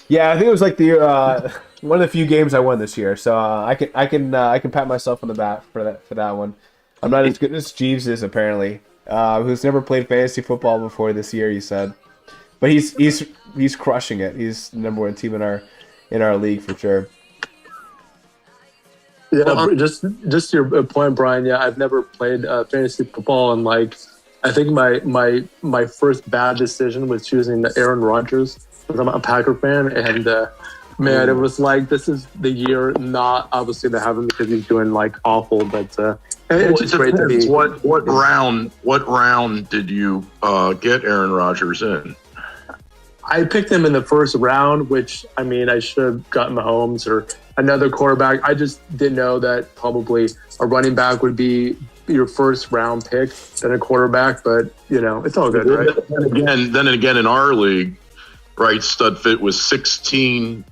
Yeah, I think it was like the one of the few games I won this year, so I can pat myself on the back for that one. I'm not as good as Jeeves is, apparently, who's never played fantasy football before this year. He said, but he's crushing it. He's the number 1 team in our league for sure. Yeah, just your point, Brian. Yeah, I've never played fantasy football, and like I think my first bad decision was choosing Aaron Rodgers because I'm a Packer fan, and man, it was like this is the year not obviously to have him because he's doing like awful, but it's just great to be. What round did you get Aaron Rodgers in? I picked him in the first round, which I mean I should have gotten Mahomes or another quarterback. I just didn't know that probably a running back would be your first round pick than a quarterback, but it's all good, right? Then again, in our league, right, StudFit was 16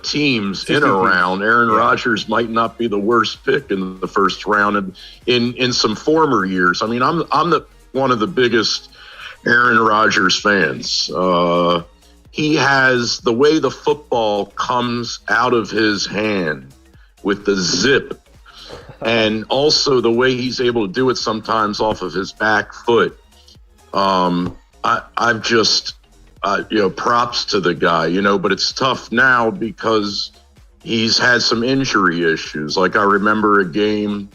teams in a round. Aaron Rodgers might not be the worst pick in the first round, and in some former years. I mean, I'm one of the biggest Aaron Rodgers fans. He has the way the football comes out of his hand with the zip And also the way he's able to do it sometimes off of his back foot. I've just, props to the guy, but it's tough now because he's had some injury issues. Like I remember a game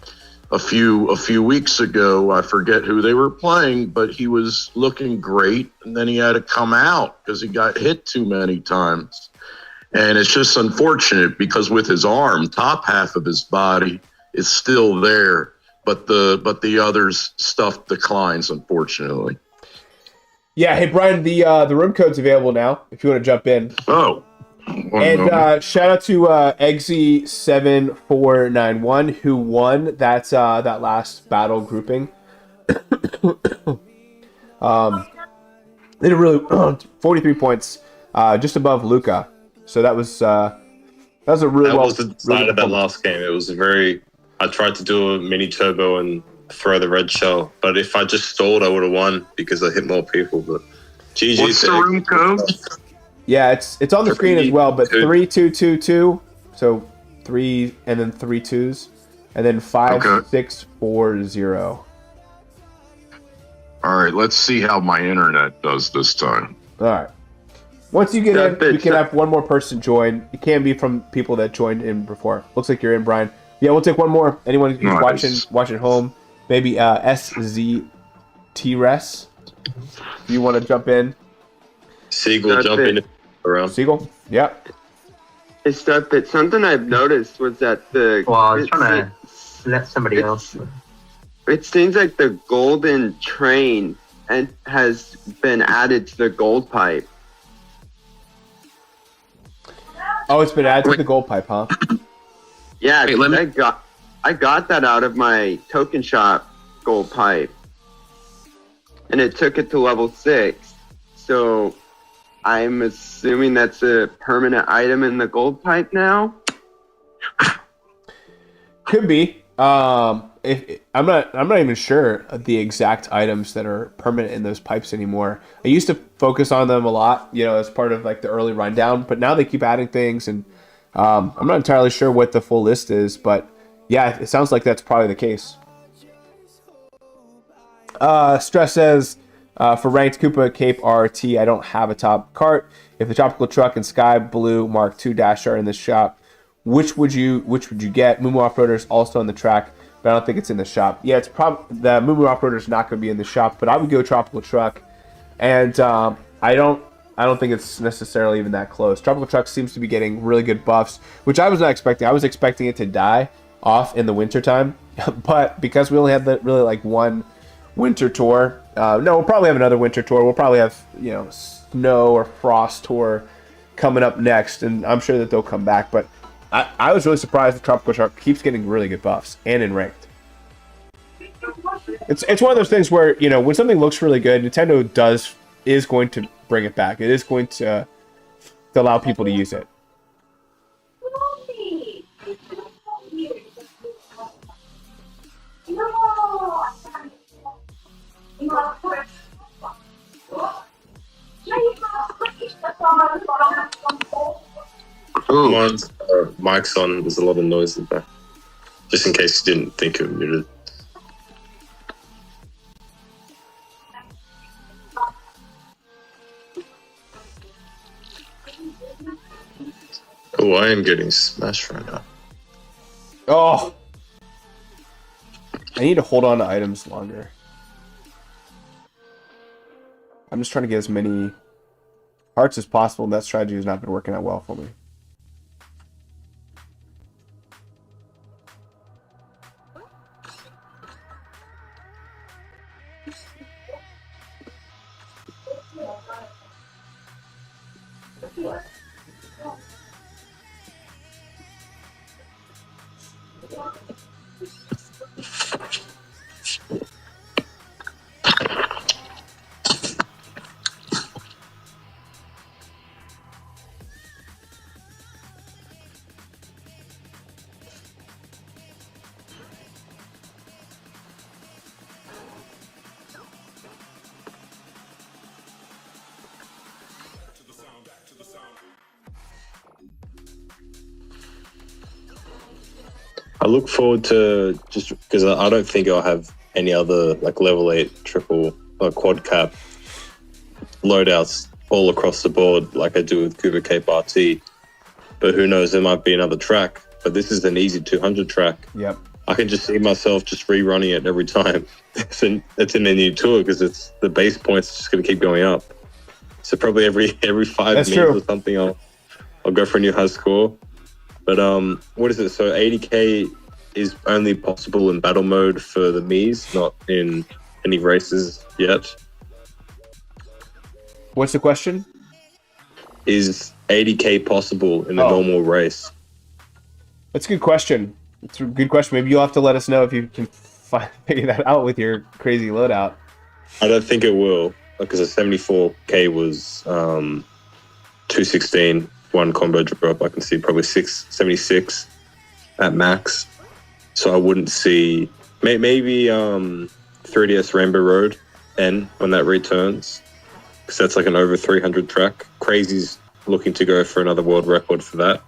a few weeks ago, I forget who they were playing, but he was looking great, and then he had to come out because he got hit too many times. And it's just unfortunate because with his arm, top half of his body is still there, but the other's stuff declines, unfortunately. Yeah, hey Brian, the room code's available now if you want to jump in. Oh. And shout out to Eggsy7491 who won that last battle grouping. They did really 43 points, just above Luca. So that was a really that well. Was the side of that last game. It was I tried to do a mini turbo and throw the red shell, but if I just stalled, I would have won because I hit more people. But GG. What's the room code? Yeah, it's on the screen as well, but 3222, so 3 and then 3 2s, and then 5640. All right, let's see how my internet does this time. All right. Once you get in, we can have one more person join. It can be from people that joined in before. Looks like you're in, Brian. Yeah, we'll take one more. Anyone who's watching home, maybe SZTRES. If you want to jump in. Siegel, jump in around. Siegel, yeah. It's stuff that something I've noticed was that I was trying to let somebody else. It seems like the golden train has been added to the gold pipe. Oh, it's been added to the gold pipe, huh? Yeah, I got that out of my token shop gold pipe, and it took it to level 6. So I'm assuming that's a permanent item in the gold pipe now. Could be. I'm not even sure of the exact items that are permanent in those pipes anymore. I used to focus on them a lot, as part of like the early rundown, but now they keep adding things, and I'm not entirely sure what the full list is, but yeah, it sounds like that's probably the case. Stress says, for ranked Koopa Cape RT, I don't have a top cart. If the tropical truck and sky blue Mark II dash are in this shop, which would you get? Moo Off-Roader is also on the track, but I don't think it's in the shop. Yeah, it's probably the Moo Off-Roader is not going to be in the shop, but I would go tropical truck, and I don't think it's necessarily even that close. Tropical truck seems to be getting really good buffs, which I was not expecting. I was expecting it to die off in the wintertime, but because we only had really like one winter tour. No, we'll probably have another winter tour. We'll probably have snow or frost tour coming up next, and I'm sure that they'll come back. But I was really surprised that Tropical Shark keeps getting really good buffs and in ranked. It's one of those things where when something looks really good, Nintendo is going to bring it back. It is going to allow people to use it. Mine's mic's on. There's a lot of noise in there. Just in case you didn't think it was muted. Oh, I am getting smashed right now. Oh! I need to hold on to items longer. I'm just trying to get as many hearts as possible, and that strategy has not been working out well for me. I look forward to, just because I don't think I'll have any other like level 8 triple or quad cap loadouts all across the board like I do with Cooper Cape RT. But who knows, there might be another track. But this is an easy 200 track. Yep. I can just see myself just rerunning it every time. It's in the new tour because it's the base points just going to keep going up. So probably every 5 That's minutes true. or something, I'll go for a new high score. But what is it? So 80k is only possible in battle mode for the Miis, not in any races yet. What's the question? Is 80k possible in a normal race? That's a good question. It's a good question. Maybe you'll have to let us know if you can figure that out with your crazy loadout. I don't think it will, because a 74k was 216, one combo drop. I can see probably 676 at max. So I wouldn't see maybe 3DS Rainbow Road N when that returns, because that's like an over 300 track. Crazy's looking to go for another world record for that.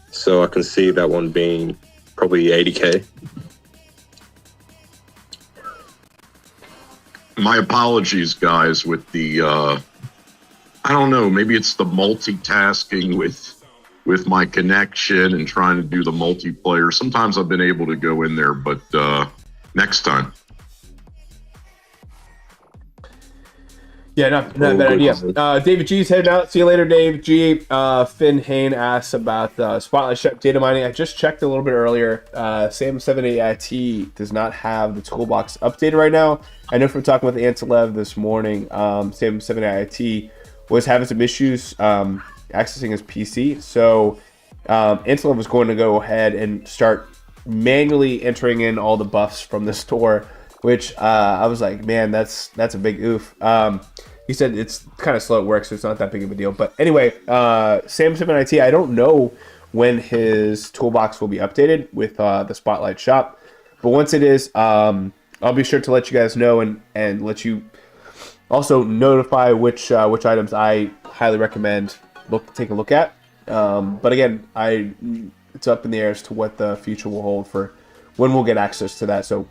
So I can see that one being probably 80k. My apologies, guys, with the I don't know, maybe it's the multitasking with my connection and trying to do the multiplayer. Sometimes I've been able to go in there, but next time. Yeah, not a bad idea. David G's heading out. See you later, Dave G. Finn Hain asks about Spotlight Shop data mining. I just checked a little bit earlier. Sam 78IT does not have the toolbox updated right now. I know from talking with Antilev this morning, Sam 78IT was having some issues accessing his PC. So Antilev was going to go ahead and start manually entering in all the buffs from the store, which I was like, man, that's a big oof. He said it's kind of slow at work, so it's not that big of a deal. But anyway, Sam7IT, I don't know when his toolbox will be updated with the Spotlight Shop. But once it is, I'll be sure to let you guys know and let you also notify which items I highly recommend take a look at. But again, it's up in the air as to what the future will hold for when we'll get access to that. So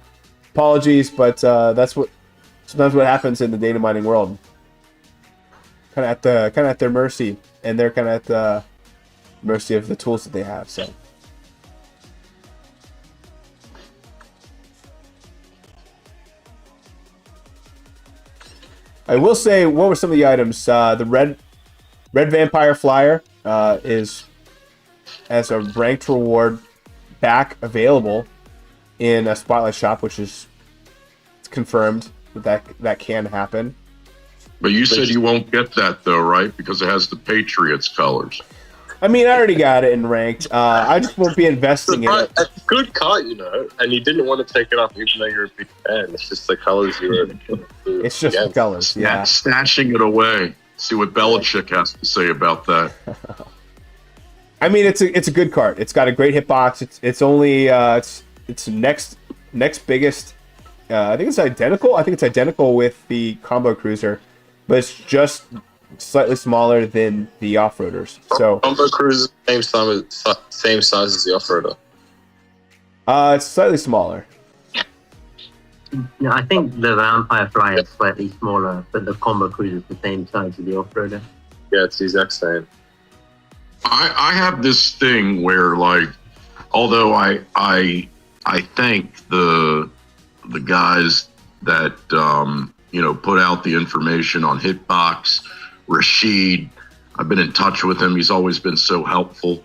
apologies, but that's what happens in the data mining world. Kind of at their mercy, and they're kind of at the mercy of the tools that they have. So, I will say, what were some of the items? The red vampire flyer is as a ranked reward back available in a Spotlight Shop, which is confirmed that can happen. But you said you won't get that though, right? Because it has the Patriots colors. I mean, I already got it in ranked. I just won't be investing in it. A good card, and you didn't want to take it off even though you're a big fan. It's just the colors you were. It's just the colors, yeah. Stashing it away. See what Belichick has to say about that. I mean, it's a good card. It's got a great hitbox. It's only it's next biggest. I think it's identical. I think it's identical with the Combo Cruiser, but it's just slightly smaller than the off-roaders. So Combo Cruiser same size as the off-roader. It's slightly smaller. Yeah, I think the Vampire Flyer is slightly smaller, but the Combo Cruiser is the same size as the off-roader. Yeah, it's the exact same. I have this thing where, like, although I thank the guys that put out the information on Hitbox, Rashid, I've been in touch with him. He's always been so helpful.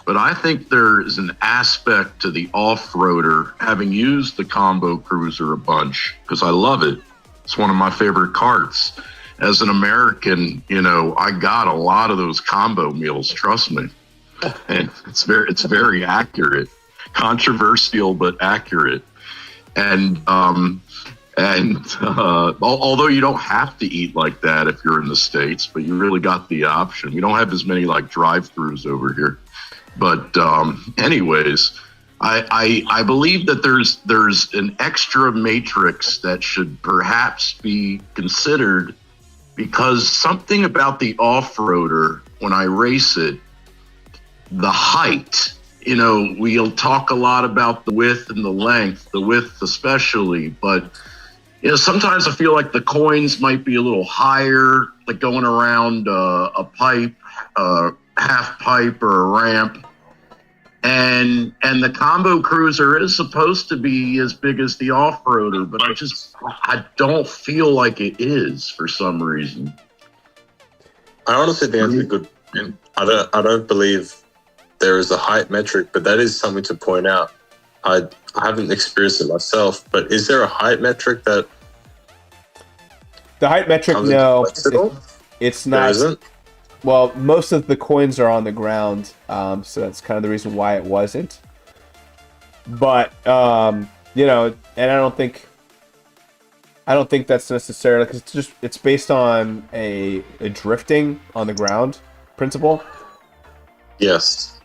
But I think there is an aspect to the off-roader, having used the Combo Cruiser a bunch, because I love it. It's one of my favorite carts. As an American, I got a lot of those combo meals, trust me. And it's very accurate. Controversial, but accurate. And although you don't have to eat like that if you're in the States, but you really got the option. We don't have as many like drive-thrus over here. But anyways, I believe that there's an extra matrix that should perhaps be considered, because something about the off-roader, when I race it, the height we'll talk a lot about the width and the length, the width especially, but sometimes I feel like the coins might be a little higher, like going around a pipe, half pipe or a ramp. And the combo cruiser is supposed to be as big as the off-roader, but I don't feel like it is for some reason. I honestly think that's a good point. I don't believe there is a height metric, but that is something to point out. I haven't experienced it myself, but is there a height metric that... The height metric, no. It's not. There isn't? Well, most of the coins are on the ground, so that's kind of the reason why it wasn't. But, and I don't think that's necessarily, because it's based on a drifting on the ground principle. Yes.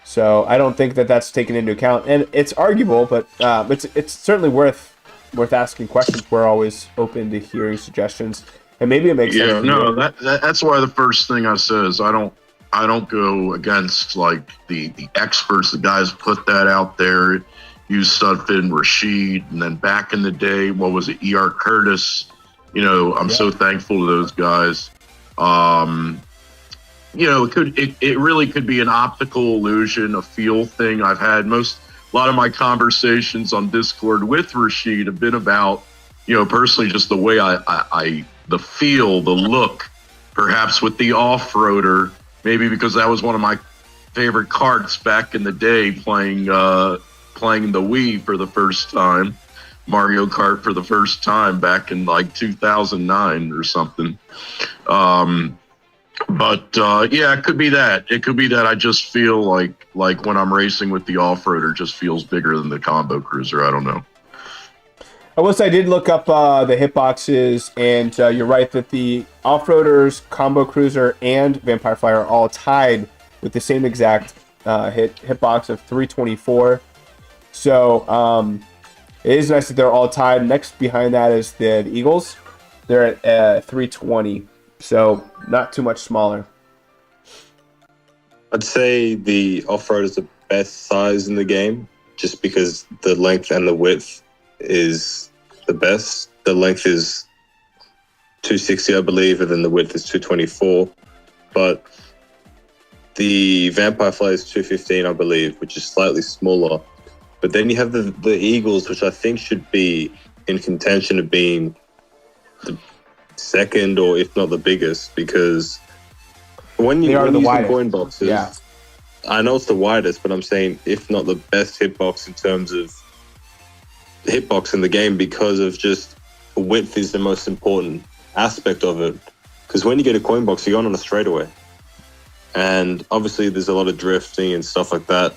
So I don't think that's taken into account, and it's arguable, but it's certainly worth asking questions. We're always open to hearing suggestions, and maybe it makes sense. Yeah, no, that's why the first thing I said is I don't go against like the experts, the guys who put that out there. Use StudFit and Rashid, and then back in the day, what was it, E.R. Curtis? I'm so thankful to those guys. It really could be an optical illusion, a feel thing. I've had a lot of my conversations on Discord with Rashid have been about, personally just the way the feel, the look, perhaps with the off-roader, maybe because that was one of my favorite karts back in the day, playing the Wii for the first time, Mario Kart for the first time back in like 2009 or something. It could be that. It could be that I just feel like when I'm racing with the off-roader, just feels bigger than the combo cruiser. I don't know. I will say I did look up the hitboxes, and you're right that the off-roaders, combo cruiser, and Vampire Flyer are all tied with the same exact hitbox of 324. So it is nice that they're all tied. Next behind that is the Eagles. They're at 320. So not too much smaller. I'd say the off-road is the best size in the game, just because the length and the width is the best. The length is 260, I believe, and then the width is 224. But the Vampire Flyer is 215, I believe, which is slightly smaller. But then you have the Eagles, which I think should be in contention of being the second, or if not the biggest, because when you use the coin boxes, yeah. I know it's the widest, but I'm saying if not the best hitbox in terms of hitbox in the game, because of just width is the most important aspect of it. Because when you get a coin box, you're going on a straightaway, and obviously there's a lot of drifting and stuff like that.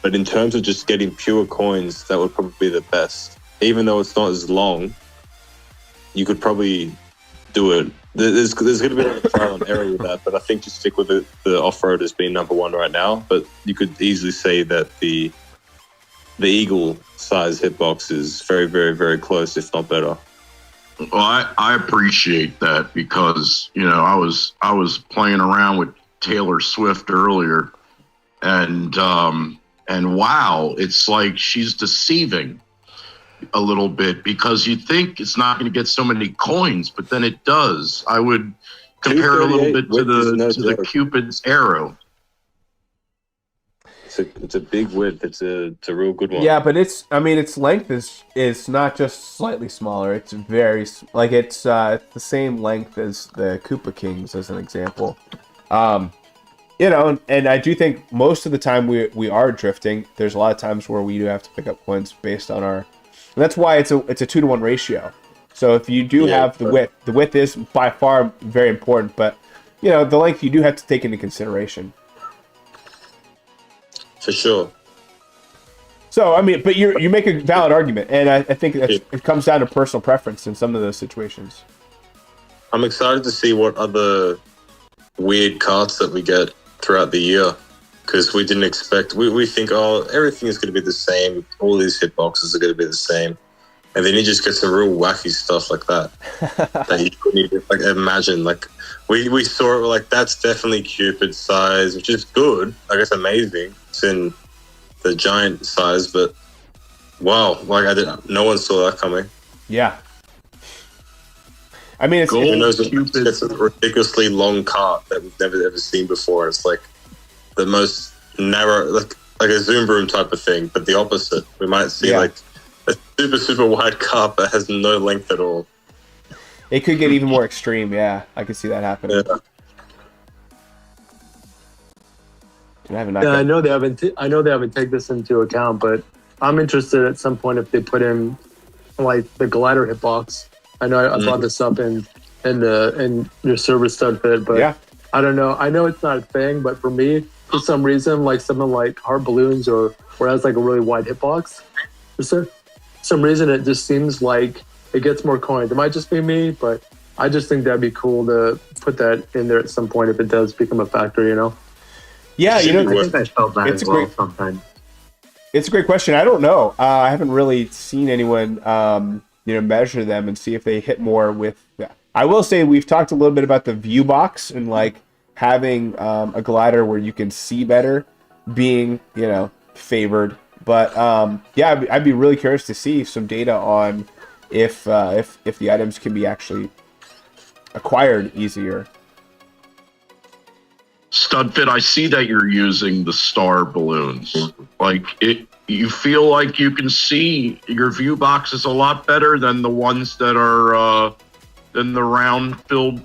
But in terms of just getting pure coins, that would probably be the best. Even though it's not as long, you could probably do it. There's going to be a trial and error with that, but I think just stick with the off-road as being number one right now. But you could easily say that the Eagle size hitbox is very, very, very close, if not better. Well, I appreciate that, because I was playing around with Taylor Swift earlier, and wow, it's like she's deceiving a little bit, because you think it's not going to get so many coins, but then it does. I would compare it a little bit to the Cupid's arrow. It's a big width. It's a real good one. Yeah, but its length is not just slightly smaller. It's very it's the same length as the Koopa Kings, as an example. And I do think most of the time we are drifting. There's a lot of times where we do have to pick up points based on our. And that's why it's a 2-to-1 ratio. So if you do have the width is by far very important, but the length you do have to take into consideration. For sure. So but you make a valid argument, and I think it comes down to personal preference in some of those situations. I'm excited to see what other weird carts that we get throughout the year, because we didn't expect. We think, everything is going to be the same. All these hitboxes are going to be the same, and then you just get some real wacky stuff like that that you couldn't even imagine. We saw it, that's definitely Cupid size, which is good. It's amazing. in the giant size, but wow, no one saw that coming. Yeah. I mean, it's a ridiculously long cart that we've never ever seen before. It's like the most narrow, like a Zoom room type of thing, but the opposite. We might see like a super wide cart that has no length at all. It could get even more extreme. Yeah, I could see that happening. Yeah. I know they haven't. I know they haven't taken this into account, but I'm interested at some point if they put in like the glider hitbox. I know I brought this up in your server StudFit, but I don't know. I know it's not a thing, but for me, for some reason, like something like Heart Balloons or where it has like a really wide hitbox, for some reason it just seems like it gets more coins. It might just be me, but I just think that'd be cool to put that in there at some point if it does become a factor, you know? Yeah, you know, I think I felt that as well sometimes. It's a great question. I don't know. I haven't really seen anyone, measure them and see if they hit more with that. I will say we've talked a little bit about the view box and like having a glider where you can see better being, favored. But I'd be really curious to see some data on if the items can be actually acquired easier. StudFit, I see that you're using the star balloons. Like you feel like you can see your view box is a lot better than the ones that are than the round filled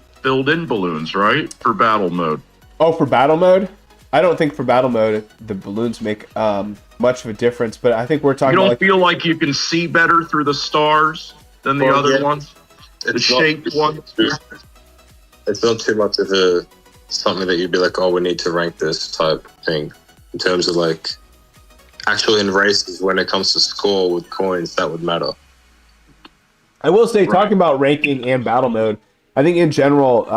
in balloons, right? For battle mode. Oh, for battle mode? I don't think for battle mode the balloons make much of a difference, but I think we're talking. You don't about feel like you can see better through the stars than the other ones, the shaped ones. It's not too much of something that you'd be like, oh, we need to rank this type thing. In terms of like, actually in races, when it comes to score with coins, that would matter. I will say, talking about ranking and battle mode, I think in general,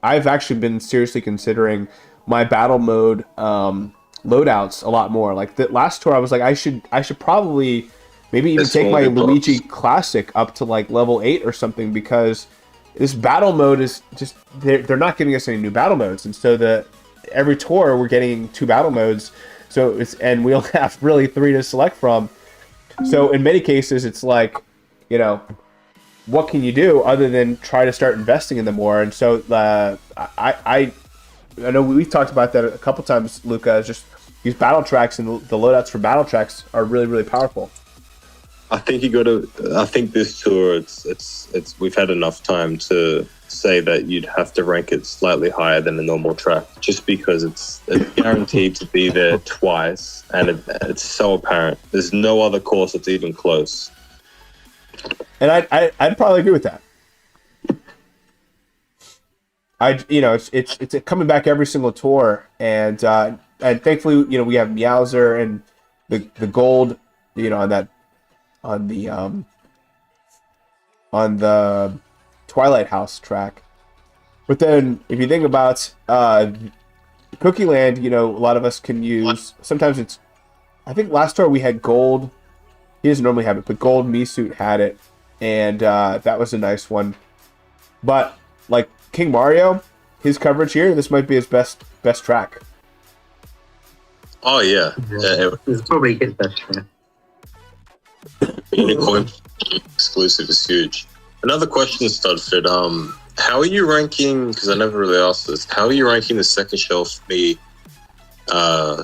I've actually been seriously considering my battle mode loadouts a lot more. Like the last tour, I was like, I should probably maybe even take my Luigi Classic up to like level 8 or something, because this battle mode is just, they're not giving us any new battle modes. And so every tour we're getting 2 battle modes. So and we only have really 3 to select from. So in many cases, it's like, what can you do other than try to start investing in them more? And so I know we've talked about that a couple times, Luca. Just these battle tracks and the loadouts for battle tracks are really, really powerful. I think I think this tour, it's we've had enough time to say that you'd have to rank it slightly higher than a normal track, just because it's guaranteed to be there twice, and it's so apparent. There's no other course that's even close. And I'd probably agree with that. It's coming back every single tour, and thankfully, we have Meowser and the gold, on the Twilight House track. But then if you think about Cookie Land, a lot of us can use, sometimes I think last tour we had gold. He doesn't normally have it, but gold Mesuit had it, and that was a nice one. But like King Mario, his coverage here, this might be his best track. Oh yeah, It's probably his best track. Unicorn exclusive is huge. Another question, StudFit. How are you ranking? Because I never really asked this. How are you ranking the second shelf me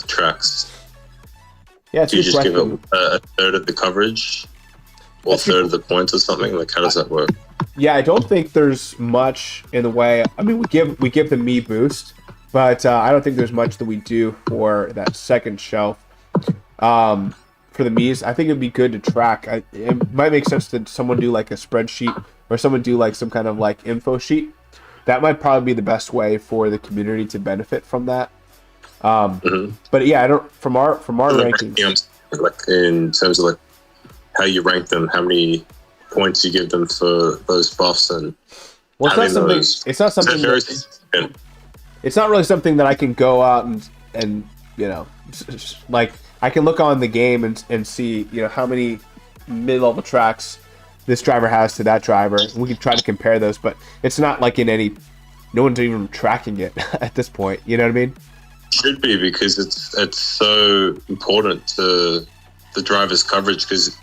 tracks? Yeah, it's do you just question. give them a third of the coverage, or a third of the points, or something? Like, how does that work? Yeah, I don't think there's much in the way. I mean, we give the me boost, but I don't think there's much that we do for that second shelf. For the Mii's, I think it'd be good to track. It might make sense to someone do like a spreadsheet, or someone do like some kind of like info sheet. That might probably be the best way for the community to benefit from that. But yeah, I don't from our rankings. Like in terms of like how you rank them, how many points you give them for those buffs, and well, it's not really something that I can go out and like. I can look on the game and see, how many mid-level tracks this driver has to that driver. We can try to compare those, but it's not like no one's even tracking it at this point. You know what I mean? should be, because it's so important to the driver's coverage, because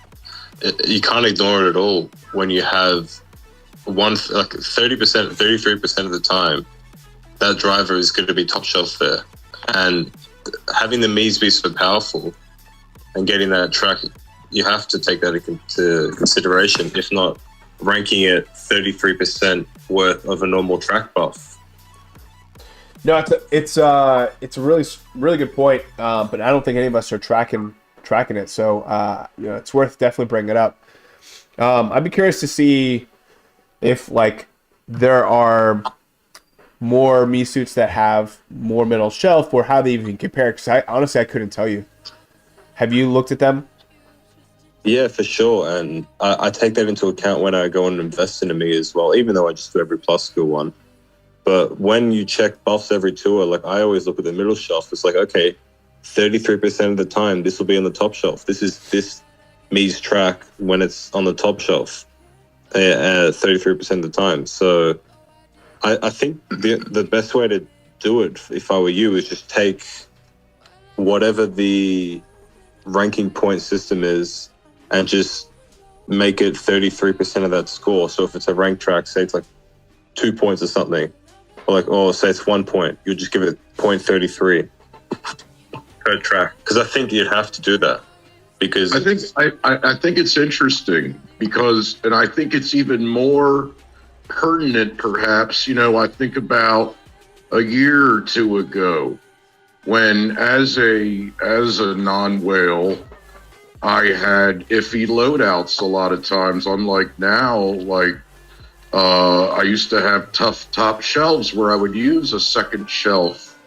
you can't ignore it at all when you have 30%, 33% of the time that driver is going to be top shelf there. And having the Miis be so powerful and getting that track, you have to take that into consideration, if not ranking it 33% worth of a normal track buff. No, it's a really good point, but I don't think any of us are tracking it, so it's worth definitely bringing it up. I'd be curious to see if there are more Mii suits that have more middle shelf, or how they even compare, because I couldn't tell you. Have you looked at them? Yeah, for sure, and I take that into account when I go and invest in a Mii as well, even though I just do every plus skill one. But when you check buffs every tour, I always look at the middle shelf. It's okay, 33% of the time this will be on the top shelf. This is this Mii's track when it's on the top shelf, 33% of the time. So I think the best way to do it, if I were you, is just take whatever the ranking point system is and just make it 33% of that score. So if it's a ranked track, say it's 2 points or something, or say it's 1 point, you'll just give it 0.33 per track. Because I think you'd have to do that. Because I think it's interesting because, and I think it's even more pertinent, perhaps. I think about a year or two ago, when as a non-whale, I had iffy loadouts a lot of times. Unlike now, I used to have tough top shelves where I would use a second shelf.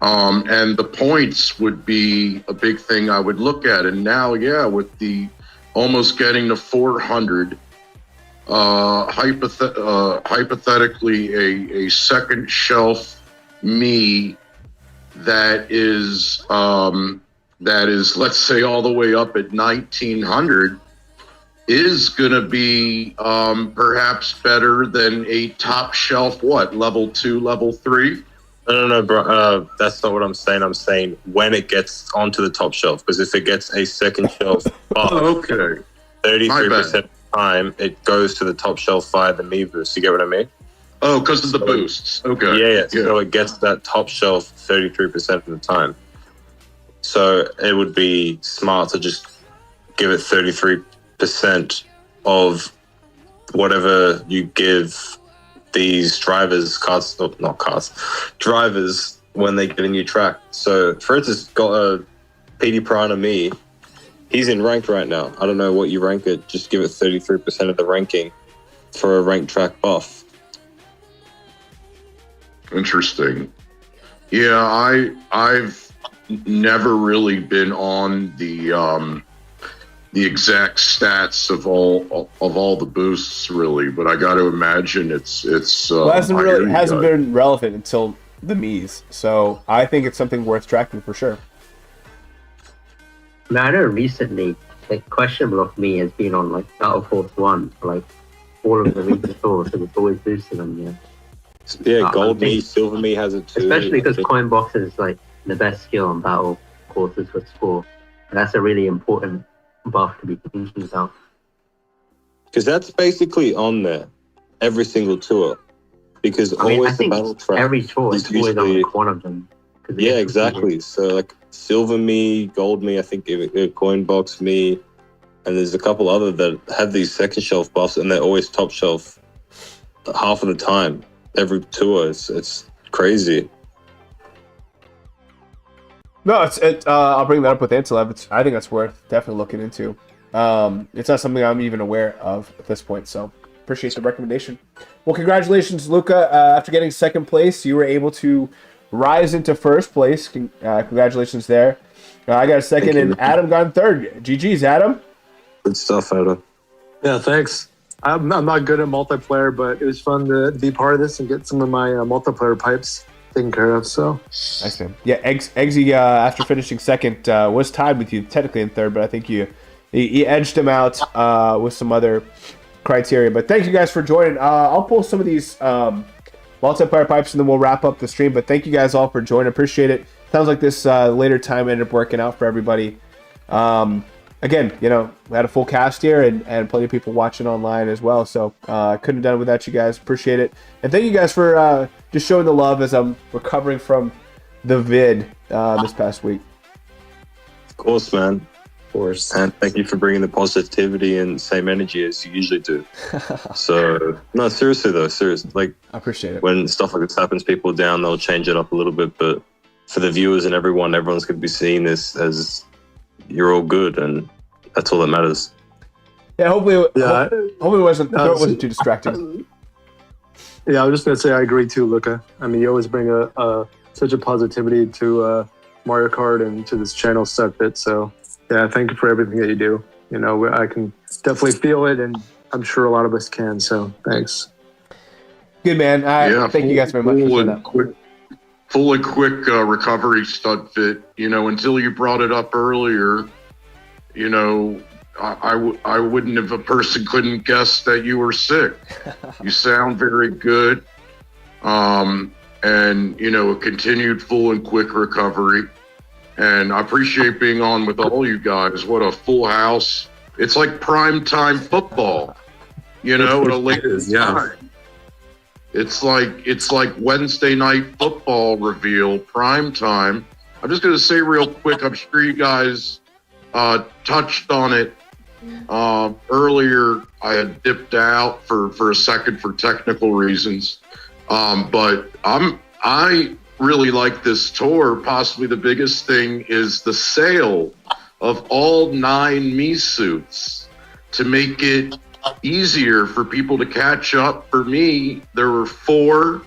And the points would be a big thing I would look at. And now, with the almost getting to 400, hypothetically a second shelf Mii that is, let's say, all the way up at 1900 is going to be perhaps better than a top shelf, level 2, level 3? No, bro. That's not what I'm saying. I'm saying when it gets onto the top shelf, because if it gets a second shelf buff, 33% of the time it goes to the top shelf via the Mii boost. You get what I mean? Oh, because of the boosts. Okay. Yeah. So it gets that top shelf 33% of the time. So it would be smart to just give it 33% of whatever you give these drivers, drivers, when they get a new track. So, for instance, got a PD Piranha Mii. He's in ranked right now. I don't know what you rank it. Just give it 33% of the ranking for a ranked track buff. Interesting. Yeah, I've never really been on the exact stats of all the boosts, really, but I got to imagine it's well, it hasn't been relevant until the Mii's, so I think it's something worth tracking for sure. I know recently, questionable of me has been on Battleforce 1 for all of the recent tours, so it's always boosting them. Yeah, gold Mii, silver Mii has it too. Especially because coin box is the best skill on battle courses for sport, and that's a really important buff to be thinking about. Because that's basically on there every single tour. Because always the battle track. Every tour is always on one of them. Yeah, exactly. So silver Mii, gold Mii, I think coin box Mii, and there's a couple other that have these second shelf buffs, and they're always top shelf half of the time. Every tour, it's crazy. No, I'll bring that up with Antilev. I think that's worth definitely looking into. It's not something I'm even aware of at this point, so appreciate the recommendation. Well, congratulations, Luca. After getting second place, you were able to rise into first place. Congratulations there. I got a second, and Adam got in third. GG's, Adam. Good stuff, Adam. Yeah, thanks. I'm not good at multiplayer, but it was fun to be part of this and get some of my multiplayer pipes taken care of. So nice, man. Yeah, Eggsy, after finishing second, was tied with you technically in third, but I think you edged him out with some other criteria. But thank you guys for joining. I'll pull some of these multiplayer pipes and then we'll wrap up the stream. But thank you guys all for joining. Appreciate it. sounds like this later time ended up working out for everybody. Again, we had a full cast here and plenty of people watching online as well. So couldn't have done it without you guys. Appreciate it. And thank you guys for just showing the love as I'm recovering from the vid this past week. Of course, man. Of course. And thank you for bringing the positivity and same energy as you usually do. So, no, seriously though, like, I appreciate it. When stuff like this happens, people are down, they'll change it up a little bit. But for the viewers and everyone's going to be seeing this as you're all good, and that's all that matters. Yeah, hopefully it wasn't too distracting. Yeah, I was just gonna say I agree too, Luca. I mean, you always bring such a positivity to Mario Kart and to this channel, StudFit. So yeah, thank you for everything that you do. I can definitely feel it, and I'm sure a lot of us can. So thanks. Good, man. Thank you guys very much for that. Full quick recovery, StudFit. Until you brought it up earlier, I wouldn't have, a person couldn't guess that you were sick. You sound very good. And, a continued full and quick recovery. And I appreciate being on with all you guys. What a full house. It's like prime time football, at a later time. It's like Wednesday night football reveal, prime time. I'm just going to say real quick, I'm sure you guys touched on it earlier. I had dipped out for a second for technical reasons. But I really like this tour. Possibly the biggest thing is the sale of all 9 Mii suits to make it easier for people to catch up. For me, there were 4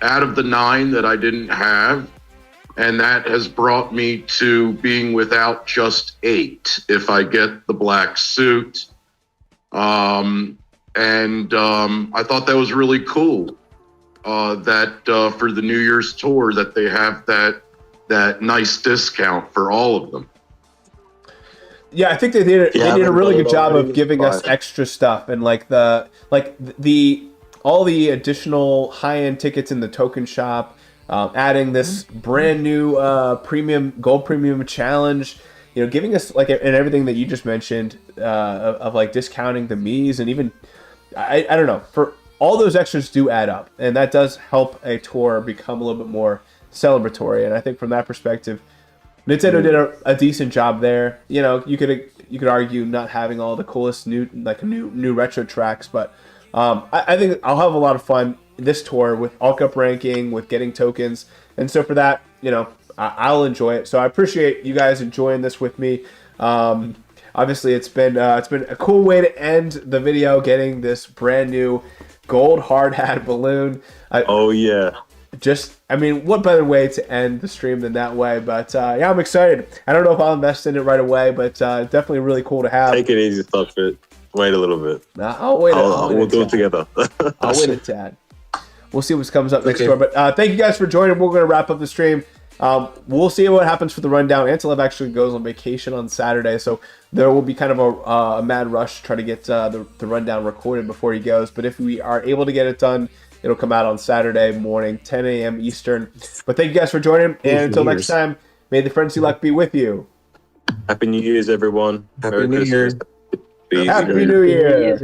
out of the 9 that I didn't have, and that has brought me to being without just 8 if I get the black suit. I thought that was really cool that for the New Year's tour that they have that nice discount for all of them. Yeah, I think they did a really good job of giving us extra stuff, and all the additional high-end tickets in the token shop, adding this brand new gold premium challenge, giving us and everything that you just mentioned of discounting the Mii's, and even I don't know, for all those extras do add up, and that does help a tour become a little bit more celebratory. And I think from that perspective, Nintendo did a decent job there. You could argue not having all the coolest new retro tracks, but I think I'll have a lot of fun this tour with All Cup ranking, with getting tokens, and so for that, I'll enjoy it. So I appreciate you guys enjoying this with me. Obviously, it's been a cool way to end the video, getting this brand new gold hard hat balloon. What better way to end the stream than that way? But yeah, I'm excited. I don't know if I'll invest in it right away, but definitely really cool to have. Take it easy, StudFit. Wait a little bit. I'll wait. We'll do it together. I'll wait a tad. We'll see what comes up next door. But thank you guys for joining. We're going to wrap up the stream. We'll see what happens for the rundown. Antelope actually goes on vacation on Saturday, so there will be kind of a mad rush to try to get the rundown recorded before he goes. But if we are able to get it done, it'll come out on Saturday morning, 10 a.m. Eastern. But thank you guys for joining, and until next time, may the frenzy luck be with you. Happy New Year's, everyone. Happy New Year. Happy New Year.